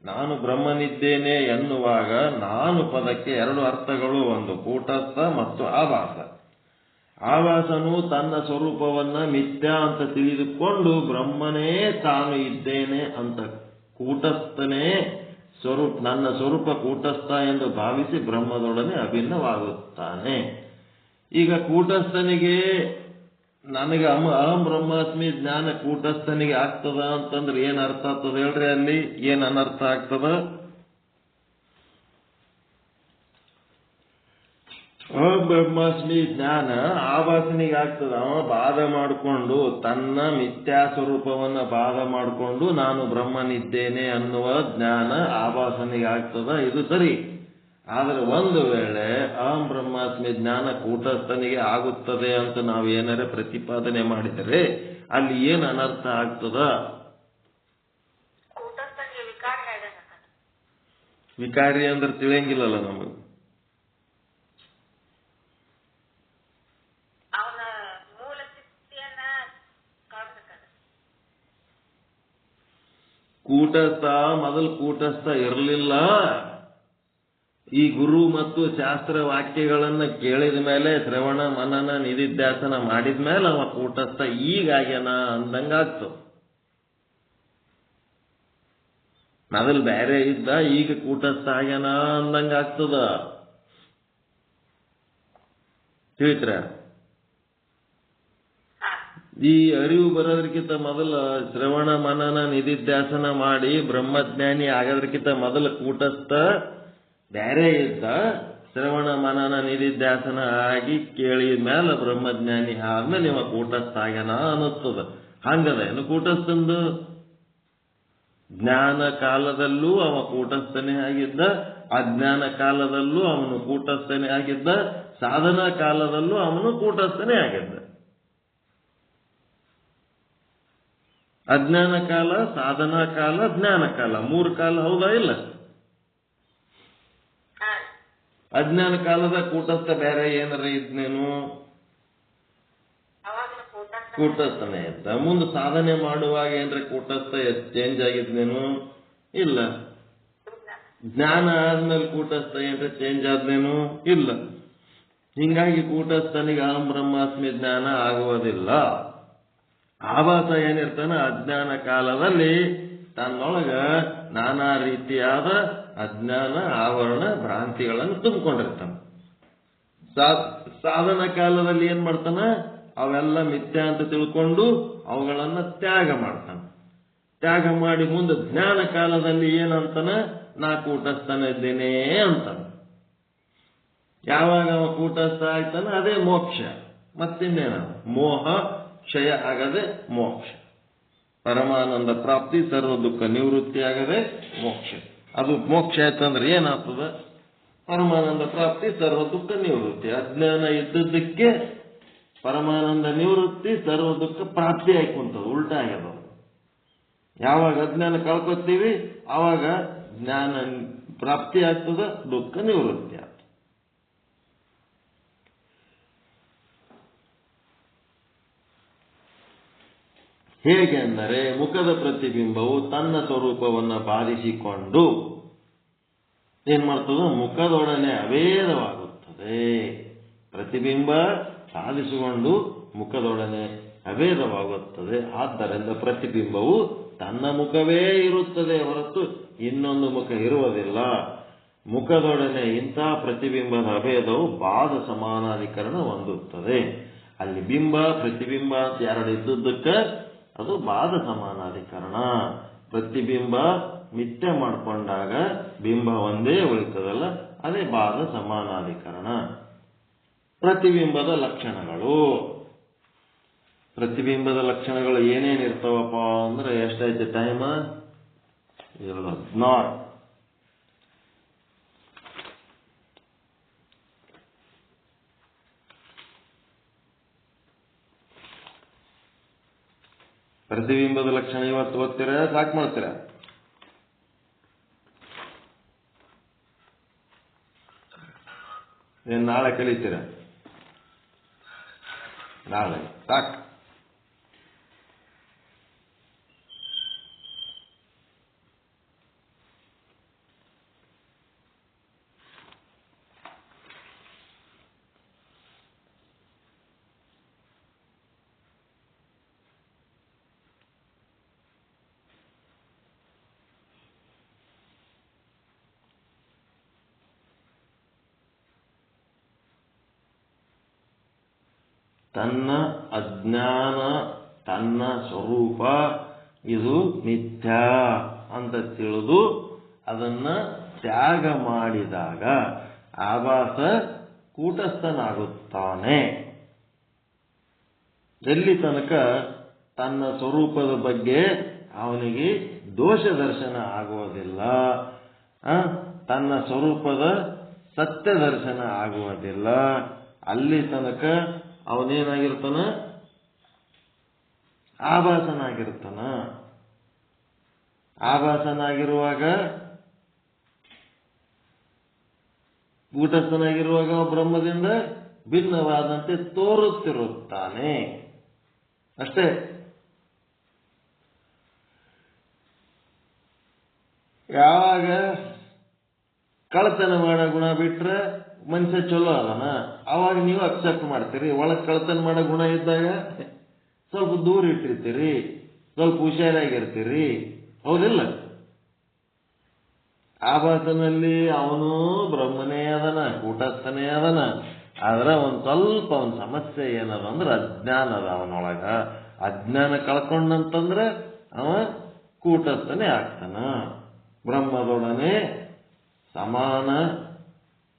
ನಾನು ಬ್ರಹ್ಮನಿದ್ದೇನೆ ಎನ್ನುವಾಗ ನಾನು ಪದಕ್ಕೆ ಎರಡು ಅರ್ಥಗಳು, ಒಂದು ಕೂಟಸ್ಥ ಮತ್ತು ಆಭಾಸ. ಆಭಾಸನು ತನ್ನ ಸ್ವರೂಪವನ್ನ ಮಿಥ್ಯಾ ಅಂತ ತಿಳಿದುಕೊಂಡು ಬ್ರಹ್ಮನೇ ತಾನು ಇದ್ದೇನೆ ಅಂತ ಕೂಟಸ್ಥನೇ ನನ್ನ ಸ್ವರೂಪ ಕೂಟಸ್ಥ ಎಂದು ಭಾವಿಸಿ ಬ್ರಹ್ಮದೊಡನೆ ಅಭಿನ್ನವಾಗುತ್ತಾನೆ. ಈಗ ಕೂಟಸ್ಥನಿಗೆ ನನಗೆ ಅಹಂ ಬ್ರಹ್ಮಾಸ್ಮಿ ಜ್ಞಾನ ಕೂಟಸ್ಥನಿಗೆ ಆಗ್ತದ ಅಂತಂದ್ರೆ ಏನ್ ಅರ್ಥ ಆಗ್ತದ ಹೇಳ್ರಿ? ಅಲ್ಲಿ ಏನ್ ಅನರ್ಥ ಆಗ್ತದ? ಅಹಂ ಬ್ರಹ್ಮಾಸ್ಮಿ ಜ್ಞಾನ ಆಭಾಸನಿಗೆ ಆಗ್ತದ. ಅವ ಬಾಧ ಮಾಡಿಕೊಂಡು ತನ್ನ ಮಿಥ್ಯಾ ಸ್ವರೂಪವನ್ನ ಬಾಧ ಮಾಡಿಕೊಂಡು ನಾನು ಬ್ರಹ್ಮನಿದ್ದೇನೆ ಅನ್ನುವ ಜ್ಞಾನ ಆಭಾಸನಿಗೆ ಆಗ್ತದ, ಇದು ಸರಿ. ಆದ್ರೆ ಒಂದು ವೇಳೆ ಅಹಂ ಬ್ರಹ್ಮಾಸ್ಮಿ ಜ್ಞಾನ ಕೂಟಸ್ಥನಿಗೆ ಆಗುತ್ತದೆ ಅಂತ ನಾವು ಏನಾರ ಪ್ರತಿಪಾದನೆ ಮಾಡಿದರೆ ಅಲ್ಲಿ ಏನು ಅನರ್ಥ ಆಗ್ತದ? ವಿಕಾರಿ ಅಂದ್ರೆ ತಿಳಿಯಂಗಿಲ್ಲಲ್ಲ ನಮಗೆ. ಕೂಟಸ್ಥ ಮೊದಲು ಕೂಟಸ್ಥ ಇರಲಿಲ್ಲ. ಈ ಗುರು ಮತ್ತು ಶಾಸ್ತ್ರ ವಾಕ್ಯಗಳನ್ನ ಕೇಳಿದ ಮೇಲೆ ಶ್ರವಣ ಮನನ ನಿಧಿಧ್ಯಾಸನ ಮಾಡಿದ ಮೇಲೆ ಅವ ಕೂಟಸ್ಥ ಈಗಾಗ್ಯಾನ ಅಂದಂಗಾಗ್ತು. ಮೊದಲು ಬೇರೆ ಇದ್ದ, ಈಗ ಕೂಟಸ್ಥ ಆಗ್ಯಾನ ಅಂದಂಗಾಗ್ತದ. ತಿಳಿತ್ರ? ಈ ಅರಿವು ಬರೋದಕ್ಕಿಂತ ಮೊದಲ ಶ್ರವಣ ಮನನ ನಿಧಿಧ್ಯಾಸನ ಮಾಡಿ ಬ್ರಹ್ಮಜ್ಞಾನಿ ಆಗೋದಕ್ಕಿಂತ ಮೊದಲ ಕೂಟಸ್ಥ ಬೇರೆ ಇದ್ದ. ಶ್ರವಣ ಮನನ ನಿಧಿಧ್ಯಾಸನ ಆಗಿ ಕೇಳಿದ ಮೇಲೆ ಬ್ರಹ್ಮಜ್ಞಾನಿ ಆದ್ಮೇಲೆ ಇವ ಕೂಟಸ್ಥ ಆಗ್ಯಾನ ಅನ್ನಿಸ್ತದ. ಹಂಗದ ಏನು ಕೂಟಸ್ಥಂದು? ಜ್ಞಾನ ಕಾಲದಲ್ಲೂ ಅವ ಕೂಟಸ್ಥನೇ ಆಗಿದ್ದ, ಅಜ್ಞಾನ ಕಾಲದಲ್ಲೂ ಅವನು ಕೂಟಸ್ಥನೇ ಆಗಿದ್ದ, ಸಾಧನಾ ಕಾಲದಲ್ಲೂ ಅವನು ಕೂಟಸ್ಥನೇ ಆಗಿದ್ದ. ಅಜ್ಞಾನ ಕಾಲ, ಸಾಧನಾ ಕಾಲ, ಜ್ಞಾನ ಕಾಲ, ಮೂರು ಕಾಲ ಹೌದಾ ಇಲ್ಲ? ಅಜ್ಞಾನ ಕಾಲದ ಕೂಟಸ್ಥ ಬೇರೆ ಏನಾರ ಇದ್ನೇನು? ಕೂಟಸ್ಥನೇ ಇದ್ದ. ಮುಂದೆ ಸಾಧನೆ ಮಾಡುವಾಗ ಏನ್ರ ಕೂಟಸ್ಥ ಚೇಂಜ್ ಆಗಿದ್ನೇನು? ಇಲ್ಲ. ಜ್ಞಾನ ಆದ್ಮೇಲೆ ಕೂಟಸ್ಥ ಏನ್ರ ಚೇಂಜ್ ಆದ್ನೇನು? ಇಲ್ಲ. ಹಿಂಗಾಗಿ ಕೂಟಸ್ಥನಿಗೆ ಅಹಂ ಬ್ರಹ್ಮಾಸ್ಮಿ ಜ್ಞಾನ ಆಗುವುದಿಲ್ಲ. ಆಭಾಸ ಏನಿರ್ತಾನೆ ಅಜ್ಞಾನ ಕಾಲದಲ್ಲಿ ತನ್ನೊಳಗ ನಾನಾ ರೀತಿಯಾದ ಅಜ್ಞಾನ ಆವರಣ ಭ್ರಾಂತಿಗಳನ್ನು ತುಂಬಿಕೊಂಡಿರ್ತಾನೆ. ಸಾಧನ ಕಾಲದಲ್ಲಿ ಏನ್ ಮಾಡ್ತಾನ? ಅವೆಲ್ಲ ಮಿಥ್ಯಾ ಅಂತ ತಿಳ್ಕೊಂಡು ಅವುಗಳನ್ನ ತ್ಯಾಗ ಮಾಡ್ತಾನೆ. ತ್ಯಾಗ ಮಾಡಿ ಮುಂದೆ ಜ್ಞಾನ ಕಾಲದಲ್ಲಿ ಏನಂತಾನ? ನಾ ಕೂಟಸ್ಥನಿದ್ದೇನೆ ಅಂತಾನೆ. ಯಾವಾಗ ಅವ ಕೂಟಸ್ಥ ಆಗ್ತಾನೆ ಅದೇ ಮೋಕ್ಷ. ಮತ್ತಿನ್ನೇನ? ಮೋಹ ಕ್ಷಯ ಆಗದೆ ಮೋಕ್ಷ. ಪರಮಾನಂದ ಪ್ರಾಪ್ತಿ, ಸರ್ವ ದುಃಖ ನಿವೃತ್ತಿ ಆಗದೆ ಮೋಕ್ಷ. ಅದು ಮೋಕ್ಷ ಆಯ್ತಂದ್ರೆ ಏನಾಗ್ತದ? ಪರಮಾನಂದ ಪ್ರಾಪ್ತಿ, ಸರ್ವ ದುಃಖ ನಿವೃತ್ತಿ. ಅಜ್ಞಾನ ಇದ್ದದ್ದಕ್ಕೆ ಪರಮಾನಂದ ನಿವೃತ್ತಿ, ಸರ್ವ ದುಃಖ ಪ್ರಾಪ್ತಿ ಆಯ್ಕೊಂತದ. ಉಲ್ಟಾ ಆಗ್ಯದ. ಯಾವಾಗ ಅಜ್ಞಾನ ಕಳ್ಕೊತೀವಿ ಆವಾಗ ಜ್ಞಾನ ಪ್ರಾಪ್ತಿ ಆಗ್ತದ, ದುಃಖ ನಿವೃತ್ತಿ ಆಗ್ತದೆ. ಹೇಗೆ ಅಂದರೆ ಮುಖದ ಪ್ರತಿಬಿಂಬವು ತನ್ನ ಸ್ವರೂಪವನ್ನು ಬಾಧಿಸಿಕೊಂಡು ಏನ್ ಮಾಡ್ತದ? ಮುಖದೊಡನೆ ಅಭೇದವಾಗುತ್ತದೆ. ಪ್ರತಿಬಿಂಬ ಸಾಧಿಸಿಕೊಂಡು ಮುಖದೊಡನೆ ಅಭೇದವಾಗುತ್ತದೆ. ಆದ್ದರಿಂದ ಪ್ರತಿಬಿಂಬವು ತನ್ನ ಮುಖವೇ ಇರುತ್ತದೆ ಹೊರತು ಇನ್ನೊಂದು ಮುಖ ಇರುವುದಿಲ್ಲ. ಮುಖದೊಡನೆ ಇಂತಹ ಪ್ರತಿಬಿಂಬದ ಅಭೇದವು ಬಾಧ ಸಮಾನಾಧಿಕರಣ ಹೊಂದುತ್ತದೆ. ಅಲ್ಲಿ ಬಿಂಬ ಪ್ರತಿಬಿಂಬ ಅಂತ ಎರಡು ಇದ್ದದ್ದಕ್ಕೆ ಅದು ಬಾಧ ಸಮಾನಾಧಿಕರಣ. ಪ್ರತಿಬಿಂಬ ಮಿಥ್ಯೆ ಮಾಡಿಕೊಂಡಾಗ ಬಿಂಬ ಒಂದೇ ಉಳಿತದಲ್ಲ, ಅದೇ ಬಾಧ ಸಮಾನಾಧಿಕರಣ. ಪ್ರತಿಬಿಂಬದ ಲಕ್ಷಣಗಳು. ಪ್ರತಿಬಿಂಬದ ಲಕ್ಷಣಗಳು ಏನೇನಿರ್ತಾವಪ್ಪ ಅಂದ್ರೆ ಎಷ್ಟೈತೆ ಟೈಮ್? 16. ಪ್ರತಿಬಿಂಬದ ಲಕ್ಷಣ ಇವತ್ತು ಓದ್ತೀರಾ? ಸಾಕು ಮಾಡ್ತೀರಾ? ಏನ್ ನಾಳೆ ಕಲಿತೀರಾ? ನಾಳೆ ಸಾಕು. ತನ್ನ ಅಜ್ಞಾನ, ತನ್ನ ಸ್ವರೂಪ ಇದು ಮಿಥ್ಯಾ ಅಂತ ತಿಳಿದು ಅದನ್ನ ತ್ಯಾಗ ಮಾಡಿದಾಗ ಆಭಾಸ ಕೂಟಸ್ಥನಾಗುತ್ತಾನೆ. ಎಲ್ಲಿ ತನಕ ತನ್ನ ಸ್ವರೂಪದ ಬಗ್ಗೆ ಅವನಿಗೆ ದೋಷ ದರ್ಶನ ಆಗುವುದಿಲ್ಲ, ತನ್ನ ಸ್ವರೂಪದ ಸತ್ಯ ದರ್ಶನ ಆಗುವುದಿಲ್ಲ, ಅಲ್ಲಿ ತನಕ ಅವನೇನಾಗಿರ್ತಾನ? ಆಭಾಸನಾಗಿರ್ತಾನ. ಆಭಾಸನಾಗಿರುವಾಗ ಕೂಟಸ್ಥನಾಗಿರುವಾಗ ಬ್ರಹ್ಮದಿಂದ ಭಿನ್ನವಾದಂತೆ ತೋರುತ್ತಿರುತ್ತಾನೆ ಅಷ್ಟೇ. ಯಾವಾಗ ಕಳತನ ಮಾಡೋ ಗುಣ ಬಿಟ್ರೆ ಮನುಷ್ಯ ಚಲೋ ಅದನ, ಅವಾಗ ನೀವು ಅಕ್ಸೆಪ್ಟ್ ಮಾಡ್ತೀರಿ. ಒಳಗೆ ಕಳತನ ಮಾಡೋ ಗುಣ ಇದ್ದಾಗ ಸ್ವಲ್ಪ ದೂರ ಇಟ್ಟಿರ್ತೀರಿ, ಸ್ವಲ್ಪ ಹುಷಾರಾಗಿರ್ತೀರಿ, ಹೌದಿಲ್ಲ? ಆಭಾಸನಲ್ಲಿ ಅವನು ಬ್ರಹ್ಮನೇ ಅದನ, ಕೂಟಸ್ಥನೇ ಅದನ. ಆದ್ರೆ ಒಂದ್ ಸ್ವಲ್ಪ ಅವನ ಸಮಸ್ಯೆ ಏನದ ಅಂದ್ರೆ ಅಜ್ಞಾನ ಅದ ಅವನೊಳಗ. ಅಜ್ಞಾನ ಕಳ್ಕೊಂಡಂತಂದ್ರೆ ಅವ ಕೂಟಸ್ಥನೇ ಆಗ್ತಾನ. ಬ್ರಹ್ಮದೊಡನೆ ಸಮಾನ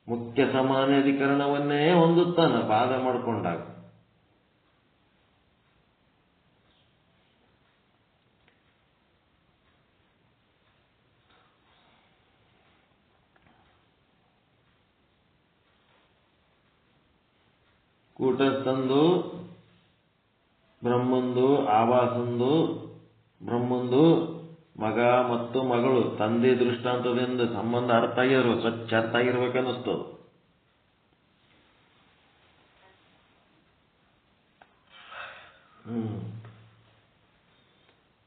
ಮುಖ್ಯ ಸಮಾನಾಧಿಕರಣವನ್ನೇ ಹೊಂದುತ್ತಾನ ಬಾಧ ಮಾಡಿಕೊಂಡಾಗ. ಕೂಟಸ್ಥಂದು ಬ್ರಹ್ಮಂದು, ಆಭಾಸಂದು ಬ್ರಹ್ಮಂದು, ಮಗ ಮತ್ತು ಮಗಳು ತಂದೆ ದೃಷ್ಟಾಂತದಿಂದ ಸಂಬಂಧ ಅರ್ಥ ಆಗಿರೋ ಸ್ವಚ್ಛ ಅರ್ಥ ಆಗಿರ್ಬೇಕನ್ನಿಸ್ತದ.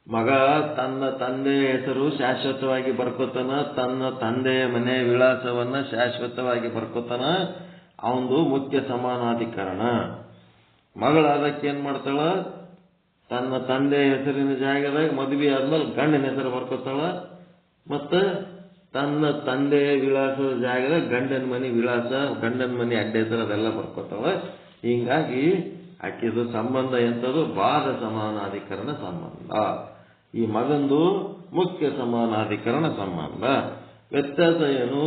ಮಗ ತನ್ನ ತಂದೆಯ ಹೆಸರು ಶಾಶ್ವತವಾಗಿ ಬರ್ಕೋತಾನ, ತನ್ನ ತಂದೆಯ ಮನೆ ವಿಳಾಸವನ್ನ ಶಾಶ್ವತವಾಗಿ ಬರ್ಕೋತಾನ. ಅವನದು ಮುಖ್ಯ ಸಮಾನಾಧಿಕರಣ. ಮಗಳು ಅದಕ್ಕೇನ್ ಮಾಡ್ತಾಳ, ತನ್ನ ತಂದೆಯ ಹೆಸರಿನ ಜಾಗದಾಗ ಮದುವೆ ಆದ್ಮೇಲೆ ಗಂಡನ ಹೆಸರು ಬರ್ಕೋತಾಳ, ಮತ್ತ ತನ್ನ ತಂದೆಯ ವಿಳಾಸದ ಜಾಗದಾಗ ಗಂಡನ ಮನೆ ವಿಳಾಸ, ಗಂಡನ ಮನೆ ಅಡ್ಡ ಹೆಸರು ಅದೆಲ್ಲ ಬರ್ಕೋತಾಳ. ಹಿಂಗಾಗಿ ಆಕಿದು ಸಂಬಂಧ ಎಂಥದ್ದು, ಬಾಧ ಸಮಾನಾಧಿಕರಣ ಸಂಬಂಧ. ಈ ಮಗಂದು ಮುಖ್ಯ ಸಮಾನಾಧಿಕರಣ ಸಂಬಂಧ. ವ್ಯತ್ಯಾಸ ಏನು,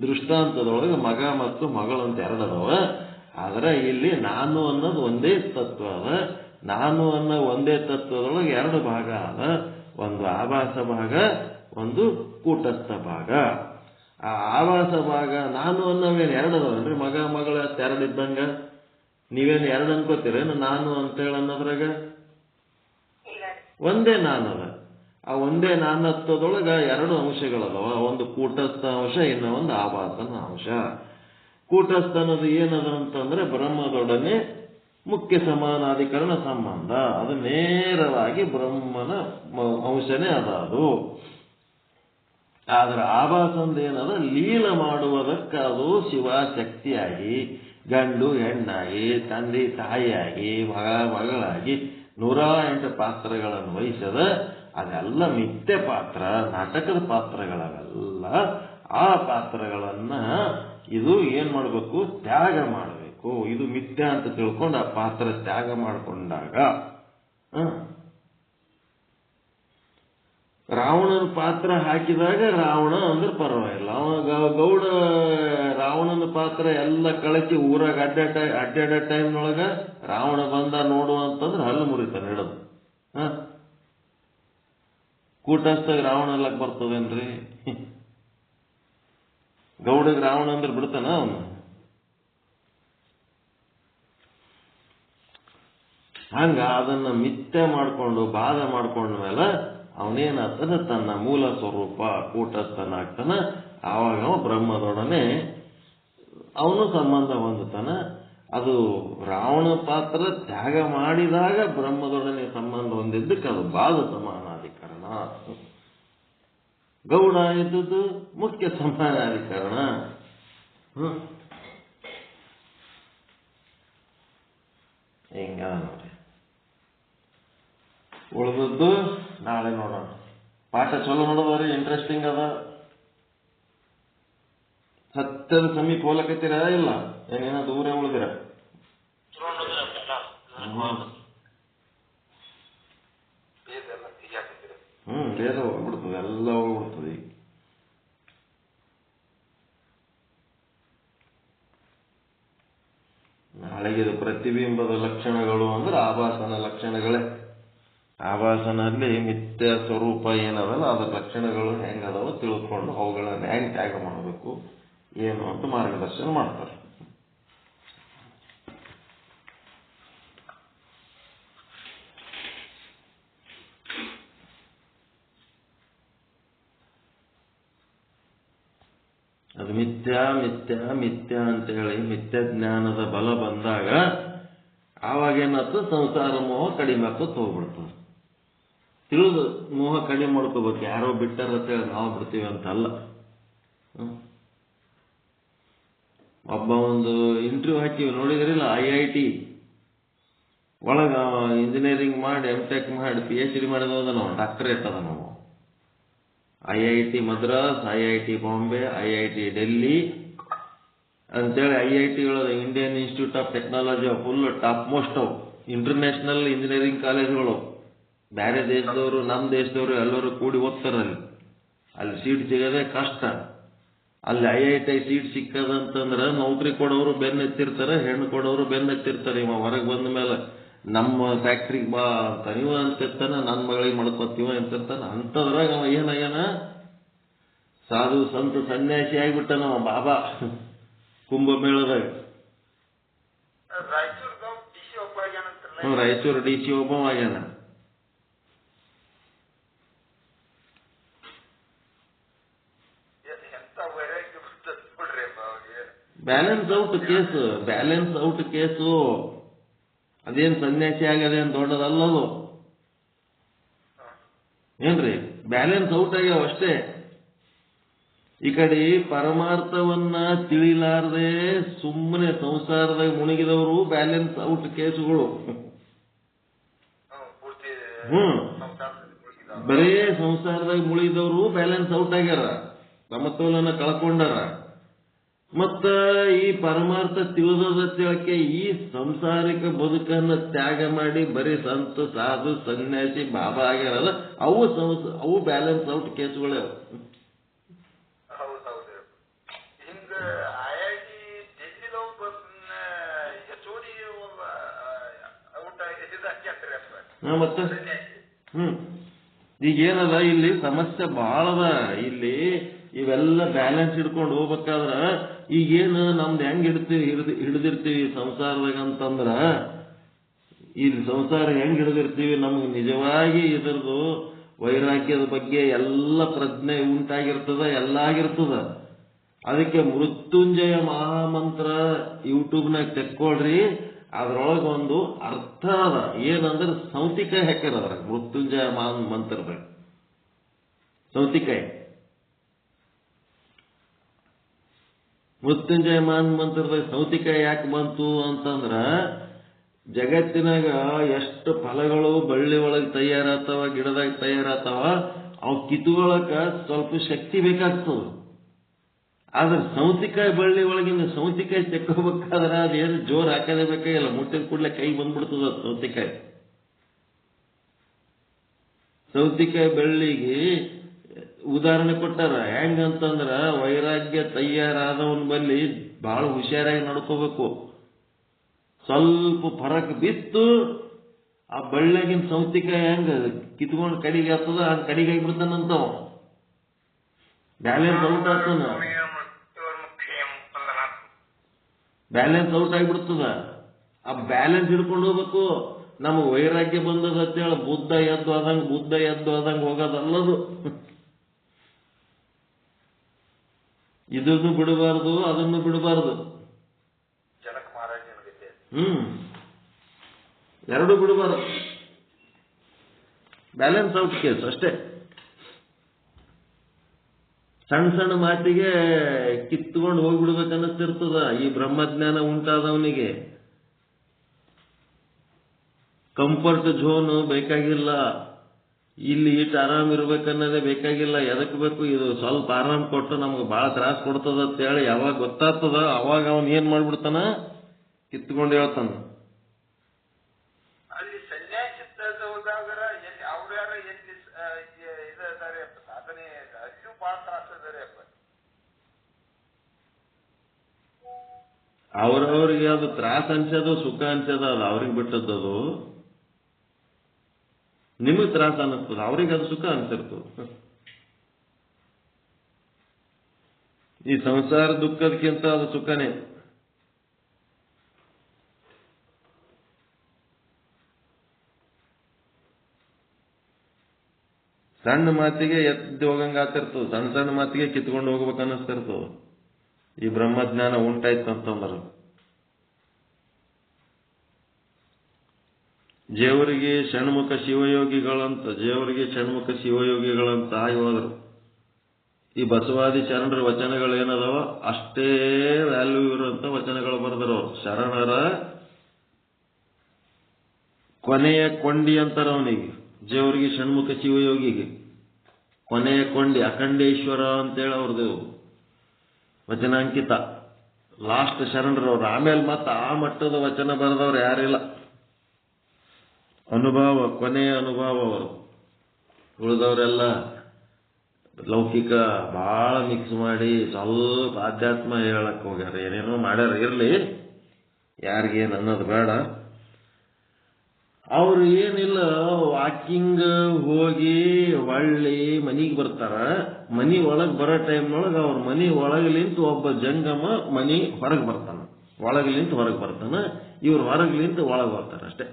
ದೃಷ್ಟಾಂತದೊಳಗೆ ಮಗ ಮತ್ತು ಮಗಳು ಅಂತ ಎರಡದವ. ಆದ್ರೆ ಇಲ್ಲಿ ನಾನು ಅನ್ನೋದು ಒಂದೇ ತತ್ವ ಅದ. ನಾನು ಅನ್ನೋ ಒಂದೇ ತತ್ವದೊಳಗೆ ಎರಡು ಭಾಗ ಅದ. ಒಂದು ಆಭಾಸ ಭಾಗ, ಒಂದು ಕೂಟಸ್ಥ ಭಾಗ. ಆ ಆಭಾಸ ಭಾಗ ನಾನು ಅನ್ನೋವೇನು ಎರಡದವನ್ರಿ, ಮಗ ಮಗಳ ಎರಡಿದ್ದಂಗ. ನೀವೇನು ಎರಡು ಅನ್ಕೋತೀರೇನು ನಾನು ಅಂತೇಳಿ ಅನ್ನೋದ್ರಾಗ? ಒಂದೇ ನಾನದ. ಆ ಒಂದೇ ನಾನತ್ವದೊಳಗ ಎರಡು ಅಂಶಗಳದವ. ಒಂದು ಕೂಟಸ್ಥ ಅಂಶ, ಇನ್ನ ಒಂದು ಆಭಾಸನ ಅಂಶ. ಕೂಟಸ್ಥ ಅನ್ನೋದು ಏನದ ಅಂತಂದ್ರೆ ಬ್ರಹ್ಮದೊಡನೆ ಮುಖ್ಯ ಸಮಾನಾಧಿಕರಣ ಸಂಬಂಧ. ಅದು ನೇರವಾಗಿ ಬ್ರಹ್ಮನ ಅಂಶನೇ ಅದ ಅದು. ಆದ್ರೆ ಆಭಾಸಂದ ಏನದ, ಲೀಲ ಮಾಡುವುದಕ್ಕೆ ಅದು ಶಿವಶಕ್ತಿಯಾಗಿ, ಗಂಡು ಹೆಣ್ಣಾಗಿ, ತಂದೆ ತಾಯಿಯಾಗಿ, ಮಗ ಮಗಳಾಗಿ 108 ಪಾತ್ರಗಳನ್ನು ವಹಿಸದ. ಅದೆಲ್ಲ ಮಿಥ್ಯ ಪಾತ್ರ, ನಾಟಕದ ಪಾತ್ರಗಳವೆಲ್ಲ. ಆ ಪಾತ್ರಗಳನ್ನ ಇದು ಏನ್ ಮಾಡಬೇಕು, ತ್ಯಾಗ ಮಾಡಬೇಕು. ಇದು ಮಿಥ್ಯ ಅಂತ ತಿಳ್ಕೊಂಡು ಆ ಪಾತ್ರ ತ್ಯಾಗ ಮಾಡಿಕೊಂಡಾಗ, ರಾವಣನ ಪಾತ್ರ ಹಾಕಿದಾಗ ರಾವಣ ಅಂದ್ರೆ ಪರವಾಗಿಲ್ಲ. ಅವ ಗೌಡ ರಾವಣನ ಪಾತ್ರ ಎಲ್ಲ ಕಳಿಸಿ ಊರಾಗ ಅಡ್ಡಾಡ ಟೈಮ್ನೊಳಗ ರಾವಣ ಬಂದ ನೋಡು ಅಂತಂದ್ರೆ ಹಲ್ಲು ಮುರಿತಾನೆ ಹಿಡದು. ಕೂಟಸ್ಥಾಗ ರಾವಣ ಎಲ್ಲಕ್ ಬರ್ತದೇನ್ರಿ? ಗೌಡಗ್ ರಾವಣ ಅಂದ್ರೆ ಬಿಡ್ತಾನ ಅವನು? ಹಂಗ ಅದನ್ನ ಮಿಥ್ಯ ಮಾಡ್ಕೊಂಡು ಬಾಧ ಮಾಡ್ಕೊಂಡ ಮೇಲೆ ಅವನೇನಾಗ್ತಾನೆ, ತನ್ನ ಮೂಲ ಸ್ವರೂಪ ಕೂಟಸ್ಥನಾಗ್ತಾನ. ಆವಾಗ ಅವ ಬ್ರಹ್ಮದೊಡನೆ ಅವನು ಸಂಬಂಧ ಹೊಂದುತ್ತಾನ. ಅದು ರಾವಣ ಪಾತ್ರ ತ್ಯಾಗ ಮಾಡಿದಾಗ ಬ್ರಹ್ಮದೊಡನೆ ಸಂಬಂಧ ಹೊಂದಿದ್ದಕ್ಕೆ ಅದು ಬಾಧ ಸಮಾನಾಧಿಕರಣ. ಗೌಡ ಇದ್ದದ್ದು ಮುಖ್ಯ ಸಮಾನಾಧಿಕರಣ. ಹಿಂಗ ನೋಡಿ. ಉಳಿದದ್ದು ನಾಳೆ ನೋಡೋಣ. ಪಾಠ ಚಲೋ ನೋಡೋದ್ರಿ, ಇಂಟ್ರೆಸ್ಟಿಂಗ್ ಅದ. ಸತ್ಯದ ಸಮೀಪ ಹೋಲಕತ್ತೀರ ಇಲ್ಲ, ಏನೇನೋ ದೂರ ಉಳಿದಿರ? ಭೇದ ಹೋಗ್ಬಿಡ್ತದೆ, ಎಲ್ಲ ಹೋಗ್ಬಿಡ್ತದೆ. ನಾಳೆಗೆ ಇದು ಪ್ರತಿಬಿಂಬದ ಲಕ್ಷಣಗಳು ಅಂದ್ರೆ ಆಭಾಸನ ಲಕ್ಷಣಗಳೇ. ಆಭಾಸನಲ್ಲಿ ಮಿಥ್ಯ ಸ್ವರೂಪ ಏನದಲ್ಲ, ಅದರ ಲಕ್ಷಣಗಳು ಹೆಂಗದವ ತಿಳ್ಕೊಂಡು ಅವುಗಳನ್ನ ಹೆಂಗ್ ತ್ಯಾಗ ಮಾಡಬೇಕು ಏನು ಅಂತ ಮಾರ್ಗದರ್ಶನ ಮಾಡ್ತಾರೆ. ಅದು ಮಿಥ್ಯ ಮಿಥ್ಯ ಮಿಥ್ಯ ಅಂತೇಳಿ ಮಿಥ್ಯ ಜ್ಞಾನದ ಬಲ ಬಂದಾಗ ಆವಾಗೇನತ್ತು, ಸಂಸಾರ ಮೋಹ ಕಡಿಮೆ ಆಗ್ತದೆ, ಹೋಗ್ಬಿಡ್ತದೆ. ತಿಳಿದು ಮೋಹ ಕಡಿಮೆ ಮಾಡ್ಕೋಬೇಕು. ಯಾರೋ ಬಿಟ್ಟಾರ ಅಂತೇಳಿ ನಾವು ಬಿಡ್ತೀವಿ ಅಂತಲ್ಲ. ಒಬ್ಬ ಒಂದು ಇಂಟರ್ವ್ಯೂ ಹಾಕಿವಿ, ನೋಡಿದ್ರಿಲ್ಲ? IIT ಒಳಗ ಇಂಜಿನಿಯರಿಂಗ್ ಮಾಡಿ MTech ಮಾಡಿ PhD ಮಾಡಿದ ನಾವು ಡಾಕ್ಟರೇಟ್ ಅದ. ನಾವು IIT Madras, IIT Bombay, IIT Delhi ಅಂತೇಳಿ IITಗಳು, Indian Institute of Technology, full top most international engineering ಕಾಲೇಜ್ಗಳು. ಬೇರೆ ದೇಶದವರು ನಮ್ಮ ದೇಶದವರು ಎಲ್ಲರೂ ಕೂಡಿ ಓದ್ತಾರಲ್ಲಿ. ಅಲ್ಲಿ ಸೀಟ್ ಸಿಗೋದೇ ಕಷ್ಟ. ಅಲ್ಲಿ IIT ಸೀಟ್ ಸಿಕ್ಕದಂತಂದ್ರೆ ನೌಕರಿ ಕೊಡೋರು ಬೆನ್ನెత్తిರ್ತಾರೆ, ಹೆಣ್ಣು ಕೊಡೋರು ಬೆನ್ನెత్తిರ್ತಾರೆ. ಇವ ಹೊರಗೆ ಬಂದ ಮೇಲೆ ನಮ್ಮ ಫ್ಯಾಕ್ಟ್ರಿಗೆ ಬಾ ಅಂತ ನೀವು ಅಂತಿರ್ತಾನ, ನನ್ನ ಮಗಳಿಗೆ ಮಾಡ್ಕೊತೀವ ಅಂತಿರ್ತಾನ. ಅಂತದ್ರಾಗ ಅವ ಏನಾಗ್ಯಾನ, ಸಾಧು ಸಂತ ಸನ್ಯಾಸಿ ಆಗಿಬಿಟ್ಟ ನಮ್ಮ ಬಾಬಾ ಕುಂಭಮೇಳದಾಗ. ರಾಯಚೂರು DC ಒಬ್ಬ ಆಗ್ಯಾನ. ಬ್ಯಾಲೆನ್ಸ್ ಔಟ್ ಕೇಸು ಅದೇನ್ ಸನ್ಯಾಸಿ ಆಗದೇನ್ ದೊಡ್ಡದಲ್ಲದು. ಏನ್ರಿ, ಬ್ಯಾಲೆನ್ಸ್ ಔಟ್ ಆಗ್ಯಾವ ಅಷ್ಟೇ. ಈ ಕಡೆ ಪರಮಾರ್ಥವನ್ನ ತಿಳಿಲಾರದೆ ಸುಮ್ಮನೆ ಸಂಸಾರದಾಗ ಮುಳುಗಿದವರು ಬ್ಯಾಲೆನ್ಸ್ ಔಟ್ ಕೇಸುಗಳು. ಬರೇ ಸಂಸಾರದಾಗ ಮುಳುಗಿದವರು ಬ್ಯಾಲೆನ್ಸ್ ಔಟ್ ಆಗ್ಯಾರ, ಸಮತೋಲನ ಕಳ್ಕೊಂಡಾರ. ಮತ್ತ ಈ ಪರಮಾರ್ಥ ತಿಳಿದ ತಿಳಕ್ಕೆ ಈ ಸಂಸಾರಿಕ ಬದುಕನ್ನು ತ್ಯಾಗ ಮಾಡಿ ಬರೀ ಸಂತ ಸಾಧು ಸನ್ಯಾಸಿ ಬಾಬಾ ಆಗ್ಯಾರಲ್ಲ, ಅವು ಬ್ಯಾಲೆನ್ಸ್ ಔಟ್ ಕೇಸುಗಳೇ. ಮತ್ತೆ ಈಗೇನದ ಇಲ್ಲಿ ಸಮಸ್ಯೆ ಬಹಳದ. ಇಲ್ಲಿ ಇವೆಲ್ಲ ಬ್ಯಾಲೆನ್ಸ್ ಹಿಡ್ಕೊಂಡು ಹೋಗ್ಬೇಕಾದ್ರ ಈಗೇನು ನಮ್ದು ಹೆಂಗ್ ಹಿಡಿದಿರ್ತೀವಿ ಸಂಸಾರದಾಗ ಅಂತಂದ್ರ, ಇಲ್ಲಿ ಸಂಸಾರ ಹೆಂಗ್ ಹಿಡಿದಿರ್ತೀವಿ, ನಮ್ಗೆ ನಿಜವಾಗಿ ಇದರದು ವೈರಾಗ್ಯದ ಬಗ್ಗೆ ಎಲ್ಲ ಪ್ರಜ್ಞೆ ಉಂಟಾಗಿರ್ತದ, ಎಲ್ಲ ಆಗಿರ್ತದ. ಅದಕ್ಕೆ ಮೃತ್ಯುಂಜಯ ಮಹಾಮಂತ್ರ ಯೂಟ್ಯೂಬ್ನಾಗ ತೆಕ್ಕೊಳ್ರಿ, ಅದ್ರೊಳಗೊಂದು ಅರ್ಥ ಅದ. ಏನಂದ್ರೆ ಸೌತಿಕಾಯಿ ಹಾಕ್ಯಾರ ಅದ್ರಾಗ, ಮೃತ್ಯುಂಜಯ ಮಂತ್ರದಾಗ ಸೌತಿಕಾಯಿ. ಮೃತ್ಯುಂಜಯ ಮಂತ್ರದಾಗ ಸೌತಿಕಾಯಿ ಯಾಕೆ ಬಂತು ಅಂತಂದ್ರ, ಜಗತ್ತಿನಾಗ ಎಷ್ಟು ಫಲಗಳು ಬಳ್ಳಿ ಒಳಗೆ ತಯಾರಾಗ್ತಾವ, ಗಿಡದಾಗ ತಯಾರಾಗ್ತಾವ, ಅವು ಕಿತ್ಕೊಳಕ ಸ್ವಲ್ಪ ಶಕ್ತಿ ಬೇಕಾಗ್ತದ. ಆದ್ರೆ ಸೌತಿಕಾಯಿ ಬಳ್ಳಿ ಒಳಗಿನ ಸೌತಿಕಾಯಿ ತೆಕ್ಕೋಬೇಕಾದ್ರೆ ಅದೇನು ಜೋರ್ ಹಾಕದೇ ಬೇಕಾಗಿಲ್ಲ, ಮುಟ್ಟಿದ ಕೂಡಲೇ ಕೈ ಬಂದ್ಬಿಡ್ತದ ಸೌತಿಕಾಯಿ. ಸೌತಿಕಾಯಿ ಬಳ್ಳಿಗೆ ಉದಾಹರಣೆ ಕೊಟ್ಟಾರ. ಹೆಂಗಂತಂದ್ರ, ವೈರಾಗ್ಯ ತಯಾರಾದವನ್ ಬಲ್ಲಿ ಬಹಳ ಹುಷಾರಾಗಿ ನಡ್ಕೋಬೇಕು. ಸ್ವಲ್ಪ ಫರಕ್ ಬಿತ್ತು ಆ ಬಳ್ಳಿಯಾಗಿನ ಸೌತಿಕಾಯಿ ಹೆಂಗ ಕಿತ್ಕೊಂಡು ಕಡಿಗೆ ಆಗ್ತದ, ಆ ಕಡಿಗೆ ಆಗಿಬಿಡ್ತಾನಂತವ. ಬ್ಯಾಲೆನ್ಸ್ ಔಟ್ ಆಗ್ತಾನ, ಬ್ಯಾಲೆನ್ಸ್ ಔಟ್ ಆಗಿಬಿಡ್ತದ. ಆ ಬ್ಯಾಲೆನ್ಸ್ ಹಿಡ್ಕೊಂಡು ಹೋಗ್ಬೇಕು. ನಮಗೆ ವೈರಾಗ್ಯ ಬಂದದ ಅಂತೇಳಿ ಬುದ್ಧ ಎದ್ದು ಆದಂಗೆ ಹೋಗೋದಲ್ಲದು. ಇದನ್ನು ಬಿಡಬಾರ್ದು, ಅದನ್ನು ಬಿಡಬಾರ್ದು. ಎರಡು ಬಿಡಬಾರ್ದು. ಬ್ಯಾಲೆನ್ಸ್ ಔಟ್ ಕೇಸ್ ಅಷ್ಟೇ. ಸಣ್ಣ ಸಣ್ಣ ಮಾತಿಗೆ ಕಿತ್ಕೊಂಡು ಹೋಗ್ಬಿಡ್ಬೇಕನ್ನಿಸ್ತಿರ್ತದ ಈ ಬ್ರಹ್ಮಜ್ಞಾನ ಉಂಟಾದವನಿಗೆ. ಕಂಫರ್ಟ್ ಝೋನ್ ಬೇಕಾಗಿಲ್ಲ, ಇಲ್ಲಿ ಇಟ್ಟು ಆರಾಮ್ ಇರ್ಬೇಕನ್ನೋದೇ ಬೇಕಾಗಿಲ್ಲ. ಎದಕ್ ಬೇಕು, ಇದು ಸ್ವಲ್ಪ ಆರಾಮ್ ಕೊಟ್ಟು ನಮ್ಗೆ ಬಹಳ ತ್ರಾಸ ಕೊಡ್ತದ ಅಂತೇಳಿ ಯಾವಾಗ ಗೊತ್ತಾಗ್ತದ ಅವಾಗ ಅವನ್ ಏನ್ ಮಾಡ್ಬಿಡ್ತಾನ, ಕಿತ್ಕೊಂಡು ಹೇಳ್ತಾನ. ಅವ್ರವ್ರಿಗೆ ಅದು ತ್ರಾಸ ಅನ್ಸೋದು ಸುಖ ಅನ್ಸೋದು ಅದು ಅವ್ರಿಗೆ ಬಿಟ್ಟದ್ದು. ನಿಮಗ್ ತ್ರಾಸ ಅನ್ನಿಸ್ತದ, ಅವ್ರಿಗೆ ಅದು ಸುಖ ಅನ್ಸಿರ್ತದ. ಈ ಸಂಸಾರ ದುಃಖದಕ್ಕಿಂತ ಅದು ಸುಖನೇ. ಸಣ್ಣ ಮಾತಿಗೆ ಎದ್ದು ಹೋಗಂಗ ಆತಿರ್ತದ, ಸಣ್ಣ ಸಣ್ಣ ಮಾತಿಗೆ ಕಿತ್ಕೊಂಡು ಹೋಗ್ಬೇಕು ಅನ್ನಿಸ್ತಿರ್ತದ. ಈ ಬ್ರಹ್ಮಜ್ಞಾನ ಉಂಟಾಯ್ತಂತಂದ್ರ ಜೇವರಿಗೆ ಷಣ್ಮುಖ ಶಿವಯೋಗಿಗಳಂತ ಆಗಿ ಹೋದ್ರು. ಈ ಬಸವಾದಿ ಶರಣರ ವಚನಗಳೇನದವ ಅಷ್ಟೇ ವ್ಯಾಲ್ಯೂ ಇರುವಂತ ವಚನಗಳು ಬರೆದರು. ಶರಣರ ಕೊನೆಯ ಕೊಂಡಿ ಅಂತಾರ ಅವನಿಗೆ, ಜೇವರಿಗೆ ಷಣ್ಮುಖ ಶಿವಯೋಗಿಗೆ ಕೊನೆಯ ಕೊಂಡಿ, ಅಖಂಡೇಶ್ವರ ಅಂತೇಳಿ ಅವ್ರದ್ದು ವಚನಾಂಕಿತ. ಲಾಸ್ಟ್ ಶರಣರವ್ರು. ಆಮೇಲೆ ಮತ್ತೆ ಆ ಮಟ್ಟದ ವಚನ ಬರೆದವ್ರು ಯಾರಿಲ್ಲ. ಅನುಭವ, ಕೊನೆಯ ಅನುಭವ ಅವರು. ಉಳಿದವರೆಲ್ಲ ಲೌಕಿಕ ಬಹಳ ಮಿಕ್ಸ್ ಮಾಡಿ ಸ್ವಲ್ಪ ಆಧ್ಯಾತ್ಮ ಹೇಳಕ್ ಹೋಗ್ಯಾರ, ಏನೇನೋ ಮಾಡ್ಯಾರ. ಇರ್ಲಿ, ಯಾರಿಗೇನು ಅನ್ನೋದು ಬೇಡ. ಅವ್ರು ಏನಿಲ್ಲ, ವಾಕಿಂಗ್ ಹೋಗಿ ಹೊಳ್ಳಿ ಮನಿಗೆ ಬರ್ತಾರ. ಮನಿ ಒಳಗ್ ಬರೋ ಟೈಮ್ನೊಳಗೆ ಅವ್ರ ಮನಿ ಒಳಗಲಿಂತ ಒಬ್ಬ ಜಂಗಮ ಮನಿ ಹೊರಗೆ ಬರ್ತಾನ, ಒಳಗಲಿಂತ ಹೊರಗೆ ಬರ್ತಾನ. ಇವ್ರು ಹೊರಗ್ಲಿಂತ ಒಳಗೆ ಬರ್ತಾರ ಅಷ್ಟೇ.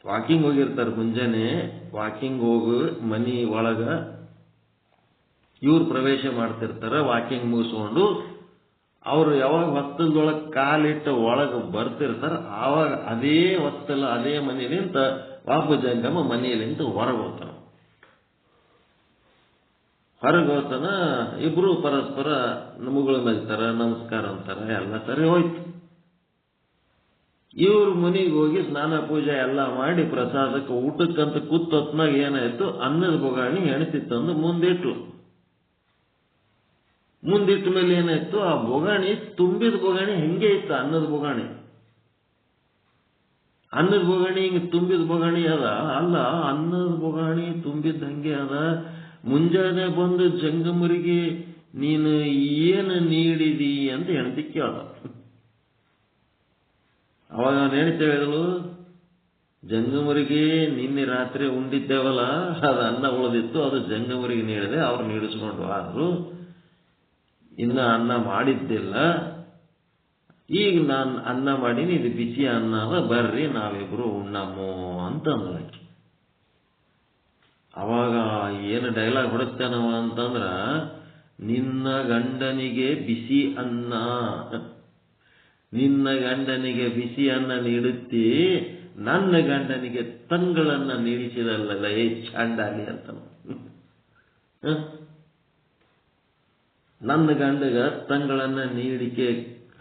ವಾಕಿಂಗ್ ಹೋಗಿರ್ತಾರೆ ಮುಂಜಾನೆ, ವಾಕಿಂಗ್ ಹೋಗು ಮನಿ ಒಳಗ ಇವ್ರು ಪ್ರವೇಶ ಮಾಡ್ತಿರ್ತಾರ. ವಾಕಿಂಗ್ ಮುಗಿಸ್ಕೊಂಡು ಅವರು ಯಾವಾಗ ಹೊಸ್ತಲದೊಳಗೆ ಕಾಲಿಟ್ಟು ಒಳಗೆ ಬರ್ತಿರ್ತಾರ ಆವಾಗ ಅದೇ ಹೊಸ್ತಲ ಅದೇ ಮನೆಯಲ್ಲಿಂತ ವಾಪು ಜಂಗಮ ಮನೆಯಲ್ಲಿಂತ ಹೊರಗೆ ಹೋಗ್ತಾನ. ಹೊರಗೆ ಹೋಗ್ತಾನ, ಇಬ್ರು ಪರಸ್ಪರ ಮುಗುಳು ಮಲ್ತಾರ, ನಮಸ್ಕಾರ ಅಂತಾರ, ಎಲ್ಲ ಸರಿ ಹೋಯ್ತು. ಇವ್ರ ಮನೆಗೆ ಹೋಗಿ ಸ್ನಾನ ಪೂಜೆ ಎಲ್ಲ ಮಾಡಿ ಪ್ರಸಾದಕ್ಕೆ ಊಟಕ್ಕಂತ ಕೂತೊತ್ನಾಗ ಏನಾಯ್ತು, ಅನ್ನದ ಬೊಗಾಣಿ ಹೆಣತಿ ತಂದು ಮುಂದಿಟ್ಲು. ಮುಂದಿಟ್ಟ ಮೇಲೆ ಏನಾಯ್ತು, ಆ ಬೊಗಾಣಿ ತುಂಬಿದ ಬೊಗಾಣಿ ಹೆಂಗೆ ಇತ್ತು, ಅನ್ನದ ಬೊಗಾಣಿ. ಅನ್ನದ ಬೊಗಾಣಿ ಹಿಂಗೆ ತುಂಬಿದ ಬೊಗಾಣಿ ಅದ ಅಲ್ಲ, ಅನ್ನದ ಬೊಗಾಣಿ ತುಂಬಿದ ಹಂಗೆ ಅದ. ಮುಂಜಾನೆ ಬಂದು ಜಂಗಮರಿಗೆ ನೀನು ಏನು ನೀಡಿದಿ ಅಂತ ಹೆಂಡತಿ ಕೇಳ್ದ. ಅವಾಗ ಅವನು ಹೆಂಡತಿ ಹೇಳಿದಳು, ಜಂಗಮರಿಗೆ ನಿನ್ನೆ ರಾತ್ರಿ ಉಂಡಿದ್ದೇವಲ್ಲ, ಅದು ಅನ್ನ ಉಳಿದಿತ್ತು, ಅದು ಜಂಗಮರಿಗೆ ನೀಡಿದೆ, ಅವ್ರು ನೀಡಿಸ್ಕೊಂಡು ಆದ್ರು, ಇನ್ನ ಅನ್ನ ಮಾಡಿದ್ದಿಲ್ಲ, ಈಗ ನಾನು ಅನ್ನ ಮಾಡೀನಿ, ಇದು ಬಿಸಿ ಅನ್ನ ಅದ, ಬರ್ರಿ ನಾವಿಬ್ರು ಉಣ್ಣಮ್ಮೋ ಅಂತಂದಳಕ್ಕೆ. ಅವಾಗ ಏನು ಡೈಲಾಗ್ ಹೊಡುತ್ತೇನವ ಅಂತಂದ್ರ, ನಿನ್ನ ಗಂಡನಿಗೆ ಬಿಸಿ ಅನ್ನ, ನಿನ್ನ ಗಂಡನಿಗೆ ಬಿಸಿ ಅನ್ನ ನೀಡುತ್ತಿ, ನನ್ನ ಗಂಡನಿಗೆ ತಂಗಳನ್ನ ನೀಡಿಸಿದಲ್ಲ ಏ ಚಾಂಡಾಲಿ ಅಂತ. ನನ್ನ ಗಂಡಗ ತಂಗಳನ್ನ ನೀಡಿಕೆ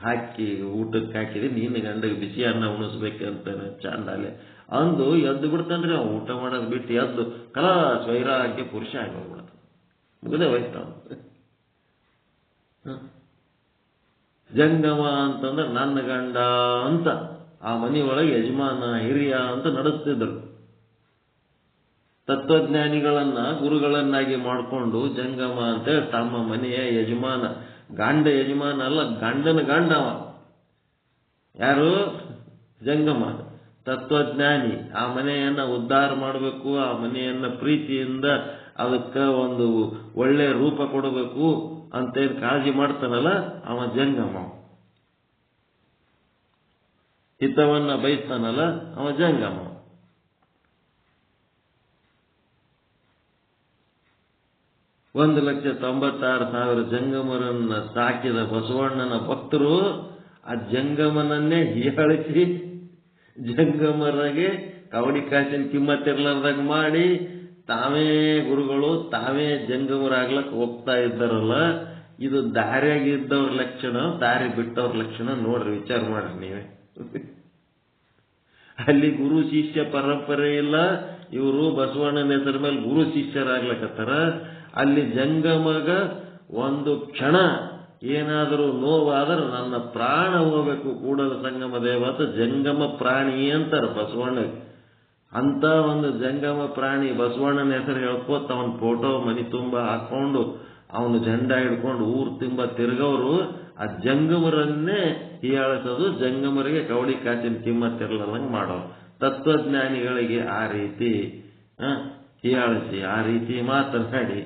ಹಾಕಿ ಊಟಕ್ಕೆ ಹಾಕಿದೆ, ನಿನ್ನ ಗಂಡಗೆ ಬಿಸಿ ಅನ್ನ ಉಣಿಸ್ಬೇಕಂತ ಚಾಂಡಾಲೆ ಅಂದು ಎದ್ದು ಬಿಡ್ತಾನ್ರಿ. ಅವ ಊಟ ಮಾಡೋದು ಬಿಟ್ಟು ಎದ್ದು ಕಲಾಸ್ ವೈರಾಗ್ಯ ಪುರುಷ ಆಗಿ ಹೋಗ್ಬಿಡ್ತ, ಮುಗದೆ ಹೋಯ್ತ. ಜಂಗಮ ಅಂತಂದ್ರೆ ನನ್ನ ಗಂಡ ಅಂತ ಆ ಮನೆಯೊಳಗೆ ಯಜಮಾನ ಹಿರಿಯ ಅಂತ ನಡೆಸ್ತಿದ್ರು. ತತ್ವಜ್ಞಾನಿಗಳನ್ನ ಗುರುಗಳನ್ನಾಗಿ ಮಾಡಿಕೊಂಡು ಜಂಗಮ ಅಂತೇಳಿ ತಮ್ಮ ಮನೆಯ ಯಜಮಾನ, ಗಂಡ ಯಜಮಾನ ಅಲ್ಲ, ಗಂಡನ ಗಂಡವ ಯಾರು, ಜಂಗಮ ತತ್ವಜ್ಞಾನಿ. ಆ ಮನೆಯನ್ನ ಉದ್ಧಾರ ಮಾಡಬೇಕು, ಆ ಮನೆಯನ್ನ ಪ್ರೀತಿಯಿಂದ ಅದಕ್ಕೆ ಒಂದು ಒಳ್ಳೆ ರೂಪ ಕೊಡಬೇಕು ಅಂತೇಳಿ ಕಾಳಜಿ ಮಾಡ್ತಾನಲ್ಲ ಅವ ಜಂಗಮ. ಹಿತವನ್ನ ಬಯಸ್ತಾನಲ್ಲ ಅವ ಜಂಗಮ. ಒಂದು 1,96,000 ಜಂಗಮರನ್ನ ಸಾಕಿದ ಬಸವಣ್ಣನ ಭಕ್ತರು ಆ ಜಂಗಮನನ್ನೇ ಹೀಯಾಳಿಸಿ ಜಂಗಮರಿಗೆ ಕವಡಿ ಕಾಸಿನ ಕಿಮ್ಮತ್ತಿರ್ಲಾರ್ದಾಗ ಮಾಡಿ ತಾವೇ ಗುರುಗಳು, ತಾವೇ ಜಂಗಮರಾಗ್ಲಕ್ ಹೋಗ್ತಾ ಇದ್ದಾರಲ್ಲ, ಇದು ದಾರಿಯಾಗಿದ್ದವ್ರ ಲಕ್ಷಣ, ದಾರಿ ಬಿಟ್ಟವ್ರ ಲಕ್ಷಣ ನೋಡ್ರಿ, ವಿಚಾರ ಮಾಡ್ರಿ ನೀವೇ. ಅಲ್ಲಿ ಗುರು ಶಿಷ್ಯ ಪರಂಪರೆ ಇಲ್ಲ, ಇವರು ಬಸವಣ್ಣನ ಹೆಸರ ಮೇಲೆ ಗುರು ಶಿಷ್ಯರಾಗ್ಲಕತ್ತಾರ. ಅಲ್ಲಿ ಜಂಗಮಗ ಒಂದು ಕ್ಷಣ ಏನಾದರೂ ನೋವಾದ್ರೆ ನನ್ನ ಪ್ರಾಣ ಹೋಗ್ಬೇಕು ಕೂಡಲ ಸಂಗಮ ದೇವತ ಜಂಗಮ ಪ್ರಾಣಿ ಅಂತಾರೆ ಬಸವಣ್ಣಗೆ. ಅಂತ ಒಂದು ಜಂಗಮ ಪ್ರಾಣಿ ಬಸವಣ್ಣನ ಹೆಸರು ಹೇಳ್ಕೋತ ಅವನ ಫೋಟೋ ಮನಿ ತುಂಬ ಹಾಕೊಂಡು ಅವನು ಜೆಂಡ ಹಿಡ್ಕೊಂಡು ಊರು ತುಂಬ ತಿರ್ಗವರು ಆ ಜಂಗಮರನ್ನೇ ಹೀಯಾಳಿಸೋದು, ಜಂಗಮರಿಗೆ ಕವಡಿ ಕಾಸಿನ ಕಿಮ್ಮತ್ತಿರ್ಲಾರ್ದಂಗೆ ಮಾಡೋರು. ತತ್ವಜ್ಞಾನಿಗಳಿಗೆ ಆ ರೀತಿ ಹೀಯಾಳಿಸಿ ಆ ರೀತಿ ಮಾತನಾಡಿ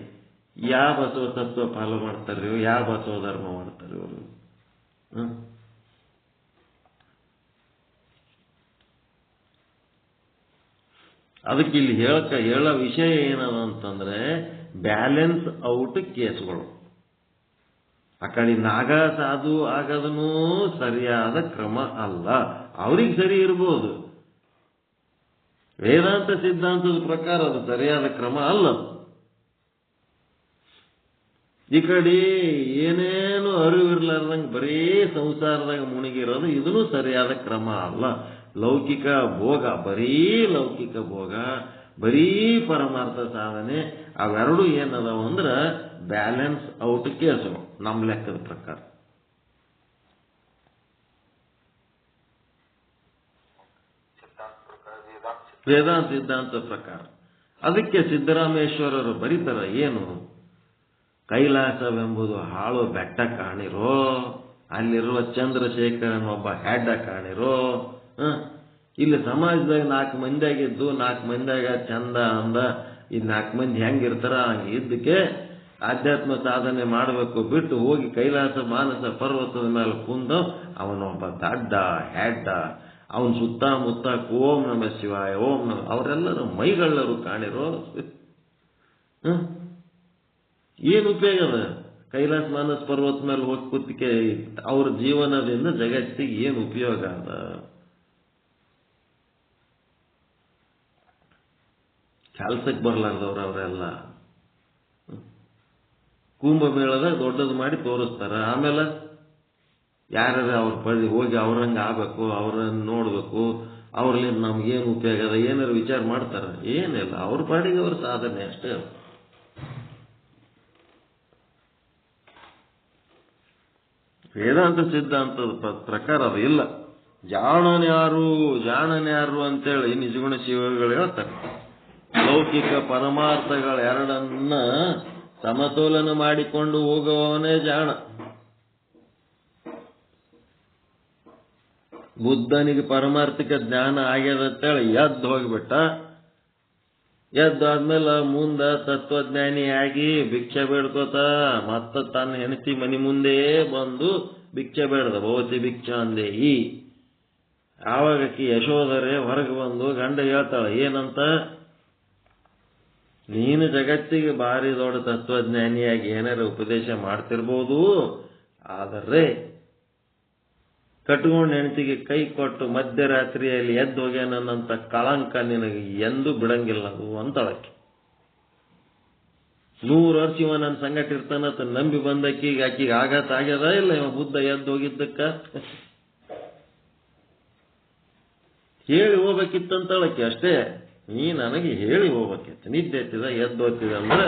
ಯಾವ ಬಸವ ತತ್ವ ಫಾಲೋ ಮಾಡ್ತಾರೆ, ಯಾವ ಬಸವ ಧರ್ಮ ಮಾಡ್ತಾರೆ ಇವರು? ಅದಕ್ಕೆ ಇಲ್ಲಿ ಹೇಳೋ ವಿಷಯ ಏನದ ಅಂತಂದ್ರೆ ಬ್ಯಾಲೆನ್ಸ್ ಔಟ್ ಕೇಸ್ಗಳು. ಆ ಕಡೆ ನಾಗ ಸಾಧು ಆಗೋದೂ ಸರಿಯಾದ ಕ್ರಮ ಅಲ್ಲ. ಅವ್ರಿಗೆ ಸರಿ ಇರ್ಬೋದು, ವೇದಾಂತ ಸಿದ್ಧಾಂತದ ಪ್ರಕಾರ ಅದು ಸರಿಯಾದ ಕ್ರಮ ಅಲ್ಲ. ಈ ಕಡೆ ಏನೇನು ಅರಿವಿರ್ಲಾರ್ದಂಗೆ ಬರೀ ಸಂಸಾರದಾಗ ಮುಳುಗಿರೋದು ಇದೂ ಸರಿಯಾದ ಕ್ರಮ ಅಲ್ಲ. ಲೌಕಿಕ ಭೋಗ, ಬರೀ ಲೌಕಿಕ ಭೋಗ, ಬರೀ ಪರಮಾರ್ಥ ಸಾಧನೆ, ಅವೆರಡು ಏನದಾವ ಅಂದ್ರೆ ಬ್ಯಾಲೆನ್ಸ್ ಔಟ್ ಕೇಸುಗಳು ನಮ್ಮ ಲೆಕ್ಕದ ಪ್ರಕಾರ. ವೇದಾಂತ ಸಿದ್ಧಾಂತ ಪ್ರಕಾರ. ಅದಕ್ಕೆ ಸಿದ್ದರಾಮೇಶ್ವರರು ಬರೀತಾರ ಏನು, ಕೈಲಾಸವೆಂಬುದು ಹಾಳು ಬೆಟ್ಟ ಕಾಣಿರೋ, ಅಲ್ಲಿರುವ ಚಂದ್ರಶೇಖರನ್ ಒಬ್ಬ ಹೆಡ್ಡ ಕಾಣಿರೋ. ಇಲ್ಲಿ ಸಮಾಜದಾಗ 4 ಮಂದಿಯಾಗಿದ್ದು 4 ಮಂದಿಯಾಗ ಚಂದ ಅಂದ, ಈ 4 ಮಂದಿ ಹೆಂಗಿರ್ತಾರ ಹಂಗೆ ಇದ್ದಕ್ಕೆ ಆಧ್ಯಾತ್ಮ ಸಾಧನೆ ಮಾಡಬೇಕು ಬಿಟ್ಟು ಹೋಗಿ ಕೈಲಾಸ ಮಾನಸ ಪರ್ವತದ ಮೇಲೆ ಕುಂದು ಅವನೊಬ್ಬ ದಡ್ಡ ಹೆಡ್ಡ, ಅವನ ಸುತ್ತಮುತ್ತ ಓಂ ನಮ ಶಿವಾಯ ಓಂ ನಮ, ಅವರೆಲ್ಲರೂ ಮೈಗಳ್ಳರು ಕಾಣಿರೋ. ಏನು ಉಪಯೋಗ ಅದ? ಕೈಲಾಸ ಮಾನಸ ಪರ್ವತ ಮೇಲೆ ಹೋಗಿ ಕೂತಿಕೆ ಅವ್ರ ಜೀವನದಿಂದ ಜಗತ್ತಿಗೆ ಏನು ಉಪಯೋಗ ಅದ? ಕೆಲ್ಸಕ್ಕೆ ಬರ್ಲಾರ್ದವ್ರು ಅವರೆಲ್ಲ ಕುಂಭಮೇಳದಾಗ ದೊಡ್ಡದು ಮಾಡಿ ತೋರಿಸ್ತಾರ. ಆಮೇಲೆ ಯಾರ್ಯಾರು ಅವ್ರ ಪಡಿ ಹೋಗಿ ಅವ್ರಂಗ ಆಗ್ಬೇಕು, ಅವ್ರನ್ನ ನೋಡ್ಬೇಕು, ಅವ್ರಲ್ಲಿಂದ ನಮ್ಗೇನು ಉಪಯೋಗ ಅದ ಏನಾರು ವಿಚಾರ ಮಾಡ್ತಾರ? ಏನಿಲ್ಲ, ಅವ್ರ ಪಾಡಿಗೆ ಅವ್ರ ಸಾಧನೆ ಅಷ್ಟೇ. ವೇದಾಂತ ಸಿದ್ಧಾಂತದ ಪ್ರಕಾರ ಅದು ಇಲ್ಲ. ಜಾಣನ್ಯಾರು ಅಂತೇಳಿ ನಿಜಗುಣ ಶಿವಗಳು ಹೇಳ್ತಾರೆ. ಲೌಕಿಕ ಪರಮಾರ್ಥಗಳೆರಡನ್ನ ಸಮತೋಲನ ಮಾಡಿಕೊಂಡು ಹೋಗುವವನೇ ಜಾಣ. ಬುದ್ಧನಿಗೆ ಪಾರಮಾರ್ಥಿಕ ಜ್ಞಾನ ಆಗ್ಯದಂತೇಳಿ ಎದ್ದು ಹೋಗ್ಬಿಟ್ಟ. ಎದ್ದಾದ್ಮೇಲೆ ಮುಂದ ತತ್ವಜ್ಞಾನಿಯಾಗಿ ಭಿಕ್ಷೆ ಬೇಡ್ಕೋತ ಮತ್ತ ತನ್ನ ಹೆಂಡತಿ ಮನಿ ಮುಂದೆ ಬಂದು ಭಿಕ್ಷೆ ಬೇಡ್ದ. ಭವತಿ ಭಿಕ್ಷಾ ಅಂದೇಹಿ. ಆವಾಗಕ್ಕೆ ಯಶೋಧರೆ ಹೊರಗೆ ಬಂದು ಗಂಡ ಹೇಳ್ತಾಳ ಏನಂತ, ನೀನು ಜಗತ್ತಿಗೆ ಭಾರಿ ದೊಡ್ಡ ತತ್ವಜ್ಞಾನಿಯಾಗಿ ಏನಾರ ಉಪದೇಶ ಮಾಡ್ತಿರ್ಬೋದು, ಆದರೆ ಕಟ್ಕೊಂಡು ಹೆಂಡತಿಗೆ ಕೈ ಕೊಟ್ಟು ಮಧ್ಯರಾತ್ರಿಯಲ್ಲಿ ಎದ್ದು ಹೋಗ್ಯಾನಂತ ಕಳಂಕ ನಿನಗೆ ಎಂದೂ ಬಿಡಂಗಿಲ್ಲ ಅದು ಅಂತಳಕ್ಕೆ. 100 ವರ್ಷ ಇವ ನನ್ನ ಸಂಗಟ ಇರ್ತಾನಂತ ನಂಬಿ ಬಂದಕ್ಕೀಗ ಆಕಿಗೆ ಆಘಾತ ಆಗ್ಯದ ಇಲ್ಲ ಇವ ಬುದ್ಧ ಎದ್ದು ಹೋಗಿದ್ದಕ್ಕ? ಹೇಳಿ ಹೋಗ್ಬೇಕಿತ್ತಂತಳಕ್ಕೆ ಅಷ್ಟೇ. ನೀ ನನಗೆ ಹೇಳಿ ಹೋಗ್ಬೇಕಿತ್ತು. ನಿದ್ದೆ ಎತ್ತಿದ ಎದ್ದು ಹೋಗ್ತಿದ ಅಂದ್ರೆ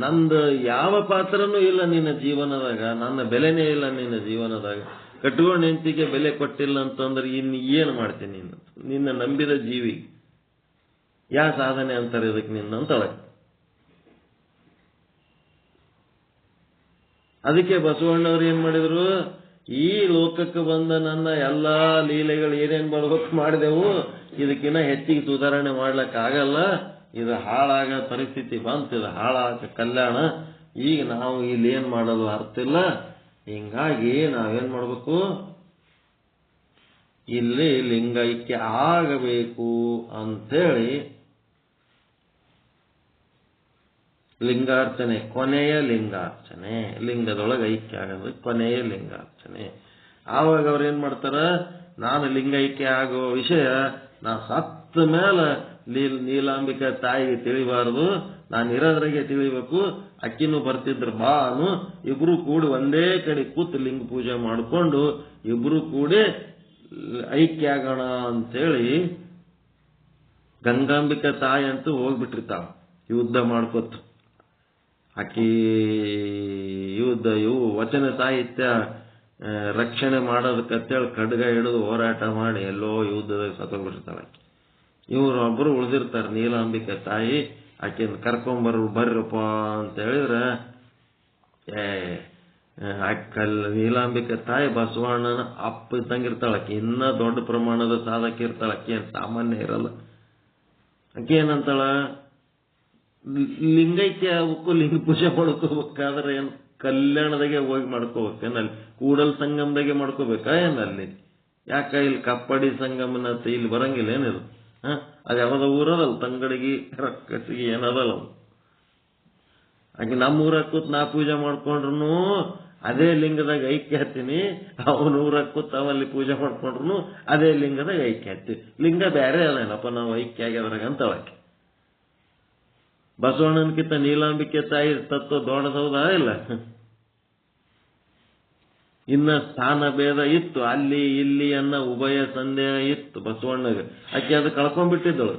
ನಂದು ಯಾವ ಪಾತ್ರನೂ ಇಲ್ಲ ನಿನ್ನ ಜೀವನದಾಗ, ನನ್ನ ಬೆಲೆನೇ ಇಲ್ಲ ನಿನ್ನ ಜೀವನದಾಗ. ಕಟ್ಕೊಂಡು ಹೆಂಡತಿಗೆ ಬೆಲೆ ಕೊಟ್ಟಿಲ್ಲ ಅಂತಂದ್ರೆ ಇನ್ನು ಏನು ಮಾಡ್ತೀನಿ ನೀನು? ನಿನ್ನ ನಂಬಿದ ಜೀವಿ ಯಾ ಸಾಧನೆ ಅಂತಾರೆ ಇದಕ್ಕೆ ನಿನ್ನ ಅಂತಳ. ಅದಕ್ಕೆ ಬಸವಣ್ಣವ್ರು ಏನ್ ಮಾಡಿದ್ರು, ಈ ಲೋಕಕ್ಕೆ ಬಂದ ನನ್ನ ಎಲ್ಲಾ ಲೀಲೆಗಳು ಏನೇನ್ ಬರ್ಬೇಕು ಮಾಡಿದೆವು, ಇದಕ್ಕಿನ್ನ ಹೆಚ್ಚಿಗೆ ಸುಧಾರಣೆ ಮಾಡ್ಲಿಕ್ಕಾಗಲ್ಲ, ಇದು ಹಾಳಾಗ ಪರಿಸ್ಥಿತಿ ಬಂತು, ಇದು ಹಾಳಾಗ ಕಲ್ಯಾಣ, ಈಗ ನಾವು ಇಲ್ಲಿ ಏನ್ ಮಾಡೋದು ಅರ್ಥ ಇಲ್ಲ. ಹಿಂಗಾಗಿ ನಾವೇನ್ ಮಾಡ್ಬೇಕು, ಇಲ್ಲಿ ಲಿಂಗೈಕ್ಯ ಆಗಬೇಕು ಅಂತೇಳಿ ಲಿಂಗಾರ್ಚನೆ, ಕೊನೆಯ ಲಿಂಗಾರ್ಚನೆ, ಲಿಂಗದೊಳಗೆ ಐಕ್ಯ ಆಗೋದು ಕೊನೆಯ ಲಿಂಗಾರ್ಚನೆ. ಆವಾಗ ಅವ್ರು ಏನ್ ಮಾಡ್ತಾರ, ನಾನು ಲಿಂಗೈಕ್ಯ ಆಗೋ ವಿಷಯ ನಾ ಸತ್ತ ಮೇಲೆ ನೀಲಾಂಬಿಕಾ ತಾಯಿಗೆ ತಿಳಿಬಾರದು, ನಾನು ಇರೋದ್ರಾಗೆ ತಿಳಿಬೇಕು. ಅಕ್ಕಿನೂ ಬರ್ತಿದ್ರು ಬಾನು, ಇಬ್ರು ಕೂಡಿ ಒಂದೇ ಕಡೆ ಕೂತು ಲಿಂಗ ಪೂಜೆ ಮಾಡಿಕೊಂಡು ಇಬ್ರು ಕೂಡಿ ಐಕ್ಯ ಆಗೋಣ ಅಂತೇಳಿ ಗಂಗಾಂಬಿಕಾ ತಾಯಿ ಅಂತೂ ಹೋಗ್ಬಿಟ್ಟಿರ್ತಾವ ಯುದ್ಧ ಮಾಡ್ಕೊತ. ಆಕಿ ಇವು ವಚನ ಸಾಹಿತ್ಯ ರಕ್ಷಣೆ ಮಾಡೋದಕ್ಕಂತೇಳಿ ಖಡ್ಗ ಹಿಡಿದು ಹೋರಾಟ ಮಾಡಿ ಎಲ್ಲೋ ಯುದ್ಧದಾಗ ಸತ್ತೋಗ್ಬಿಟ್ಟಿರ್ತಾಳೆ. ಇವ್ರೊಬ್ಬರು ಉಳಿದಿರ್ತಾರೆ ನೀಲಾಂಬಿಕಾ ತಾಯಿ. ಆಕೆನ ಬರ್ರಪ್ಪ ಅಂತ ಹೇಳಿದ್ರೆ ನೀಲಾಂಬಿಕಾ ತಾಯಿ ಬಸವಣ್ಣನ ಅಪ್ಪ ಇದ್ದಂಗಿರ್ತಾಳ. ಆಕೆ ಇನ್ನ ದೊಡ್ಡ ಪ್ರಮಾಣದ ಸಾಧಕ ಇರ್ತಾಳ. ಆಕೆ ಸಾಮಾನ್ಯ ಇರಲ್ಲ. ಆಕೆ ಏನಂತಾಳ, ಲಿಂಗೈಕ್ಯ ಆಗ್ಬೇಕು, ಲಿಂಗ ಪೂಜೆ ಮಾಡ್ಕೋಬೇಕಾದ್ರೆ ಏನ್ ಕಲ್ಯಾಣದಾಗೆ ಹೋಗಿ ಮಾಡ್ಕೋಬೇಕೇನಲ್ಲಿ, ಕೂಡಲ್ ಸಂಗಮದಾಗೆ ಮಾಡ್ಕೋಬೇಕಾ ಏನಲ್ಲಿ? ಯಾಕ ಇಲ್ಲಿ ಕಪ್ಪಡಿ ಸಂಗಮನ ಇಲ್ಲಿ ಬರಂಗಿಲ್ಲ ಏನಿದು? ಅದು ಯಾವ್ದ ಊರದಲ್ಲ, ತಂಗಡಿಗೆ ರಕ್ಕಸಿಗೆ ಏನದಲ್ಲ. ಹಾಗೆ ನಮ್ಮ ಊರಾಗ ಕೂತ್ ನಾ ಪೂಜೆ ಮಾಡ್ಕೊಂಡ್ರು ಅದೇ ಲಿಂಗದಾಗ ಐಕ್ಯ ಹತ್ತೀನಿ, ಅವನ ಊರಾಗ ಕೂತ್ ಅವಲ್ಲಿ ಪೂಜೆ ಮಾಡ್ಕೊಂಡ್ರು ಅದೇ ಲಿಂಗದಾಗ ಐಕ್ಯ ಹತ್ತೀವಿ. ಲಿಂಗ ಬೇರೆ ಅದೇನಪ್ಪ, ನಾವು ಐಕ್ಯ ಆಗ್ಯದ್ರಾಗ ಅಂತ ಅವಕ್ಕೆ. ಬಸವಣ್ಣನಕ್ಕಿಂತ ನೀಲಾಂಬಿಕೆ ತಾಯಿ ತತ್ವ ದೊಡ್ಡದೌದಾ ಇಲ್ಲ? ಇನ್ನ ಸ್ಥಾನ ಭೇದ ಇತ್ತು, ಅಲ್ಲಿ ಇಲ್ಲಿ ಅನ್ನ ಉಭಯ ಸಂದೇಹ ಇತ್ತು ಬಸವಣ್ಣಗೆ. ಆಕೆ ಅದು ಕಳ್ಕೊಂಡ್ಬಿಟ್ಟಿದ್ದಳು.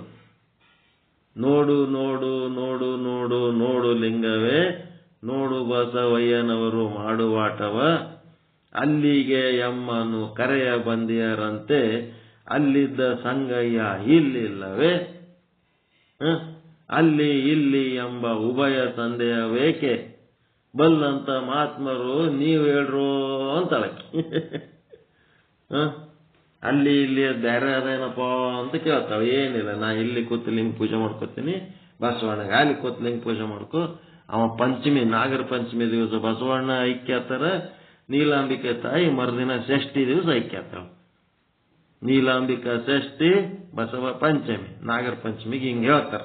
ನೋಡು ನೋಡು ನೋಡು ನೋಡು ನೋಡು ಲಿಂಗವೇ, ನೋಡು ಬಸವಯ್ಯನವರು ಮಾಡುವಾಟವ, ಅಲ್ಲಿಗೆ ಎಮ್ಮನು ಕರೆಯ ಬಂದಿಯರಂತೆ, ಅಲ್ಲಿದ್ದ ಸಂಗಯ್ಯ ಇಲ್ಲಿಲ್ಲವೇ, ಅಲ್ಲಿ ಇಲ್ಲಿ ಎಂಬ ಉಭಯ ಸಂದೇಹವೇಕೆ, ಬಲ್ಲಂತ ಮಹಾತ್ಮರು ನೀವ್ ಹೇಳ್ರು ಅಂತಳಕ್ಕೆ. ಅಲ್ಲಿ ಇಲ್ಲಿ ಬೇರೆ ಅದೇನಪ್ಪ ಅಂತ ಕೇಳ್ತಾಳೆ. ಏನಿಲ್ಲ, ನಾ ಇಲ್ಲಿ ಕೂತು ಲಿಂಗ ಪೂಜೆ ಮಾಡ್ಕೋತೀನಿ, ಬಸವಣ್ಣಗೆ ಅಲ್ಲಿ ಕೂತು ಲಿಂಗ ಪೂಜೆ ಮಾಡ್ಕೊ. ಅವ ಪಂಚಮಿ, ನಾಗರ ಪಂಚಮಿ ದಿವಸ ಬಸವಣ್ಣ ಐಕ್ಯ ಆತಾರ, ನೀಲಾಂಬಿಕೆ ತಾಯಿ ಮರುದಿನ ಷಷ್ಠಿ ದಿವಸ ಐಕ್ಯ ಆತಾಳ. ನೀಲಾಂಬಿಕಾ ಷಷ್ಠಿ, ಬಸವ ಪಂಚಮಿ, ನಾಗರ ಪಂಚಮಿಗೆ ಹಿಂಗೆ ಹೇಳ್ತಾರ.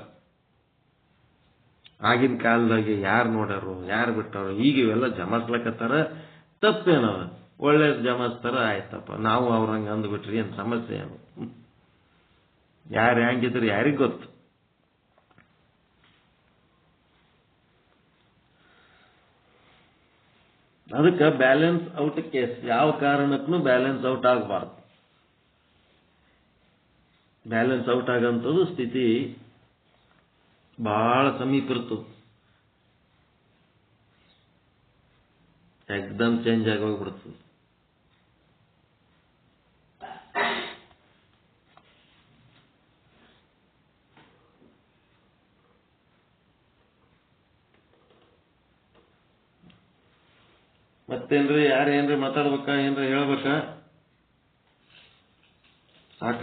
ಆಗಿನ ಕಾಲದಾಗೆ ಯಾರು ನೋಡ್ಯಾರು ಯಾರು ಬಿಟ್ಟಾರು ಈಗ ಇವೆಲ್ಲ ಜಮಾಸ್ಲಕತ್ತಾರ. ತಪ್ಪೇನವ, ಒಳ್ಳೇದು ಜಮಾಸ್ತಾರ, ಆಯ್ತಪ್ಪ ನಾವು ಅವ್ರಂಗೆ ಅಂದ್ಬಿಟ್ರಿ ಏನು ಸಮಸ್ಯೆ ಏನು? ಯಾರು ಹೆಂಗಿದ್ರು ಯಾರಿಗ್ ಗೊತ್ತು. ಅದಕ್ಕೆ ಬ್ಯಾಲೆನ್ಸ್ ಔಟ್ ಕೇಸ್ ಯಾವ ಕಾರಣಕ್ಕೂ ಬ್ಯಾಲೆನ್ಸ್ ಔಟ್ ಆಗಬಾರ್ದು. ಬ್ಯಾಲೆನ್ಸ್ ಔಟ್ ಆಗಂಥದ್ದು ಸ್ಥಿತಿ ಬಹಳ ಸಮೀಪ ಇರ್ತದೆ. ಎಕ್ದಮ್ ಚೇಂಜ್ ಆಗಿ ಹೋಗ್ಬಿಡ್ತದೆ. ಮತ್ತೇನ್ರಿ, ಯಾರೇನ್ರಿ ಮಾತಾಡ್ಬೇಕಾ, ಏನ್ರ ಹೇಳ್ಬೇಕಾ? ಸಾಕ?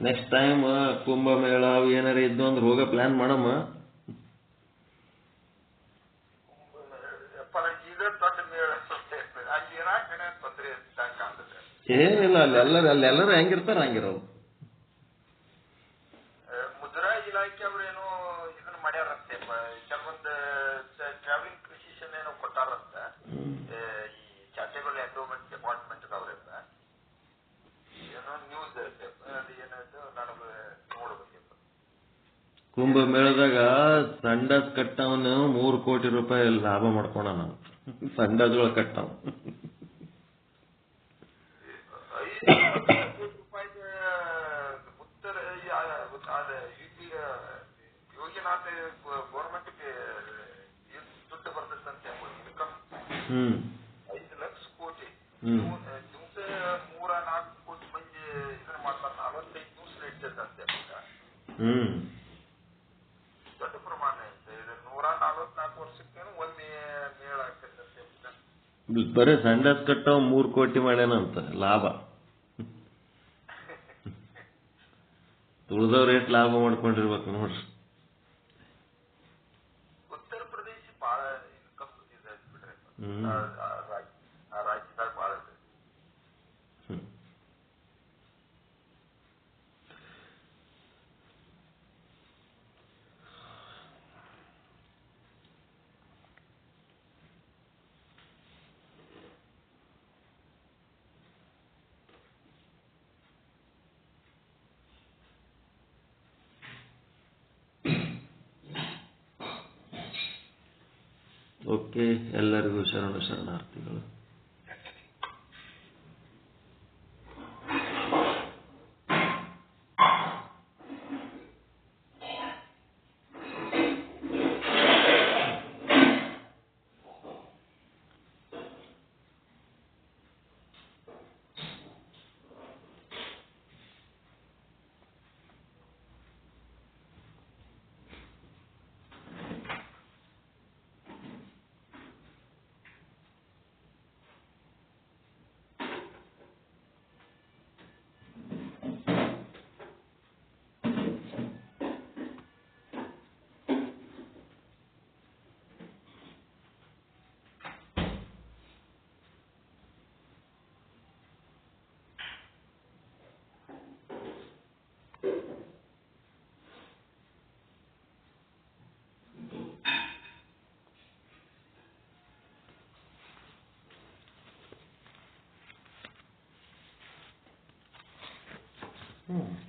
ನೆಕ್ಸ್ಟ್ ಟೈಮ್ ಕುಂಭಮೇಳ ಅವು ಏನಾರ ಇದ್ದು ಅಂದ್ರೆ ಹೋಗೋ ಪ್ಲಾನ್ ಮಾಡಮ್ಮ. ಏನಿಲ್ಲ, ಅಲ್ಲೆಲ್ಲರೂ ಹೆಂಗಿರ್ತಾರ ಹಂಗಿರೋದು. ಮುದ್ರಾ ಇಲಾಖೆ ಅವ್ರೇನೋ ಇದನ್ನ ಮಾಡ್ಯಾರಂತೆ, ಕೆಲವೊಂದು ಟ್ರಾವೆಲಿಂಗ್ ಪ್ರಿಸಿಷನ್ ಏನೋ ಕೊಟ್ಟಾರಂತ ಈ ಚಾಟೆಗಳು ಎಂಡೋಮೆಂಟ್ ಡಿಪಾರ್ಟ್ಮೆಂಟ್ ಅವರಿಂದ. ಏನೋ ನ್ಯೂಸ್ ಅದು ಏನಾಯ್ತು ನನಗೆ ನೋಡ್ಬೇಕಿತ್ತು. ಕುಂಭಮೇಳದಾಗ ಸಂಡಾಸ್ ಕಟ್ಟವನು 3 ಕೋಟಿ ರೂಪಾಯಿ ಲಾಭ ಮಾಡ್ಕೊಂಡ. ನಾವು ಸಂಡಾಸ್ಗಳು ಕಟ್ಟವ ಯೋಗಿನಾಥ್ ಗೌರ್ಮೆಂಟ್ ದುಡ್ಡು ಬರ್ತದಂತೆ ಇನ್ಕಮ್ 5 ಲಕ್ಷ ಕೋಟಿ. ದಿವಸ 3-4 ಕೋಟಿ ಮಂದಿ ಇದನ್ನ ಮಾಡ್ತಾರೆ. 45 ದಿವಸ ನಡೀತದಂತೆ. ದೊಡ್ಡ ಪ್ರಮಾಣ ಐತೆ. 144 ವರ್ಷಕ್ಕೇನು ಒಮ್ಮೆ ಮೇಳ ಆಗ್ತದಂತೆ. ಬರೀ ಸಂಡಾಸ್ ಕಟ್ಟವ್ 3 ಕೋಟಿ ಮಾಡ್ಯಾನಂತ ಲಾಭ. ಉಳಿದವ್ರು ಎಷ್ಟು ಲಾಭ ಮಾಡ್ಕೊಂಡಿರ್ಬೇಕು ನೋಡ್ರಿ. ಉತ್ತರ ಪ್ರದೇಶ ಬಹಳ ಇನ್ಕಮ್ ಇದೆ ಬಿಡ್ರಿ. ಆ ರಾಜ್ಯದಾಗ ಬಹಳ ಇದೆ. ಓಕೆ, ಎಲ್ಲರಿಗೂ ಶರಣಾರ್ಥಿಗಳು. Hmm.